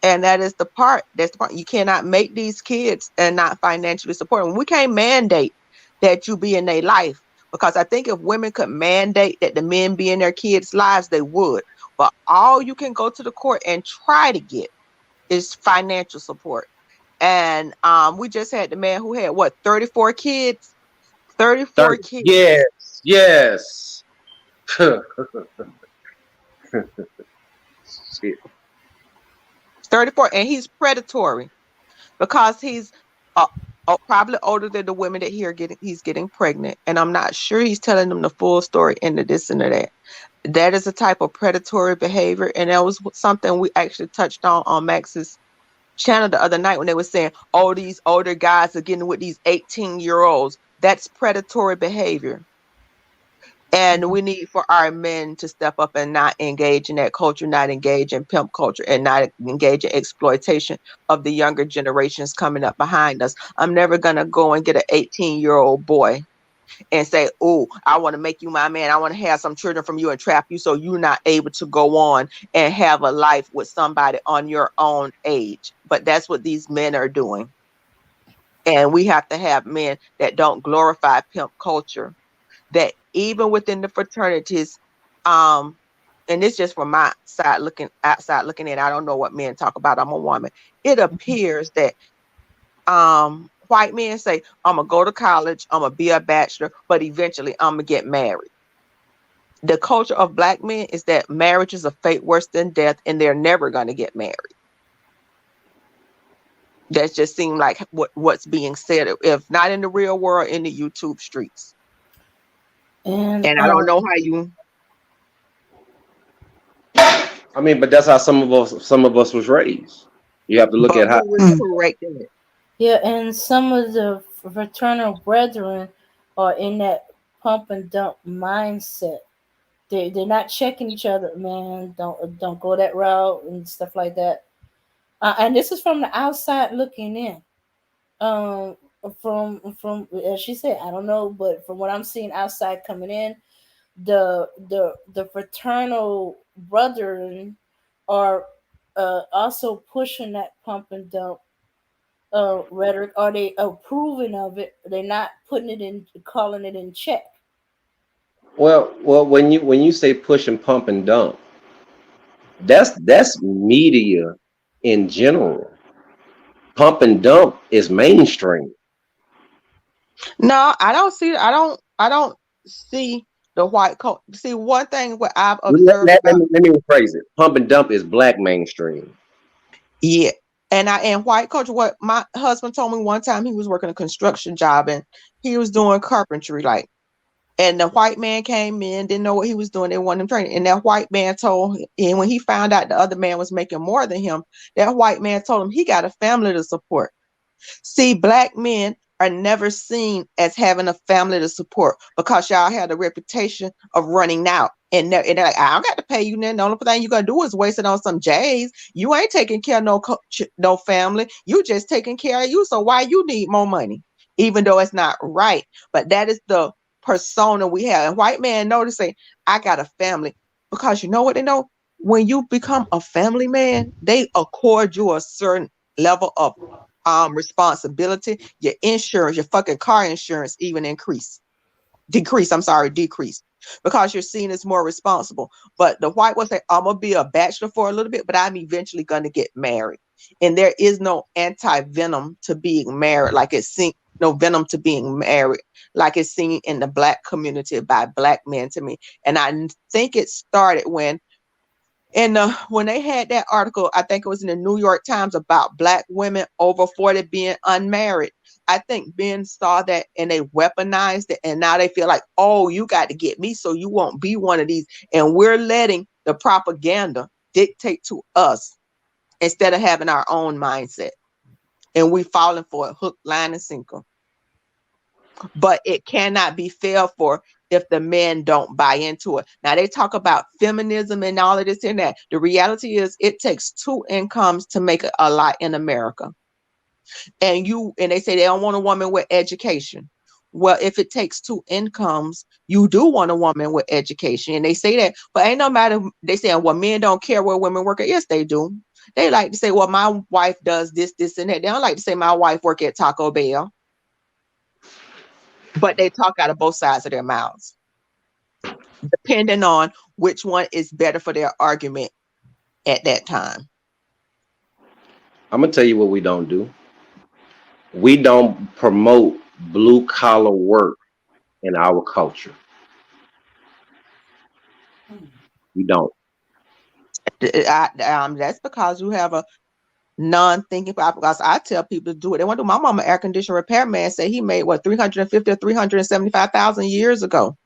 Speaker 5: And that is the part. That's the part. You cannot make these kids and not financially support them. We can't mandate that you be in their life, because I think if women could mandate that the men be in their kids' lives, they would. But all you can go to the court and try to get is financial support. And we just had the man who had what 34 kids, 34 kids,
Speaker 6: Yes, yes. Shit.
Speaker 5: 34, and he's predatory because he's probably older than the women that he's getting pregnant, and I'm not sure he's telling them the full story into this and that. That is a type of predatory behavior, and that was something we actually touched on Max's channel the other night when they were saying, "Oh, these older guys are getting with these 18-year-olds." That's predatory behavior. And we need for our men to step up and not engage in that culture, not engage in pimp culture, and not engage in exploitation of the younger generations coming up behind us. I'm never going to go and get an 18-year-old boy and say, oh, I want to make you my man. I want to have some children from you and trap you so you're not able to go on and have a life with somebody on your own age. But that's what these men are doing. And we have to have men that don't glorify pimp culture, that even within the fraternities, and this just from my side looking outside looking in, I don't know what men talk about. I'm a woman. It appears that white men say, I'm gonna go to college, I'm gonna be a bachelor, but eventually I'm gonna get married. The culture of black men is that marriage is a fate worse than death, and they're never gonna get married. That just seems like what's being said, if not in the real world, in the YouTube streets.
Speaker 4: And
Speaker 5: I don't know how you.
Speaker 6: I mean, but that's how some of us was raised. You have to look
Speaker 5: But
Speaker 6: at how.
Speaker 5: who was correcting it?
Speaker 4: yeah, and some of the fraternal brethren are in that pump and dump mindset. They're not checking each other, man. Don't go that route and stuff like that. And this is from the outside looking in. Um, from as she said, I don't know, but from what I'm seeing outside coming in, the fraternal brethren are also pushing that pump and dump rhetoric. Are they approving of it? They're not putting it in, calling it in check.
Speaker 6: Well, when you say push and pump and dump, that's media in general. Pump and dump is mainstream.
Speaker 5: No, I don't see. I don't see the white coat. See, one thing what I've
Speaker 6: Let,
Speaker 5: observed
Speaker 6: let, let
Speaker 5: about,
Speaker 6: me let me rephrase it. Pump and dump is black mainstream.
Speaker 5: yeah, and white culture. What my husband told me one time, he was working a construction job and he was doing carpentry, like, and the white man came in, didn't know what he was doing. They wanted him training, and that white man told him, and when he found out the other man was making more than him, that white man told him he got a family to support. See, black men are never seen as having a family to support because y'all had a reputation of running out. And they're like, I don't got to pay you nothing. The only thing you're going to do is waste it on some J's. You ain't taking care of no family. You just taking care of you. So why you need more money? Even though it's not right. But that is the persona we have. And white man noticing, I got a family. Because you know what they know? When you become a family man, they accord you a certain level of responsibility. Your insurance, your fucking car insurance even decrease, because you're seen as more responsible. But the white will say, I'm gonna be a bachelor for a little bit, but I'm eventually gonna get married. And there is no anti-venom to being married, like it's seen, no venom to being married, like it's seen in the black community by black men to me. And I think it started when they had that article, I think it was in the New York Times, about black women over 40 being unmarried. I think men saw that and they weaponized it, and now they feel like, oh, you got to get me so you won't be one of these. And we're letting the propaganda dictate to us instead of having our own mindset. And we falling for it, hook, line, and sinker.
Speaker 7: but it cannot be failed for if the men don't buy into it. Now they talk about feminism and all of this and that. The reality is it takes two incomes to make a lot in America. And they say they don't want a woman with education. Well, if it takes two incomes, you do want a woman with education. And they say that, but ain't no matter, they say, well, men don't care where women work at. Yes, they do. They like to say, well, my wife does this, this, and that. They don't like to say my wife work at Taco Bell. But they talk out of both sides of their mouths, depending on which one is better for their argument at that time.
Speaker 6: I'm gonna tell you what we don't do. We don't promote blue collar work in our culture. We don't.
Speaker 7: That's because you have a non-thinking people. Because I tell people to do it. They want to do. My mama, air conditioner repairman, said he made what 350 or 375,000 years ago.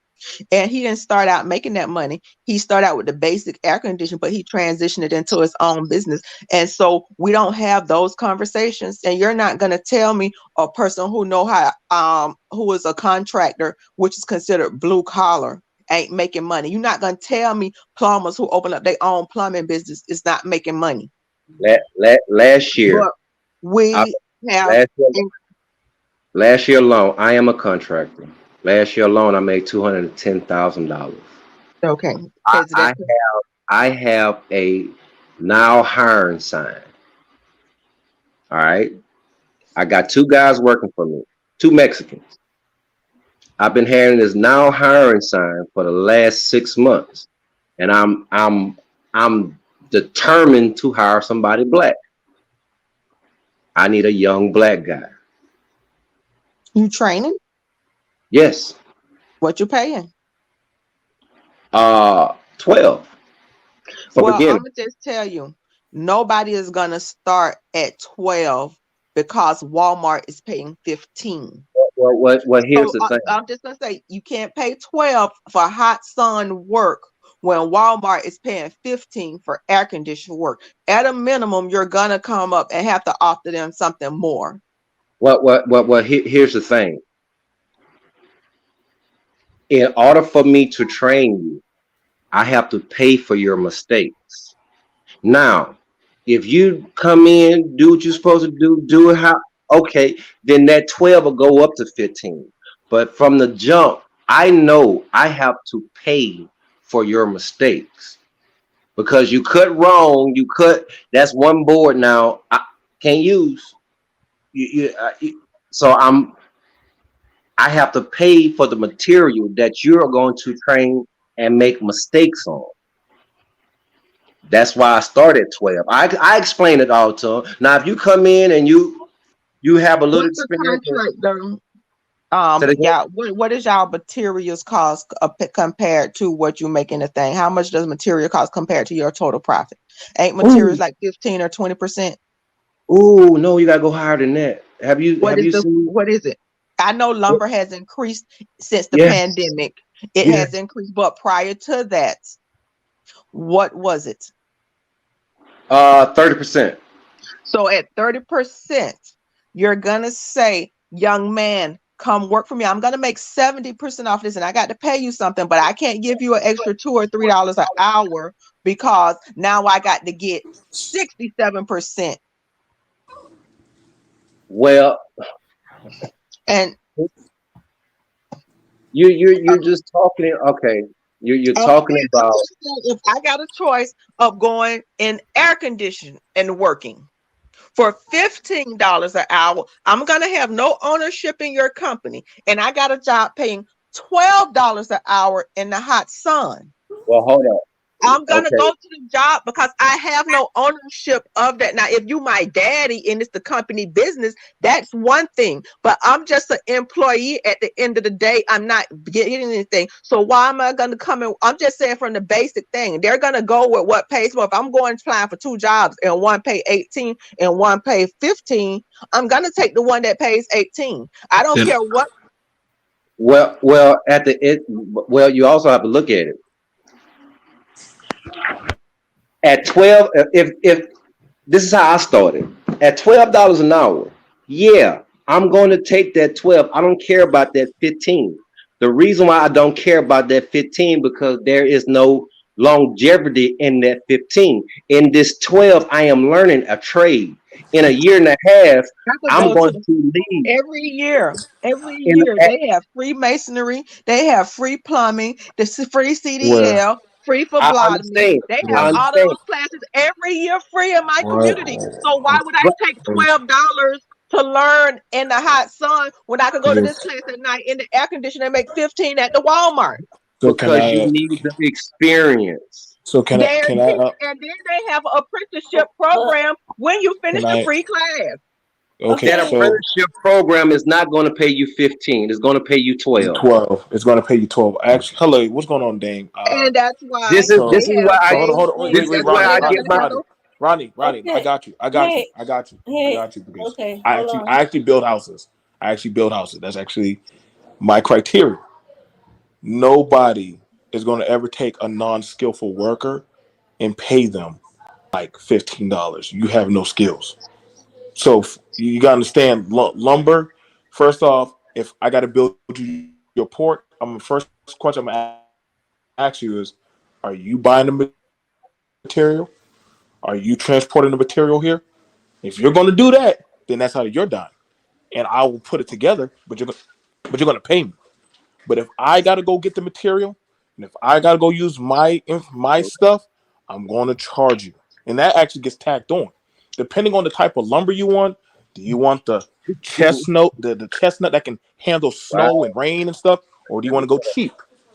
Speaker 7: And he didn't start out making that money. He started out with the basic air conditioning, but he transitioned it into his own business. And so we don't have those conversations. And you're not going to tell me a person who know how, who is a contractor, which is considered blue collar, ain't making money. You're not going to tell me plumbers who open up their own plumbing business is not making money.
Speaker 6: Last year,
Speaker 7: But we have
Speaker 6: last year alone, I am a contractor. Last year alone, I made $210,000.
Speaker 7: okay.
Speaker 6: I have a now hiring sign. All right. I got two guys working for me, two Mexicans. I've been having this now hiring sign for the last 6 months, and I'm determined to hire somebody black. I need a young black guy.
Speaker 7: You training?
Speaker 6: Yes.
Speaker 7: What you paying?
Speaker 6: 12.
Speaker 7: Well, I'm gonna just tell you, nobody is gonna start at 12 because Walmart is paying 15.
Speaker 6: Well, here's the thing.
Speaker 7: I'm just gonna say you can't pay 12 for hot sun work when Walmart is paying 15 for air conditioned work. At a minimum, you're gonna come up and have to offer them something more.
Speaker 6: Well, here's the thing. In order for me to train you, I have to pay for your mistakes. Now, if you come in, do what you're supposed to do it how, okay, then that 12 will go up to 15. But from the jump, I know I have to pay for your mistakes. Because you cut wrong, that's one board now I can't use. So I have to pay for the material that you're going to train and make mistakes on. That's why I started 12. I explain it all to them. Now, if you come in and you have a little experience,
Speaker 7: what is y'all materials cost compared to what you make in the thing? How much does material cost compared to your total profit? Ain't materials like 15 or 20%?
Speaker 6: Oh no, you gotta go higher than that. Have you seen
Speaker 7: what is it? I know lumber has increased since the pandemic. It has increased, but prior to that, what was it?
Speaker 6: 30%.
Speaker 7: So at 30%, you're gonna say, young man, come work for me. I'm gonna make 70% off this, and I got to pay you something, but I can't give you an extra $2 or $3 an hour because now I got to get 67%.
Speaker 6: Well,
Speaker 7: and
Speaker 6: you're just talking. Okay, you're talking about.
Speaker 7: If I got a choice of going in air conditioning and working for $15 an hour, I'm gonna have no ownership in your company, and I got a job paying $12 an hour in the hot sun.
Speaker 6: Well, hold on.
Speaker 7: I'm gonna go to the job because I have no ownership of that. Now, if you my daddy and it's the company business, that's one thing. But I'm just an employee at the end of the day. I'm not getting anything. So why am I gonna come in? I'm just saying from the basic thing. They're gonna go with what pays more. If I'm going applying for two jobs and one pay 18 and one pay 15, I'm gonna take the one that pays 18. I don't care what.
Speaker 6: Well, you also have to look at it. At 12, if this is how I started, at $12 an hour, yeah, I'm going to take that 12. I don't care about that 15. The reason why I don't care about that 15 because there is no longevity in that 15. In this 12, I am learning a trade. In a year and a half,
Speaker 7: I could
Speaker 6: I'm
Speaker 7: go
Speaker 6: going
Speaker 7: to
Speaker 6: to leave.
Speaker 7: every year. Every
Speaker 6: In
Speaker 7: year they have free masonry, they have free plumbing, free
Speaker 8: Well,
Speaker 7: CDL, free
Speaker 6: I
Speaker 7: phlebotomy.
Speaker 6: understand.
Speaker 7: They
Speaker 6: I
Speaker 7: have
Speaker 8: well,
Speaker 7: all of
Speaker 6: understand.
Speaker 7: those classes every year free in my community. So why would I
Speaker 6: But
Speaker 7: take $12 to learn in the hot sun when I could go to
Speaker 8: yes.
Speaker 7: this class at night in the air conditioner and make 15 at the Walmart?
Speaker 8: So can
Speaker 6: because you
Speaker 8: I?
Speaker 6: need the experience.
Speaker 8: So can I?
Speaker 7: There
Speaker 8: Can I?
Speaker 7: and then they have an apprenticeship
Speaker 4: But
Speaker 7: program when you finish
Speaker 8: Can
Speaker 7: the
Speaker 8: I?
Speaker 7: free class.
Speaker 8: Okay.
Speaker 6: That
Speaker 4: okay,
Speaker 8: So
Speaker 6: apprenticeship program is not going to pay you 15. It's going to pay you 12.
Speaker 8: 12. It's going to pay you 12. Actually, hello. What's going on, Dang?
Speaker 7: And that's why
Speaker 6: This is
Speaker 8: So
Speaker 6: this
Speaker 7: they
Speaker 6: is
Speaker 7: have
Speaker 6: why I
Speaker 8: hold on,
Speaker 7: phase
Speaker 8: hold on. Wait,
Speaker 7: one.
Speaker 6: this
Speaker 8: wait, wait,
Speaker 6: is
Speaker 7: That's why
Speaker 6: where
Speaker 8: Ronnie,
Speaker 6: I
Speaker 7: they
Speaker 6: get
Speaker 8: Ronnie,
Speaker 7: gotta
Speaker 6: my
Speaker 7: have
Speaker 8: Ronnie,
Speaker 7: those.
Speaker 8: Ronnie. I
Speaker 4: okay,
Speaker 8: got you. I got you.
Speaker 4: hey,
Speaker 8: I got you. I
Speaker 4: hey,
Speaker 8: got you because
Speaker 4: okay,
Speaker 8: I
Speaker 4: hold
Speaker 8: actually,
Speaker 4: on.
Speaker 8: I actually build houses. I actually build houses. That's actually my criteria. Nobody is going to ever take a non-skillful worker and pay them like $15. You have no skills. So you gotta understand lumber. First off, if I got to build you your port, I'm the first question I'm gonna ask you is, are you buying the material? Are you transporting the material here? If you're gonna do that, then that's how you're done, and I will put it together. But you're gonna pay me. But if I gotta go get the material, and if I gotta go use my stuff, I'm gonna charge you, and that actually gets tacked on, depending on the type of lumber you want. Do you want the chestnut, the chestnut that can handle snow and rain and stuff, or do you want to go cheap?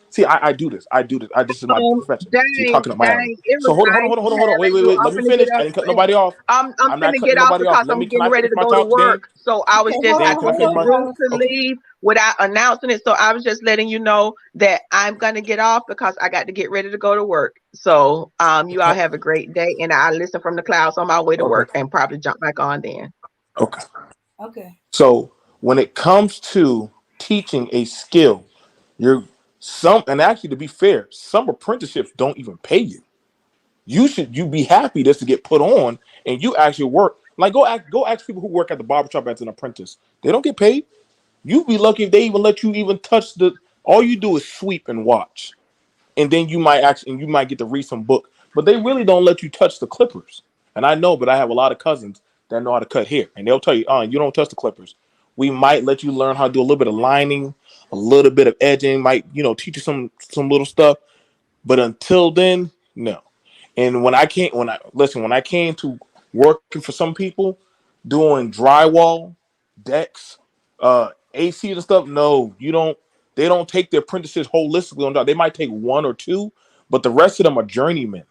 Speaker 8: See, I do this. I do this. This is my profession. So you're talking up my alley.
Speaker 7: It
Speaker 8: So
Speaker 7: was
Speaker 8: hold on, hold on,
Speaker 7: nice
Speaker 8: hold on, hold on, hold on. Wait,
Speaker 7: having
Speaker 8: wait,
Speaker 7: you.
Speaker 8: wait.
Speaker 7: I'm
Speaker 8: Let me
Speaker 7: finna get
Speaker 8: finish. I
Speaker 7: up.
Speaker 8: didn't cut nobody off.
Speaker 7: I'm
Speaker 8: I'm not
Speaker 7: finna
Speaker 8: cutting
Speaker 7: get off
Speaker 8: nobody off.
Speaker 7: because I'm
Speaker 8: Can
Speaker 7: getting
Speaker 8: I
Speaker 7: ready
Speaker 8: finish
Speaker 7: to
Speaker 8: my
Speaker 7: go to
Speaker 8: talk, Dane?
Speaker 7: work. So I was
Speaker 4: Okay,
Speaker 7: just,
Speaker 4: hold
Speaker 7: I
Speaker 8: Dane,
Speaker 4: on,
Speaker 8: can I
Speaker 4: hold
Speaker 7: told
Speaker 8: finish
Speaker 7: the
Speaker 4: on,
Speaker 8: my?
Speaker 4: hold
Speaker 7: room
Speaker 4: on.
Speaker 7: to
Speaker 8: Okay.
Speaker 7: leave without announcing it. So I was just letting you know that I'm gonna get off because I got to get ready to go to work. So you all
Speaker 8: Okay.
Speaker 7: have a great day, and I listen from the clouds on my way to
Speaker 8: Okay.
Speaker 7: work and probably jump back on then.
Speaker 8: Okay.
Speaker 4: Okay,
Speaker 8: So when it comes to teaching a skill, you're and actually to be fair, some apprenticeships don't even pay you. You be happy just to get put on and you actually work. Like go ask people who work at the barbershop as an apprentice. They don't get paid. You'd be lucky if they even let you even touch the all you do is sweep and watch. And then you might get to read some book. But they really don't let you touch the clippers. And I know, but I have a lot of cousins that know how to cut hair. And they'll tell you, you don't touch the clippers. We might let you learn how to do a little bit of lining, a little bit of edging, might, teach you some little stuff. But until then, no. And when I came to working for some people, doing drywall, decks, AC and stuff, no, you don't. They don't take their apprentices holistically on job. They might take one or two, but the rest of them are journeymen.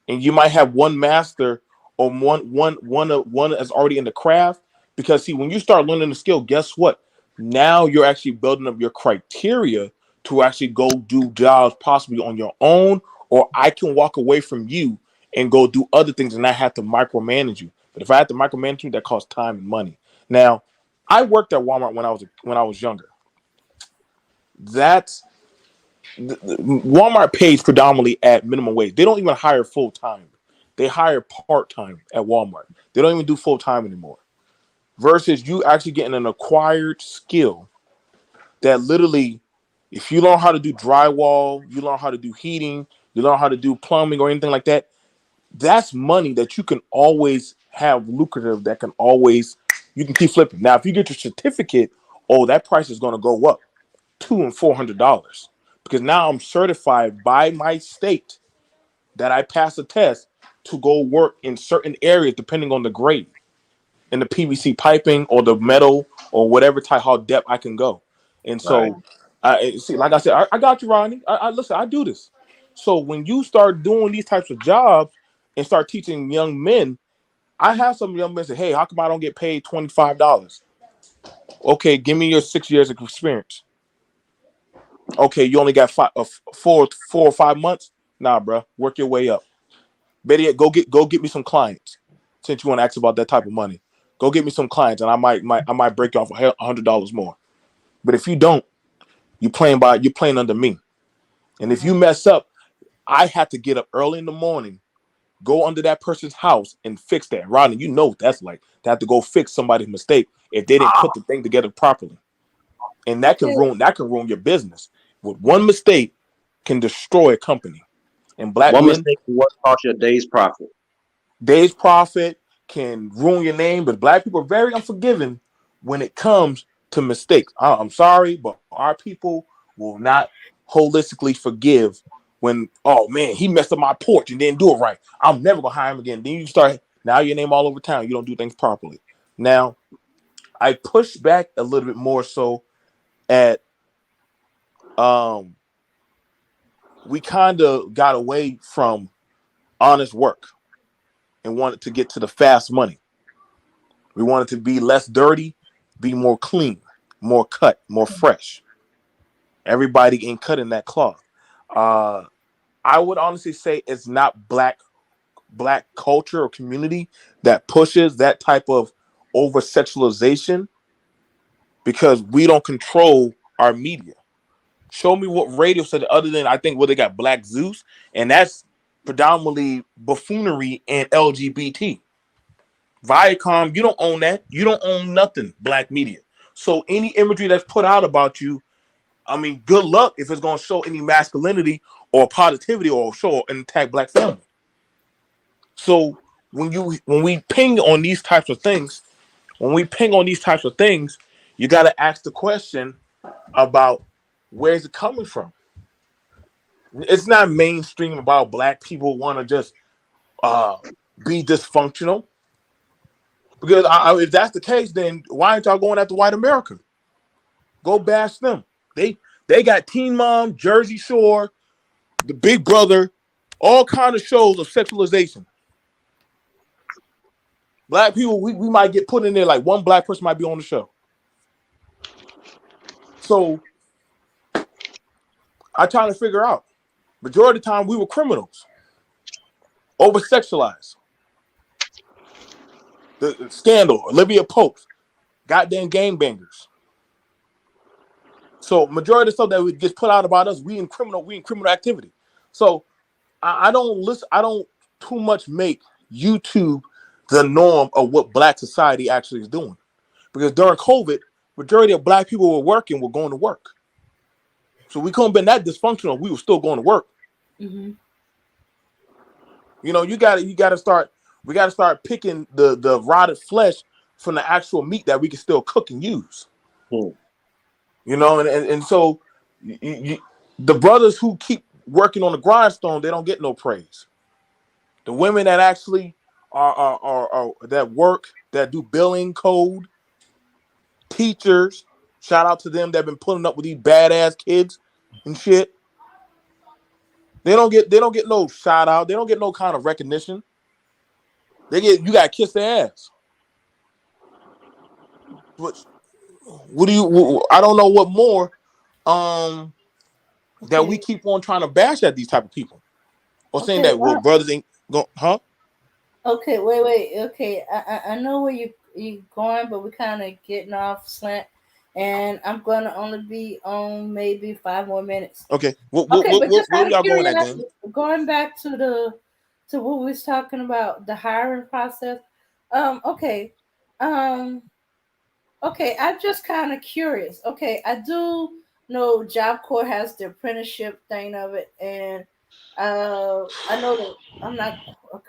Speaker 8: And you might have one master or one that's already in the craft. Because see, when you start learning the skill, guess what? Now you're actually building up your criteria to actually go do jobs possibly on your own, or I can walk away from you and go do other things and not have to micromanage you. But if I had to micromanage you, that costs time and money. Now, I worked at Walmart when I was younger. That's Walmart pays predominantly at minimum wage. They don't even hire full time. They hire part time at Walmart. They don't even do full time anymore. Versus you actually getting an acquired skill that literally, if you learn how to do drywall, you learn how to do heating, you learn how to do plumbing or anything like that, that's money that you can always have lucrative that can always, you can keep flipping. Now, if you get your certificate, oh, that price is going to go up $200 and $400 because now I'm certified by my state that I pass a test to go work in certain areas depending on the grade in the PVC piping or the metal or whatever type how depth I can go. And
Speaker 6: Right.
Speaker 8: so I see, like I said, I got you, Ronnie. I listen, I do this. So when you start doing these types of jobs and start teaching young men, I have some young men say, hey, how come I don't get paid $25? Okay, give me your 6 years of experience. Okay, you only got 4 or 5 months. Nah, bro, work your way up. Better yet, go get me some clients. Since you want to ask about that type of money, go get me some clients, and I might break you off $100 more. But if you don't, you're playing under me. And if you mess up, I have to get up early in the morning go under that person's house and fix that. Rodney, you know what that's like. To have to go fix somebody's mistake if they didn't put the thing together properly. And that can ruin your business. With one mistake can destroy a company. And black
Speaker 6: One
Speaker 8: men,
Speaker 6: mistake can what cost your day's profit.
Speaker 8: day's profit can ruin your name, but black people are very unforgiving when it comes to mistakes. I'm sorry, but our people will not holistically forgive when, oh man, he messed up my porch and didn't do it right. I'm never gonna hire him again. Then you start, now your name all over town. You don't do things properly. Now, I push back a little bit more so at we kind of got away from honest work and wanted to get to the fast money. We wanted to be less dirty, be more clean, more cut, more fresh. Everybody ain't cutting that cloth. I would honestly say it's not black culture or community that pushes that type of over sexualization, because we don't control our media. Show me what radio said other than, I think, they got Black Zeus, and that's predominantly buffoonery and LGBT. Viacom, you don't own that. You don't own nothing, black media. So any imagery that's put out about you, I mean, good luck if it's going to show any masculinity or positivity or show an intact black family. So when we ping on these types of things, you got to ask the question about where's it coming from. It's not mainstream about black people want to just be dysfunctional. Because if that's the case, then why aren't y'all going after white America? Go bash them. They got Teen Mom, Jersey Shore, The Big Brother, all kind of shows of sexualization. Black people, we might get put in there, like one black person might be on the show. So I try to figure out. Majority of the time we were criminals. Over sexualized. The scandal, Olivia Pope, goddamn gangbangers. So majority of the stuff that gets put out about us, we in criminal activity. So I don't too much make YouTube the norm of what black society actually is doing. Because during COVID, majority of black people were going to work. So we couldn't have been that dysfunctional. We were still going to work.
Speaker 4: Mm-hmm.
Speaker 8: You know, we got to start picking the rotted flesh from the actual meat that we can still cook and use.
Speaker 6: Hmm.
Speaker 8: You know, and so the brothers who keep working on the grindstone, they don't get no praise. The women that actually are that work, that do billing code, teachers, shout out to them that have been putting up with these badass kids and shit. They don't get no shout out. They don't get no kind of recognition. You gotta kiss their ass. What do you? I don't know what more. That we keep on trying to bash at these type of people, or saying that brothers ain't go, huh?
Speaker 4: Okay, wait. Okay, I know where you going, but we're kind of getting off slant, and I'm gonna only be on maybe 5 more minutes.
Speaker 8: Okay,
Speaker 4: But just
Speaker 8: where
Speaker 4: out
Speaker 8: y'all
Speaker 4: of
Speaker 8: going at,
Speaker 4: curiosity,
Speaker 8: then?
Speaker 4: going back to what we was talking about, the hiring process. Okay, okay. I'm just kind of curious. Okay, I do know Job Corps has the apprenticeship thing of it, and I know that I'm not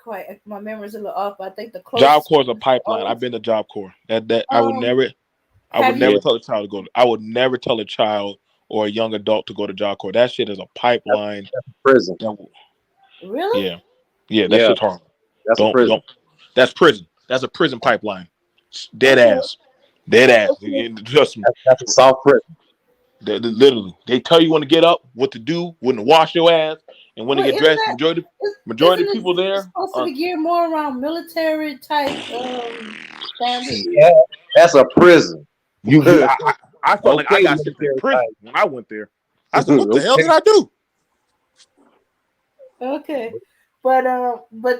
Speaker 4: quite. My memory's a little off, but I think the
Speaker 8: Job
Speaker 4: closest
Speaker 8: Corps is a
Speaker 4: one is
Speaker 8: pipeline. I've
Speaker 4: always.
Speaker 8: been to Job Corps. That I would
Speaker 4: Um,
Speaker 8: never
Speaker 4: have you?
Speaker 8: tell a child to go. I would never tell a child or a young adult to go to Job Corps. That shit is a pipeline.
Speaker 6: That's a prison.
Speaker 4: Really?
Speaker 8: Yeah, that
Speaker 6: Yeah,
Speaker 8: shit's horrible.
Speaker 6: that's a prison.
Speaker 8: Don't. That's prison. That's a prison pipeline. Dead
Speaker 4: Okay.
Speaker 8: ass. Dead ass.
Speaker 4: Okay.
Speaker 8: Trust me.
Speaker 6: That's a soft prison.
Speaker 8: Literally, they tell you when to get up, what to do, when to wash your ass, and when to
Speaker 4: Wait,
Speaker 8: get dressed. Majority
Speaker 4: isn't
Speaker 8: of people
Speaker 4: it
Speaker 8: there
Speaker 4: supposed to
Speaker 8: are.
Speaker 4: be geared more around military type standards?
Speaker 6: Yeah, that's a prison.
Speaker 8: I felt like I
Speaker 6: Okay,
Speaker 8: got sent to
Speaker 6: military
Speaker 8: prison
Speaker 6: type.
Speaker 8: when I went there. I said, "What the hell
Speaker 6: Okay.
Speaker 8: did I do?"
Speaker 4: Okay, but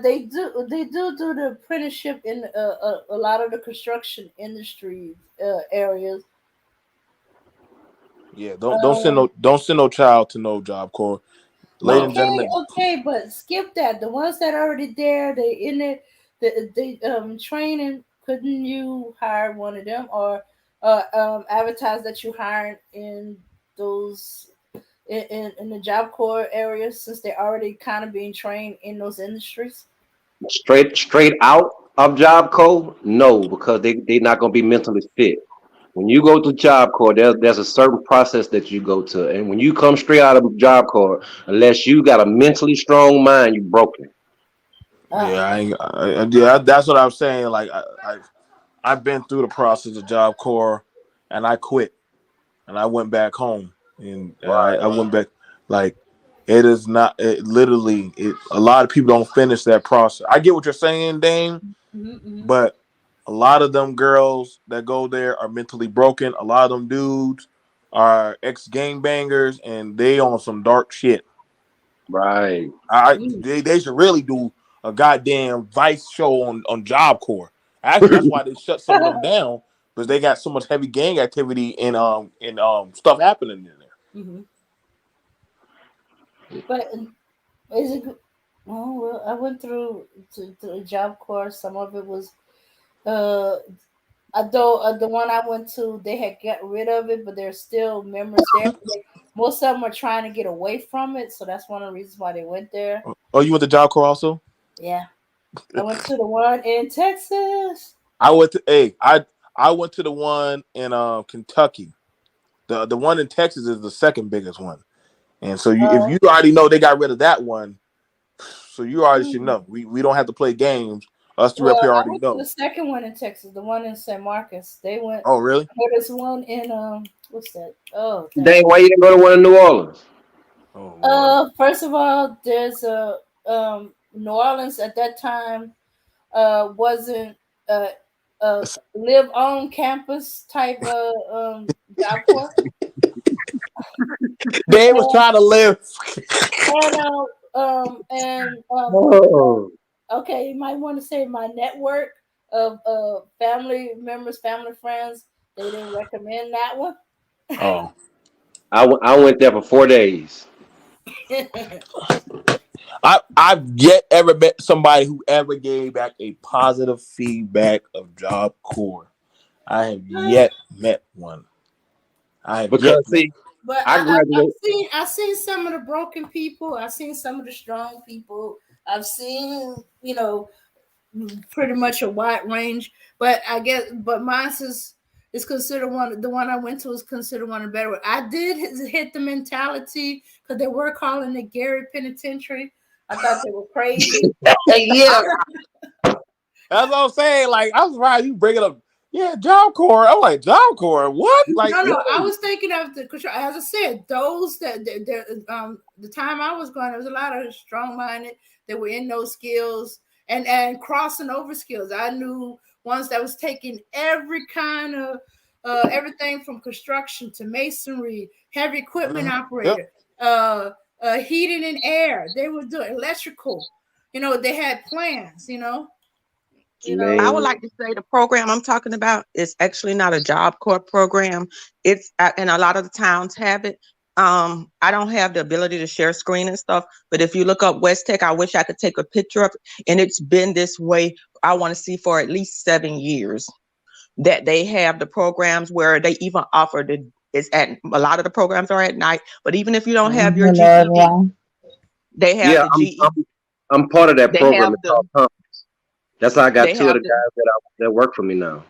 Speaker 4: they do the apprenticeship in a lot of the construction industry areas.
Speaker 8: Yeah, don't send no child to no Job Corps. Ladies
Speaker 6: No.
Speaker 8: and gentlemen,
Speaker 4: Okay, but skip that. The ones that are already there, they in it, the training. Couldn't you hire one of them or advertise that you hired in those in the job corps areas since they're already kind of being trained in those industries?
Speaker 6: Straight out of Job Code, no, because they're not gonna be mentally fit. When you go to Job Corps, there's a certain process that you go to, and when you come straight out of Job Corps, unless you got a mentally strong mind, you broken.
Speaker 8: yeah, yeah, that's what I'm saying. Like I've been through the process of Job Corps, and I quit, and I went back home, and I
Speaker 6: Right.
Speaker 8: went back. Like it is not. It literally. A lot of people don't finish that process. I get what you're saying, Dame,
Speaker 4: Mm-hmm.
Speaker 8: but a lot of them girls that go there are mentally broken. A lot of them dudes are ex gangbangers, and they on some dark shit.
Speaker 6: Right.
Speaker 8: They should really do a goddamn Vice show on Job Corps. Actually, that's why they shut some of them down because they got so much heavy gang activity and stuff happening in there.
Speaker 4: Mm-hmm. But is it? Oh well, I went through to a job course. Some of it was uh although the one I went to, they had got rid of it, but there's still members there. Most of them are trying to get away from it, so that's one of the reasons why they went there.
Speaker 8: Oh, you went to Job Corps also?
Speaker 4: Yeah, I went to the one in Texas.
Speaker 8: I went to I went to the one in Kentucky. The one in Texas is the second biggest one. And so if
Speaker 4: Uh,
Speaker 8: you already know they got rid of that one, so you already should
Speaker 4: mm,
Speaker 8: know. We don't have to play games. Us three up
Speaker 4: well,
Speaker 8: here
Speaker 4: I
Speaker 8: already
Speaker 4: went to
Speaker 8: know.
Speaker 4: the second one in Texas, the one in San Marcos. They went.
Speaker 8: Oh, really?
Speaker 4: There's one in what's that? Oh,
Speaker 6: Dang,
Speaker 4: dang.
Speaker 6: why you didn't go to one in New Orleans?
Speaker 8: Oh, Lord.
Speaker 4: First of all, there's a New Orleans at that time wasn't uh live on campus type job corps.
Speaker 8: They was trying to live.
Speaker 6: Oh,
Speaker 4: Okay, you might want to say my network of family members, family friends. They didn't recommend that one.
Speaker 8: Oh.
Speaker 6: I went there for 4 days.
Speaker 8: I've yet ever met somebody who ever gave back a positive feedback of Job Corps. I have yet met one. I have yet
Speaker 6: Because
Speaker 8: met.
Speaker 6: see,
Speaker 4: But
Speaker 6: I graduated.
Speaker 4: I've seen some of the broken people. I've seen some of the strong people. I've seen pretty much a wide range. But I guess mine is considered one. The one I went to is considered one of the better. I did hit the mentality because they were calling it Gary Penitentiary. I thought they were crazy.
Speaker 6: Yeah.
Speaker 8: That's what I'm saying. Like I'm surprised you bring it up. Yeah, Job Corps. I'm like Job Corps. What? Like
Speaker 4: No. I was thinking of as I said, those the time I was going, there was a lot of strong minded that were in those skills and crossing over skills. I knew ones that was taking every kind of everything from construction to masonry, heavy equipment
Speaker 8: Yep.
Speaker 4: operator, heating and air. They were doing electrical. They had plans.
Speaker 7: I
Speaker 6: Man,
Speaker 7: would like to say the program I'm talking about is actually not a Job Corps program. It's and a lot of the towns have it. I don't have the ability to share screen and stuff, but if you look up West Tech, I wish I could take a picture of it. And it's been this way, I want to see for at least 7 years that they have the programs where they even offer it's at a lot of the programs are at night. But even if you don't have your
Speaker 9: Hello,
Speaker 7: GED,
Speaker 9: everyone.
Speaker 7: they have
Speaker 6: yeah,
Speaker 7: the GED.
Speaker 6: I'm part of that
Speaker 7: They
Speaker 6: program.
Speaker 7: have
Speaker 6: It's called Pump. That's how I got
Speaker 7: they
Speaker 6: two of
Speaker 7: have
Speaker 6: the
Speaker 7: the
Speaker 6: guys that work for me now.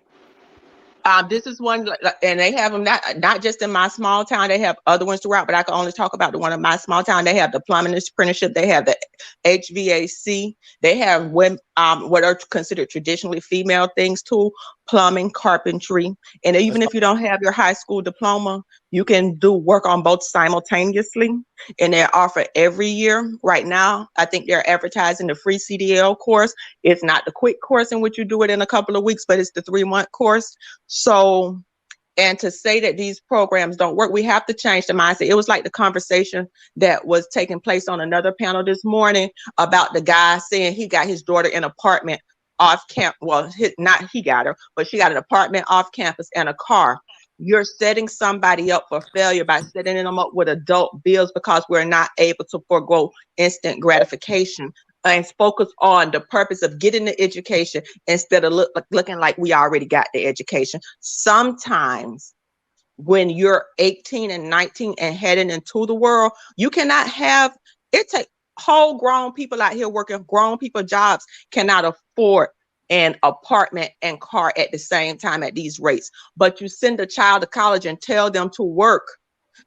Speaker 7: This is one, and they have them not just in my small town. They have other ones throughout, but I can only talk about the one in my small town. They have the plumbing apprenticeship. They have the HVAC. They have what are considered traditionally female things too: plumbing, carpentry, and even if you don't have your high school diploma, you can do work on both simultaneously. And they're offered every year. Right now, I think they're advertising the free CDL course. It's not the quick course in which you do it in a couple of weeks, but it's the 3-month course. So, and to say that these programs don't work, we have to change the mindset. It was like the conversation that was taking place on another panel this morning about the guy saying he got his daughter an apartment off camp. Well, not he got her, but she got an apartment off campus and a car. you're setting somebody up for failure by setting them up with adult bills because we're not able to forego instant gratification and focus on the purpose of getting the education instead of looking like we already got the education. Sometimes when you're 18 and 19 and heading into the world, you cannot have it. Take whole grown people out here working grown people jobs cannot afford an apartment and car at the same time at these rates. But you send a child to college and tell them to work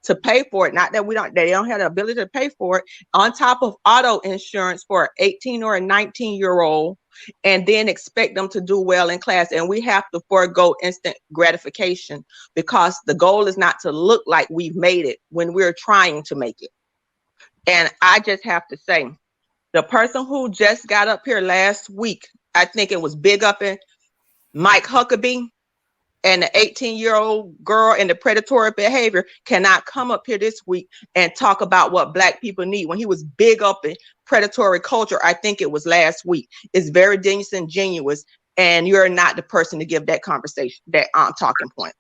Speaker 7: to pay for it. Not that they don't have the ability to pay for it, on top of auto insurance for an 18 or a 19-year-old, and then expect them to do well in class. And we have to forego instant gratification because the goal is not to look like we've made it when we're trying to make it. And I just have to say, the person who just got up here last week, I think it was big up in Mike Huckabee, and the 18-year-old girl and the predatory behavior cannot come up here this week and talk about what Black people need when he was big up in predatory culture. I think it was last week. It's very disingenuous, and you're not the person to give that conversation, that talking point.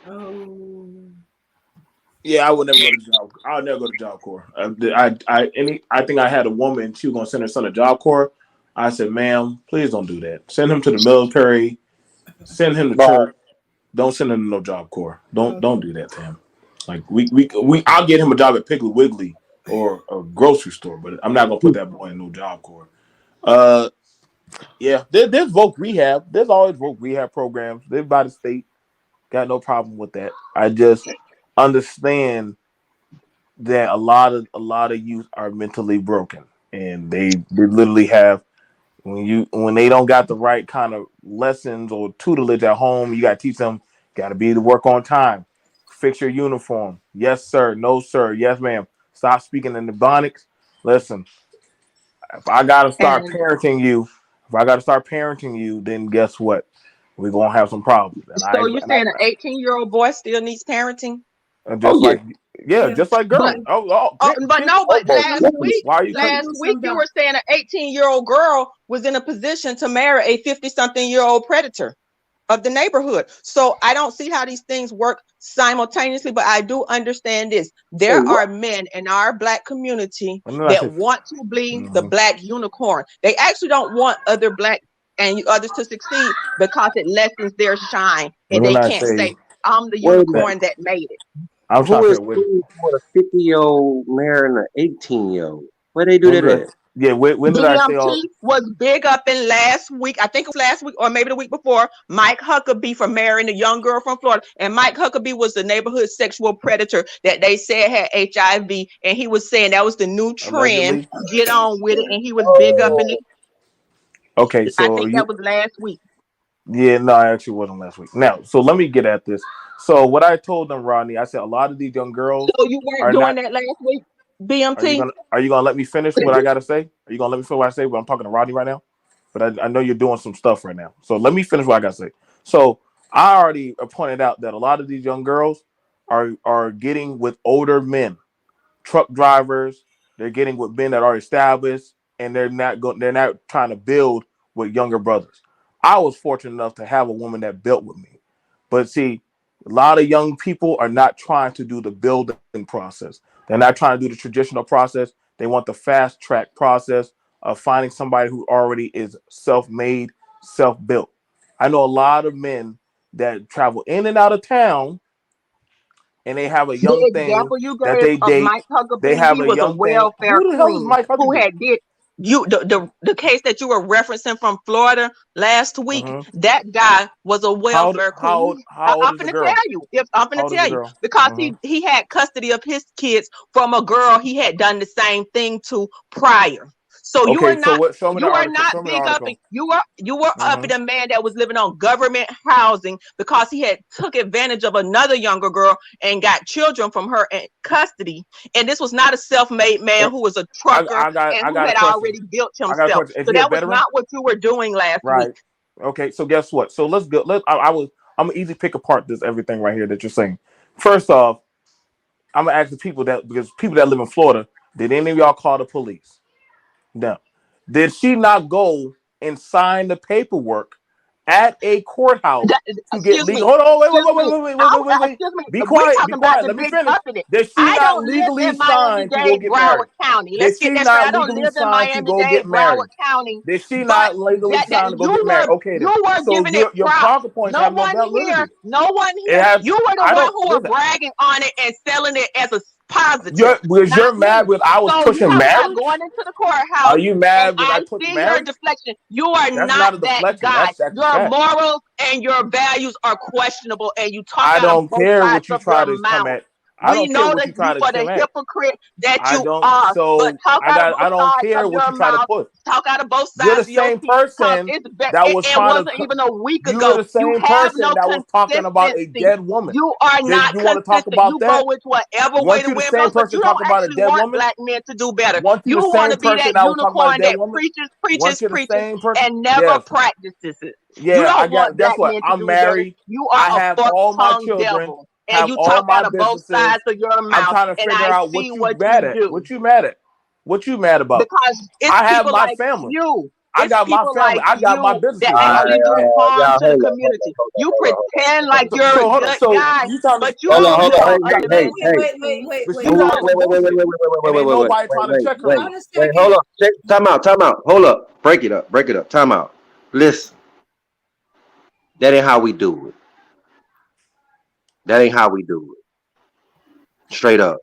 Speaker 4: Oh.
Speaker 8: Yeah, I would never go to job. I would never go to Job Corps. I think I had a woman. She was gonna send her son to Job Corps. I said, "Ma'am, please don't do that. Send him to the military. Send him to church. Don't send him to no Job Corps. Don't do that to him. Like I'll get him a job at Piggly Wiggly or a grocery store, but I'm not gonna put that boy in no Job Corps. Yeah, there's voc rehab. There's always voc rehab programs. They're by the state. Got no problem with that. I just understand that a lot of youth are mentally broken, and they literally have when they don't got the right kind of lessons or tutelage at home. You got to teach them. Got to be to work on time. Fix your uniform. Yes, sir. No, sir. Yes, ma'am. Stop speaking in the Ebonics. Listen, if I gotta start parenting you, then guess what? We're gonna have some problems.
Speaker 7: So you're saying an 18-year-old boy still needs parenting?
Speaker 8: Just like girls.
Speaker 7: But last week you were saying an 18-year-old girl was in a position to marry a 50-something-year-old predator of the neighborhood. So I don't see how these things work simultaneously, but I do understand this. There are men in our Black community that want to be the Black unicorn. They actually don't want other Black and others to succeed because it lessens their shine, and they can't say, "I'm the unicorn that made it."
Speaker 6: I'm Who is with a 50-year-old marrying an 18-year-old? Where they do that at?
Speaker 8: Yeah, when did I say
Speaker 7: was big up in last week? I think it was last week or maybe the week before. Mike Huckabee for marrying a young girl from Florida, and Mike Huckabee was the neighborhood sexual predator that they said had HIV, and he was saying that was the new trend. Get on with it, and he was big up in it.
Speaker 8: Okay, so
Speaker 7: I think that was last week.
Speaker 8: Yeah, no, I actually wasn't last week. Now, so let me get at this. So what I told them, Rodney, I said a lot of these young girls.
Speaker 7: So you weren't doing that last week, BMT?
Speaker 8: Are you gonna let me finish what I gotta say? Are you gonna let me finish what I say? But I'm talking to Rodney right now. But I know you're doing some stuff right now. So let me finish what I gotta say. So I already pointed out that a lot of these young girls are getting with older men, truck drivers. They're getting with men that are established, and they're not trying to build with younger brothers. I was fortunate enough to have a woman that built with me. But see, a lot of young people are not trying to do the building process. They're not trying to do the traditional process. They want the fast track process of finding somebody who already is self-made, self-built. I know a lot of men that travel in and out of town, and they have a young thing that they date.
Speaker 7: Mike Huckabee,
Speaker 8: they have
Speaker 7: he
Speaker 8: a
Speaker 7: was
Speaker 8: young
Speaker 7: a welfare
Speaker 8: thing. Who the hell is Mike Huckabee?
Speaker 7: Who had did you the case that you were referencing from Florida last week? That guy was a welfare queen.
Speaker 8: How old
Speaker 7: I'm
Speaker 8: is the
Speaker 7: gonna
Speaker 8: girl?
Speaker 7: tell you. I'm gonna tell you because he had custody of his kids from a girl he had done the same thing to prior. So you are not big up. You were up in a man that was living on government housing because he had took advantage of another younger girl and got children from her in custody. And this was not a self-made man who was a trucker and who had already built himself. So that was not what you were doing last week.
Speaker 8: Okay, so guess what? So let's go. I'm gonna easily pick apart this everything right here that you're saying. First off, I'm gonna ask the people that live in Florida, did any of y'all call the police? No. Did she not go and sign the paperwork at a courthouse
Speaker 7: That-
Speaker 8: to get
Speaker 7: excuse me.
Speaker 8: legal. Hold on,
Speaker 7: Excuse me.
Speaker 8: wait.
Speaker 7: Excuse me.
Speaker 8: Be
Speaker 7: We're
Speaker 8: quiet,
Speaker 7: talking
Speaker 8: be
Speaker 7: about
Speaker 8: quiet.
Speaker 7: the
Speaker 8: Let me
Speaker 7: big
Speaker 8: finish.
Speaker 7: uppity.
Speaker 8: Did she
Speaker 7: I
Speaker 8: not
Speaker 7: don't live
Speaker 8: legally
Speaker 7: in
Speaker 8: sign to go
Speaker 7: Miami-Dade,
Speaker 8: get
Speaker 7: Broward
Speaker 8: married?
Speaker 7: County.
Speaker 8: Did
Speaker 7: Let's get
Speaker 8: she
Speaker 7: that straight.
Speaker 8: not
Speaker 7: I don't
Speaker 8: legally
Speaker 7: live in
Speaker 8: sign to go
Speaker 7: Miami-Dade,
Speaker 8: get
Speaker 7: Broward
Speaker 8: married?
Speaker 7: County.
Speaker 8: Did she
Speaker 7: But
Speaker 8: not legally
Speaker 7: that
Speaker 8: sign to go
Speaker 7: you
Speaker 8: get married? Okay, then.
Speaker 7: were
Speaker 8: So
Speaker 7: giving it
Speaker 8: your
Speaker 7: props.
Speaker 8: talking points
Speaker 7: No
Speaker 8: have no
Speaker 7: one here,
Speaker 8: validity.
Speaker 7: no one
Speaker 8: It
Speaker 7: here.
Speaker 8: has.
Speaker 7: You were the
Speaker 8: I
Speaker 7: one
Speaker 8: don't
Speaker 7: who were
Speaker 8: listen.
Speaker 7: bragging on it and selling it as a positive,
Speaker 8: Because
Speaker 7: not
Speaker 8: you're mad
Speaker 7: me.
Speaker 8: when I was
Speaker 7: So you
Speaker 8: pushing
Speaker 7: talking about
Speaker 8: marriage.
Speaker 7: going into the
Speaker 8: Are
Speaker 7: courthouse,
Speaker 8: you
Speaker 7: and
Speaker 8: mad when I
Speaker 7: I
Speaker 8: push
Speaker 7: see your
Speaker 8: marriage?
Speaker 7: deflection. You are
Speaker 8: That's
Speaker 7: not
Speaker 8: not a
Speaker 7: that
Speaker 8: deflection.
Speaker 7: guy.
Speaker 8: That's a
Speaker 7: Your
Speaker 8: fact.
Speaker 7: morals and your values are questionable, and you talk
Speaker 8: I
Speaker 7: out of
Speaker 8: don't
Speaker 7: both
Speaker 8: care
Speaker 7: sides
Speaker 8: what you
Speaker 7: of
Speaker 8: try
Speaker 7: your
Speaker 8: to come
Speaker 7: mouth.
Speaker 8: at. I
Speaker 7: We
Speaker 8: don't care
Speaker 7: know
Speaker 8: what
Speaker 7: that
Speaker 8: you
Speaker 7: you
Speaker 8: try to
Speaker 7: for the
Speaker 8: come at.
Speaker 7: hypocrite that
Speaker 8: I
Speaker 7: you
Speaker 8: don't.
Speaker 7: are, but
Speaker 8: So
Speaker 7: talk out of both
Speaker 8: I don't
Speaker 7: sides
Speaker 8: care
Speaker 7: of
Speaker 8: what
Speaker 7: your
Speaker 8: you try to
Speaker 7: mouth.
Speaker 8: put.
Speaker 7: Talk out of both
Speaker 8: You're the
Speaker 7: sides of your
Speaker 8: same
Speaker 7: teeth, cause
Speaker 8: person that was
Speaker 7: it
Speaker 8: trying to.
Speaker 7: wasn't even a week
Speaker 8: You were
Speaker 7: ago.
Speaker 8: the
Speaker 7: You
Speaker 8: same
Speaker 7: have
Speaker 8: person
Speaker 7: no
Speaker 8: that was talking about a
Speaker 7: consistency.
Speaker 8: dead woman.
Speaker 7: You are
Speaker 8: Then
Speaker 7: not
Speaker 8: you want to talk
Speaker 7: consistent.
Speaker 8: about
Speaker 7: You go
Speaker 8: that?
Speaker 7: with whatever way
Speaker 8: Weren't
Speaker 7: the
Speaker 8: you the
Speaker 7: wind
Speaker 8: same
Speaker 7: blows, but
Speaker 8: person
Speaker 7: you don't
Speaker 8: talking about a
Speaker 7: actually
Speaker 8: dead
Speaker 7: want
Speaker 8: woman?
Speaker 7: black men to do better.
Speaker 8: Weren't you
Speaker 7: You
Speaker 8: the
Speaker 7: want
Speaker 8: same
Speaker 7: to be
Speaker 8: person
Speaker 7: that
Speaker 8: that was talking about a
Speaker 7: unicorn
Speaker 8: dead
Speaker 7: that
Speaker 8: woman? Weren't
Speaker 7: preaches,
Speaker 8: you the same person?
Speaker 7: and never
Speaker 8: Yes.
Speaker 7: practices it. You
Speaker 8: Yeah, I
Speaker 7: don't want
Speaker 8: got. Guess
Speaker 7: black
Speaker 8: what?
Speaker 7: men to
Speaker 8: I'm
Speaker 7: do better.
Speaker 8: married.
Speaker 7: You are
Speaker 8: I
Speaker 7: a
Speaker 8: have all my
Speaker 7: fork-tongued
Speaker 8: children.
Speaker 7: devil, and
Speaker 8: Have
Speaker 7: you
Speaker 8: all
Speaker 7: talk
Speaker 8: my
Speaker 7: out of both
Speaker 8: businesses.
Speaker 7: sides of your
Speaker 8: I'm
Speaker 7: mouth,
Speaker 8: trying to
Speaker 7: and
Speaker 8: figure
Speaker 7: I
Speaker 8: out
Speaker 7: see
Speaker 8: what you
Speaker 7: what
Speaker 8: mad
Speaker 7: you
Speaker 8: at.
Speaker 7: do.
Speaker 8: What you mad at? What you mad about?
Speaker 7: Because it's
Speaker 8: I have
Speaker 7: people
Speaker 8: my
Speaker 7: like
Speaker 8: family.
Speaker 7: you.
Speaker 8: I
Speaker 7: It's
Speaker 8: got my
Speaker 7: people
Speaker 8: family.
Speaker 7: like
Speaker 8: I got my
Speaker 7: you that
Speaker 8: businesses.
Speaker 6: I
Speaker 7: actually do harm
Speaker 6: y'all
Speaker 7: to the
Speaker 6: hold
Speaker 7: community. You pretend
Speaker 6: on.
Speaker 7: like you're a
Speaker 8: So hold on.
Speaker 7: good
Speaker 8: So
Speaker 7: guy,
Speaker 8: you trying to?
Speaker 7: but you don't
Speaker 6: Hold
Speaker 7: live
Speaker 6: on.
Speaker 7: up
Speaker 6: Hey,
Speaker 7: to
Speaker 6: hey,
Speaker 7: that.
Speaker 6: hey, hey.
Speaker 4: Wait,
Speaker 8: But
Speaker 4: wait.
Speaker 8: she
Speaker 6: Hold on.
Speaker 8: got some bullshit, and ain't nobody trying to check her.
Speaker 4: Hold a
Speaker 6: Wait,
Speaker 4: second.
Speaker 6: hold up. Time out. Hold up. Break it up. Time out. Listen, that ain't how we do it. That ain't how we do it. Straight up.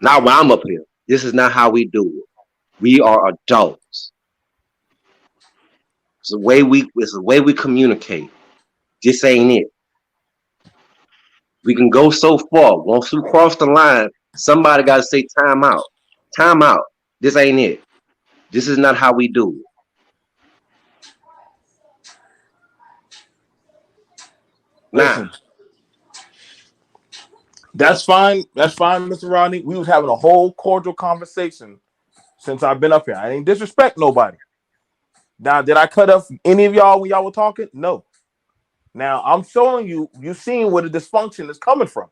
Speaker 6: Not when I'm up here. This is not how we do it. We are adults. It's the way we communicate. This ain't it. We can go so far. Once we cross the line, somebody gotta say time out. Time out. This ain't it. This is not how we do it. Nah.
Speaker 8: Listen, that's fine. That's fine, Mr. Rodney. We was having a whole cordial conversation since I've been up here. I ain't disrespect nobody. Now, did I cut off any of y'all when y'all were talking? No. Now I'm showing you. You seen where the dysfunction is coming from,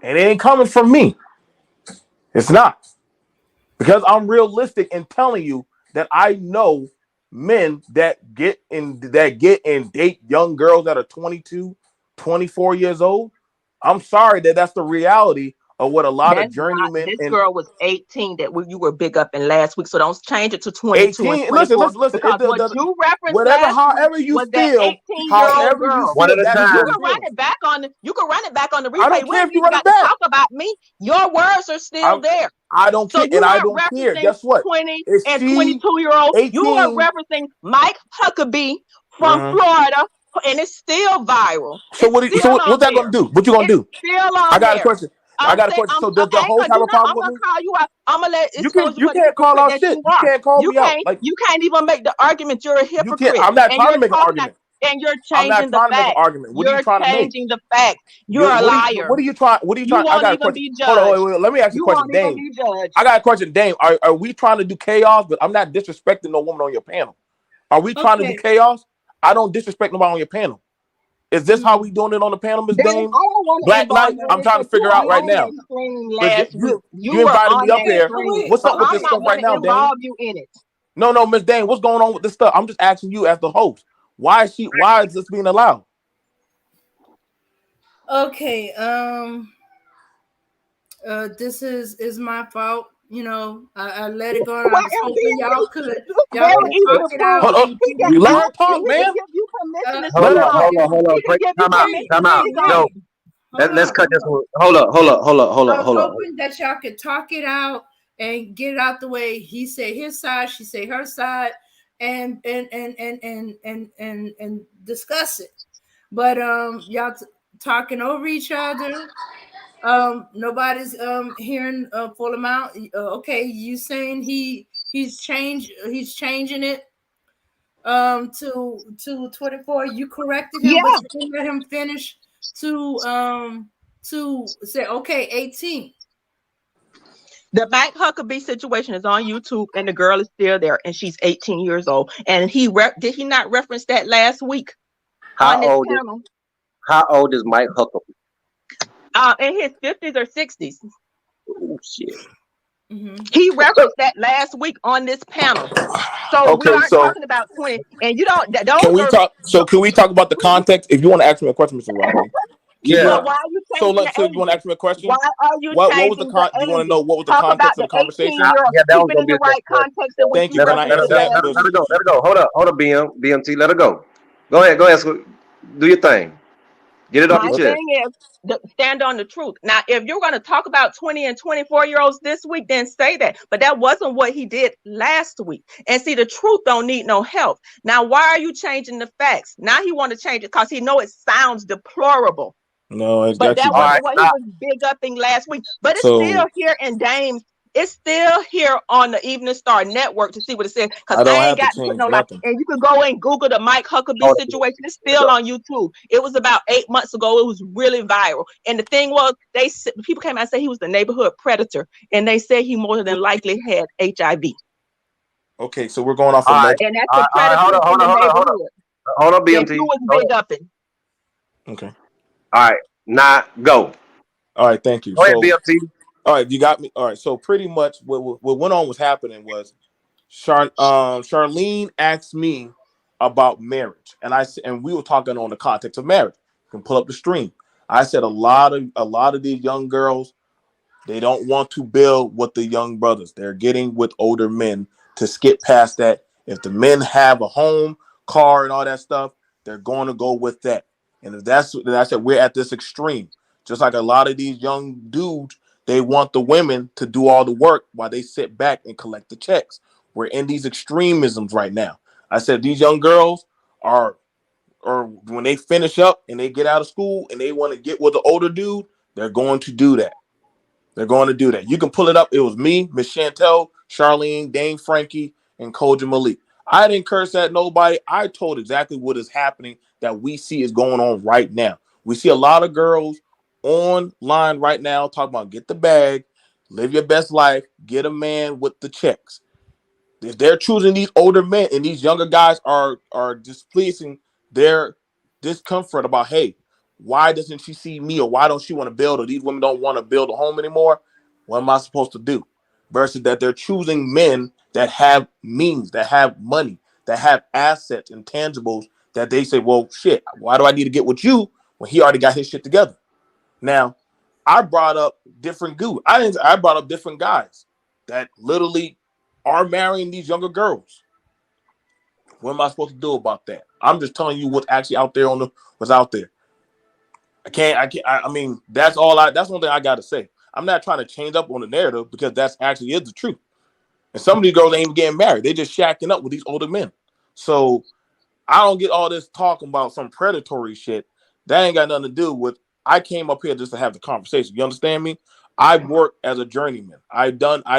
Speaker 8: and it ain't coming from me. It's not, because I'm realistic in telling you that I know men that get and date young girls that are 22, 24 years old. I'm sorry that's the reality of what a lot of
Speaker 7: That's not.
Speaker 8: journeymen
Speaker 7: This
Speaker 8: and
Speaker 7: girl was 18 that you were big up in last week, so don't change it to 22 and
Speaker 8: 18. Listen,
Speaker 7: 24
Speaker 8: listen.
Speaker 7: because what you referenced
Speaker 8: Whatever,
Speaker 7: last week
Speaker 8: however you
Speaker 7: was that
Speaker 8: feel,
Speaker 7: 18-year-old girl.
Speaker 6: One at a
Speaker 8: that's
Speaker 7: You
Speaker 8: your
Speaker 6: time.
Speaker 7: can run
Speaker 8: feelings.
Speaker 7: it back on the. You can run it back on the
Speaker 8: I
Speaker 7: replay.
Speaker 8: don't
Speaker 7: We
Speaker 8: care
Speaker 7: ain't
Speaker 8: if you
Speaker 7: even
Speaker 8: run it
Speaker 7: got to
Speaker 8: back.
Speaker 7: talk about me. Your words are still there.
Speaker 8: I don't
Speaker 7: So
Speaker 8: care,
Speaker 7: you
Speaker 8: and I
Speaker 7: weren't
Speaker 8: don't care.
Speaker 7: referencing
Speaker 8: Guess what?
Speaker 7: 20
Speaker 8: Is
Speaker 7: and
Speaker 8: she
Speaker 7: 22-year-old. You were
Speaker 8: 18?
Speaker 7: referencing Mike Huckabee from
Speaker 8: Mhm.
Speaker 7: Florida, and it's still viral.
Speaker 8: So
Speaker 7: It's still
Speaker 8: what's
Speaker 7: on
Speaker 8: that gonna
Speaker 7: there.
Speaker 8: do? What you gonna
Speaker 7: It's
Speaker 8: do?
Speaker 7: still
Speaker 8: I
Speaker 7: on
Speaker 8: got a
Speaker 7: there.
Speaker 8: question. I got a question. So does the
Speaker 7: I ain't
Speaker 8: host
Speaker 7: gonna
Speaker 8: have
Speaker 7: do
Speaker 8: a
Speaker 7: nothing.
Speaker 8: problem
Speaker 7: I'm
Speaker 8: with
Speaker 7: gonna
Speaker 8: me?
Speaker 7: call you out. I'm gonna let expose you
Speaker 8: You
Speaker 7: for the
Speaker 8: can't call
Speaker 7: hypocrite
Speaker 8: out
Speaker 7: that
Speaker 8: shit.
Speaker 7: you
Speaker 8: You
Speaker 7: are.
Speaker 8: can't call me out. Like
Speaker 7: You can't even make the argument. You're a
Speaker 8: you can't.
Speaker 7: hypocrite,
Speaker 8: I'm not
Speaker 7: and
Speaker 8: trying
Speaker 7: you're
Speaker 8: to make an
Speaker 7: talking out,
Speaker 8: argument.
Speaker 7: and you're
Speaker 8: I'm not
Speaker 7: changing the
Speaker 8: trying to make an
Speaker 7: facts.
Speaker 8: argument. What are you
Speaker 7: You're
Speaker 8: trying to make?
Speaker 7: changing the facts. You're a liar.
Speaker 8: What are you trying? What are you
Speaker 7: You
Speaker 8: trying? I
Speaker 7: won't
Speaker 8: got a
Speaker 7: even
Speaker 8: question.
Speaker 7: be
Speaker 8: Hold on,
Speaker 7: judged.
Speaker 8: wait. Let me ask you a
Speaker 7: You
Speaker 8: question,
Speaker 7: won't even
Speaker 8: Dame.
Speaker 7: be judged.
Speaker 8: I got a question, Dame. Are we trying to do chaos? But I'm not disrespecting no woman on your panel. Are we trying to do
Speaker 4: Okay.
Speaker 8: chaos? I don't disrespect nobody on your panel. Is this how we doing it on the panel, Miss
Speaker 7: Then I
Speaker 8: Dame?
Speaker 7: don't want to
Speaker 8: Black
Speaker 7: involve
Speaker 8: Knight?
Speaker 7: you in
Speaker 8: I'm
Speaker 7: this
Speaker 8: trying to
Speaker 7: because you
Speaker 8: figure
Speaker 7: were
Speaker 8: out right
Speaker 7: on
Speaker 8: now.
Speaker 7: that screen
Speaker 8: Because
Speaker 7: last week. You
Speaker 8: you
Speaker 7: were
Speaker 8: invited me
Speaker 7: on
Speaker 8: up
Speaker 7: that
Speaker 8: here.
Speaker 7: screen.
Speaker 8: What's
Speaker 7: So
Speaker 8: up with
Speaker 7: I'm
Speaker 8: this
Speaker 7: not
Speaker 8: stuff
Speaker 7: going
Speaker 8: right
Speaker 7: to
Speaker 8: now, Dame?
Speaker 7: involve you in it.
Speaker 8: No, Miss Dame, what's going on with this stuff? I'm just asking you as the host. Why is this being allowed?
Speaker 4: Okay. This is my fault. I let it go, and I
Speaker 7: Well,
Speaker 4: was hoping y'all could
Speaker 7: it's
Speaker 4: y'all
Speaker 7: very
Speaker 4: could
Speaker 7: easy to
Speaker 4: talk it
Speaker 7: prove.
Speaker 4: out
Speaker 8: Hold
Speaker 4: and
Speaker 8: up.
Speaker 7: He
Speaker 4: get
Speaker 7: can
Speaker 4: it
Speaker 8: You let
Speaker 4: right.
Speaker 8: her talk,
Speaker 7: he can
Speaker 8: man.
Speaker 7: give you permission to
Speaker 8: Let
Speaker 7: speak
Speaker 8: her talk.
Speaker 7: on it. He can
Speaker 6: Break.
Speaker 7: give you
Speaker 6: Time out.
Speaker 7: permission
Speaker 6: Time
Speaker 7: to
Speaker 6: out.
Speaker 7: speak on
Speaker 6: Yo,
Speaker 7: it.
Speaker 4: Wait. Hold
Speaker 6: let's
Speaker 4: on.
Speaker 6: cut this one. Hold
Speaker 4: I was
Speaker 6: up.
Speaker 4: hoping that y'all could talk it out and get it out the way. He said his side, she said her side, and discuss it. But y'all talking over each other. Nobody's hearing a full amount. Okay, you saying he's changing it to 24. You corrected him, but
Speaker 7: Yeah.
Speaker 4: you didn't let him finish to say okay 18.
Speaker 7: The Mike Huckabee situation is on YouTube, and the girl is still there, and she's 18 years old. And did he not reference that last week on this panel?
Speaker 6: How old is Mike Huckabee?
Speaker 7: In his 50s or 60s.
Speaker 6: Oh shit.
Speaker 7: He referenced that last week on this panel. So we
Speaker 8: Okay,
Speaker 7: aren't
Speaker 8: so
Speaker 7: talking about 20, and you don't. Those
Speaker 8: can we
Speaker 7: are.
Speaker 8: talk? So can we talk about the context? If you want to ask me a question, Mr. Rodney, can you?
Speaker 6: Yeah.
Speaker 7: But why are you
Speaker 8: So
Speaker 7: changing the
Speaker 8: let's say you want to
Speaker 7: ages?
Speaker 8: ask me a question.
Speaker 7: Why are you
Speaker 8: What was the
Speaker 7: changing the
Speaker 8: Do you want to
Speaker 7: ages?
Speaker 8: know what was the
Speaker 7: Talk about
Speaker 8: context of
Speaker 7: the
Speaker 8: the conversation?
Speaker 7: 18-year-old.
Speaker 6: Yeah, that
Speaker 7: Keep
Speaker 6: was
Speaker 7: it
Speaker 6: gonna
Speaker 7: in
Speaker 6: be
Speaker 7: the
Speaker 6: the next
Speaker 7: right
Speaker 6: question.
Speaker 7: context in which
Speaker 8: Thank you.
Speaker 7: you
Speaker 6: Let her,
Speaker 8: Can I
Speaker 6: let her,
Speaker 7: referenced
Speaker 8: answer
Speaker 7: it
Speaker 6: let her,
Speaker 8: that?
Speaker 6: let
Speaker 7: last
Speaker 6: her, let
Speaker 7: week.
Speaker 6: her go. Let her go. Hold up, BMT. Let her go. Go ahead. Go ahead. Do your thing. Get it off your
Speaker 7: My
Speaker 6: chest.
Speaker 7: thing is stand on the truth. Now, if you're going to talk about 20 and 24-year-olds this week, then say that. But that wasn't what he did last week. And see, the truth don't need no help. Now, why are you changing the facts? Now he want to change it because he know it sounds deplorable.
Speaker 8: No, it's
Speaker 7: But that
Speaker 8: actually
Speaker 6: All
Speaker 8: not.
Speaker 6: right.
Speaker 7: wasn't what he
Speaker 6: Now,
Speaker 7: was big upping last week. But it's
Speaker 8: So
Speaker 7: still here in Dame's. It's still here on the Evening Star Network to see what it says. Because
Speaker 8: I don't
Speaker 7: I ain't
Speaker 8: have to
Speaker 7: got to put
Speaker 8: change
Speaker 7: no lie.
Speaker 8: nothing.
Speaker 7: And you can go and Google the Mike Huckabee
Speaker 6: hold
Speaker 7: situation. It's still on YouTube. It was about 8 months ago. It was really viral. And the thing was, people came out and said he was the neighborhood predator. And they said he more than likely had HIV.
Speaker 8: Okay, so we're going off
Speaker 6: all
Speaker 8: of
Speaker 6: right.
Speaker 8: no.
Speaker 7: And that's
Speaker 6: All
Speaker 7: the
Speaker 6: right. All right.
Speaker 7: predators in the neighborhood
Speaker 6: Hold up,
Speaker 7: that
Speaker 6: BMT.
Speaker 7: you was
Speaker 6: Hold
Speaker 7: big
Speaker 6: up.
Speaker 7: upping.
Speaker 8: Okay.
Speaker 6: All right. Now go.
Speaker 8: All right. Thank you.
Speaker 6: Go ahead,
Speaker 8: So
Speaker 6: BMT.
Speaker 8: all right, you got me. All right. So pretty much what went on was happening was Charlene asked me about marriage, and we were talking on the context of marriage. You can pull up the stream. I said a lot of these young girls, they don't want to build with the young brothers. They're getting with older men to skip past that. If the men have a home, car, and all that stuff, they're going to go with that. And if that's, then I said we're at this extreme. Just like a lot of these young dudes, they want the women to do all the work while they sit back and collect the checks. We're in these extremisms right now. I said these young girls are, or when they finish up and they get out of school and they want to get with the older dude, they're going to do that. They're going to do that. You can pull it up. It was me, Miss Chantel, Charlene, Dane Frankie, and Koja Malik. I didn't curse at nobody. I told exactly what is happening that we see is going on right now. We see a lot of girls online right now talking about get the bag, live your best life, get a man with the checks. If they're choosing these older men and these younger guys are displeasing their discomfort about, hey, why doesn't she see me, or why don't she want to build, or these women don't want to build a home anymore? What am I supposed to do? Versus that they're choosing men that have means, that have money, that have assets and tangibles that they say, well, shit, why do I need to get with you when he already got his shit together? Now, I brought up different goo. I brought up different guys that literally are marrying these younger girls. What am I supposed to do about that? I'm just telling you what's actually out there what's out there. I mean, that's one thing I gotta say. I'm not trying to change up on the narrative because that's actually is the truth. And some of these girls ain't even getting married. They just shacking up with these older men. So I don't get all this talking about some predatory shit. That ain't got nothing to do with. I came up here just to have the conversation. You understand me? I work as a journeyman. I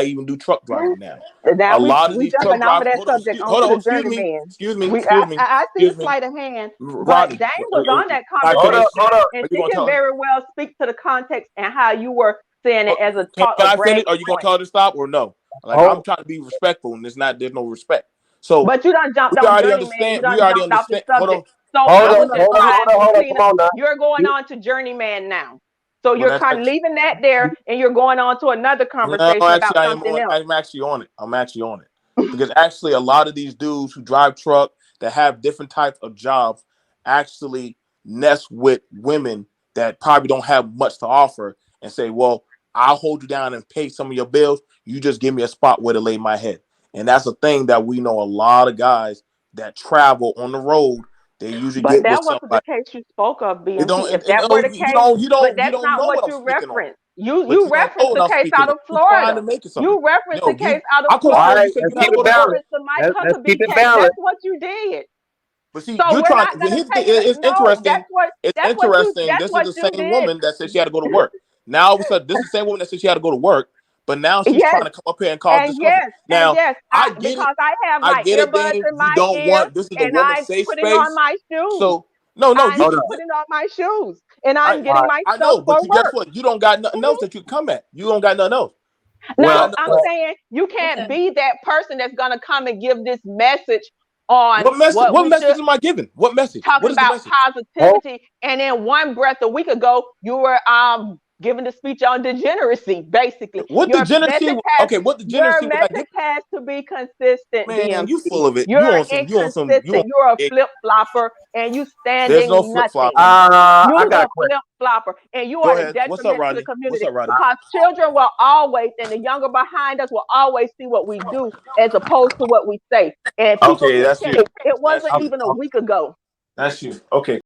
Speaker 8: even do truck driving now.
Speaker 7: Now
Speaker 8: A lot of
Speaker 7: we
Speaker 8: these truck
Speaker 7: jumping off of
Speaker 8: drivers.
Speaker 7: that
Speaker 8: Hold on,
Speaker 7: subject
Speaker 8: hold
Speaker 7: onto
Speaker 8: on.
Speaker 7: the
Speaker 8: Excuse me.
Speaker 7: journeyman.
Speaker 8: Excuse me.
Speaker 7: We
Speaker 8: Excuse me.
Speaker 7: I see the
Speaker 8: Excuse me.
Speaker 7: sleight of hand, but
Speaker 8: Rodney,
Speaker 7: Dane was on that
Speaker 8: can I
Speaker 6: Hold
Speaker 8: finish?
Speaker 6: up.
Speaker 7: conversation,
Speaker 6: Hold up.
Speaker 7: and
Speaker 8: Are you
Speaker 7: she
Speaker 8: gonna
Speaker 7: can
Speaker 8: tell her?
Speaker 7: very well speak to the context and how you were saying it as a
Speaker 8: Can
Speaker 7: talk, a
Speaker 8: I finish?
Speaker 7: bragging
Speaker 8: Are you gonna
Speaker 7: point.
Speaker 8: tell her to stop or no? Like I'm
Speaker 6: Hold.
Speaker 8: trying to be respectful, and there's no respect. So
Speaker 7: But you done jumped
Speaker 8: we
Speaker 7: on
Speaker 8: already
Speaker 7: journeyman. You
Speaker 8: understand. We
Speaker 7: done
Speaker 8: already
Speaker 7: jumped off the
Speaker 8: understand. Hold on.
Speaker 7: subject. So
Speaker 6: Hold
Speaker 7: I'm
Speaker 6: up.
Speaker 7: gonna just
Speaker 6: Hold up.
Speaker 7: ask
Speaker 6: Hold up. Hold up.
Speaker 7: Christina,
Speaker 6: Come on now.
Speaker 7: you're going on to journeyman now. So
Speaker 8: Well,
Speaker 7: you're kind of leaving that there, and you're going on to another
Speaker 8: no,
Speaker 7: conversation
Speaker 8: actually,
Speaker 7: about something else.
Speaker 8: I'm actually on it. I'm actually on it because actually, a lot of these dudes who drive truck that have different types of jobs actually nest with women that probably don't have much to offer and say, "Well, I'll hold you down and pay some of your bills. You just give me a spot where to lay my head." And that's a thing that we know a lot of guys that travel on the road. They usually
Speaker 7: But
Speaker 8: get with
Speaker 7: that wasn't the
Speaker 8: somebody.
Speaker 7: case you spoke of,
Speaker 8: It don't.
Speaker 7: BMT. If that were the case, but
Speaker 8: You
Speaker 7: that's
Speaker 8: don't
Speaker 7: not
Speaker 8: know
Speaker 7: what
Speaker 8: what I'm
Speaker 7: you
Speaker 8: speaking on.
Speaker 7: referenced.
Speaker 8: But
Speaker 7: You
Speaker 8: you don't know
Speaker 7: referenced
Speaker 8: what
Speaker 7: the
Speaker 8: I'm
Speaker 7: case
Speaker 8: speaking
Speaker 7: out
Speaker 8: on.
Speaker 7: of
Speaker 8: You trying to
Speaker 7: Florida.
Speaker 8: make it something.
Speaker 7: You referenced
Speaker 8: Yo,
Speaker 7: the case out of
Speaker 8: I could have
Speaker 6: All
Speaker 8: told
Speaker 7: Florida.
Speaker 8: you
Speaker 6: right.
Speaker 8: say you
Speaker 6: Let's
Speaker 8: got
Speaker 6: keep
Speaker 8: to
Speaker 7: You
Speaker 8: go
Speaker 6: it
Speaker 8: to work.
Speaker 6: balanced.
Speaker 7: referenced the Mike
Speaker 6: Let's keep
Speaker 7: Huckabee
Speaker 6: it
Speaker 7: case.
Speaker 6: balanced.
Speaker 7: That's what you did.
Speaker 8: But see,
Speaker 7: So
Speaker 8: you're
Speaker 7: we're
Speaker 8: trying.
Speaker 7: not gonna
Speaker 8: Here's the thing.
Speaker 7: take it.
Speaker 8: It's
Speaker 7: No,
Speaker 8: interesting. It's
Speaker 7: that's what you
Speaker 8: interesting.
Speaker 7: that's
Speaker 8: This is
Speaker 7: what
Speaker 8: the
Speaker 7: you
Speaker 8: same
Speaker 7: did.
Speaker 8: woman that said she had to go to work. Now all of a sudden, this is the same woman that said she had to go to work. But now she's
Speaker 7: Yes,
Speaker 8: trying to come up here and cause discomfort.
Speaker 7: and
Speaker 8: Now
Speaker 7: yes,
Speaker 8: I get it.
Speaker 7: because I have
Speaker 8: I
Speaker 7: my
Speaker 8: get it,
Speaker 7: earbuds
Speaker 8: Dame.
Speaker 7: in
Speaker 8: You
Speaker 7: my
Speaker 8: don't
Speaker 7: ear
Speaker 8: want. This is the
Speaker 7: and
Speaker 8: woman's
Speaker 7: I'm
Speaker 8: safe
Speaker 7: putting on
Speaker 8: space.
Speaker 7: my shoes.
Speaker 8: So no, you
Speaker 7: I'm
Speaker 6: Hold
Speaker 8: can.
Speaker 6: up.
Speaker 7: putting on my shoes and
Speaker 8: I
Speaker 7: I'm
Speaker 6: All
Speaker 7: getting
Speaker 6: right.
Speaker 7: my
Speaker 8: I
Speaker 7: stuff
Speaker 8: know, but
Speaker 7: for
Speaker 8: you guess
Speaker 7: work.
Speaker 8: what? You don't got nothing else
Speaker 7: Mhm.
Speaker 8: that you come at. You don't got nothing else. You
Speaker 7: No,
Speaker 8: got
Speaker 6: Well,
Speaker 8: nothing
Speaker 7: I'm
Speaker 8: else.
Speaker 7: saying you can't
Speaker 4: Okay.
Speaker 7: be that person that's gonna come and give this message on
Speaker 8: What message?
Speaker 7: what
Speaker 8: What
Speaker 7: we should
Speaker 8: message am I giving? What message? What
Speaker 7: talking
Speaker 8: is the
Speaker 7: about
Speaker 8: message?
Speaker 6: hold.
Speaker 7: positivity. And in one breath a week ago, you were
Speaker 9: giving the speech on degeneracy, basically.
Speaker 8: What
Speaker 9: Your
Speaker 8: degeneracy?
Speaker 9: message has,
Speaker 8: Okay, what
Speaker 9: your
Speaker 8: degeneracy was I
Speaker 9: message
Speaker 8: giving?
Speaker 9: has to be consistent,
Speaker 8: Man, you
Speaker 9: DMC.
Speaker 8: full of it.
Speaker 9: You're
Speaker 8: You on some. You on some. You
Speaker 9: inconsistent.
Speaker 8: on.
Speaker 9: You're a flip flopper, and you
Speaker 8: There's no
Speaker 9: standing
Speaker 8: flip flop.
Speaker 9: nothing.
Speaker 6: I
Speaker 9: You're
Speaker 6: got
Speaker 9: a
Speaker 6: a question.
Speaker 9: flip flopper, and you
Speaker 8: Go
Speaker 9: are the
Speaker 8: ahead. What's up,
Speaker 9: detriment to
Speaker 8: Rodney?
Speaker 9: the community,
Speaker 8: What's up, Rodney?
Speaker 9: because children will always, and the younger behind us will always see what we do as opposed to what we say. And people
Speaker 8: Okay,
Speaker 9: can
Speaker 8: that's
Speaker 9: check.
Speaker 8: you.
Speaker 9: It wasn't
Speaker 8: That's you.
Speaker 9: even a week ago.
Speaker 8: That's you. Okay.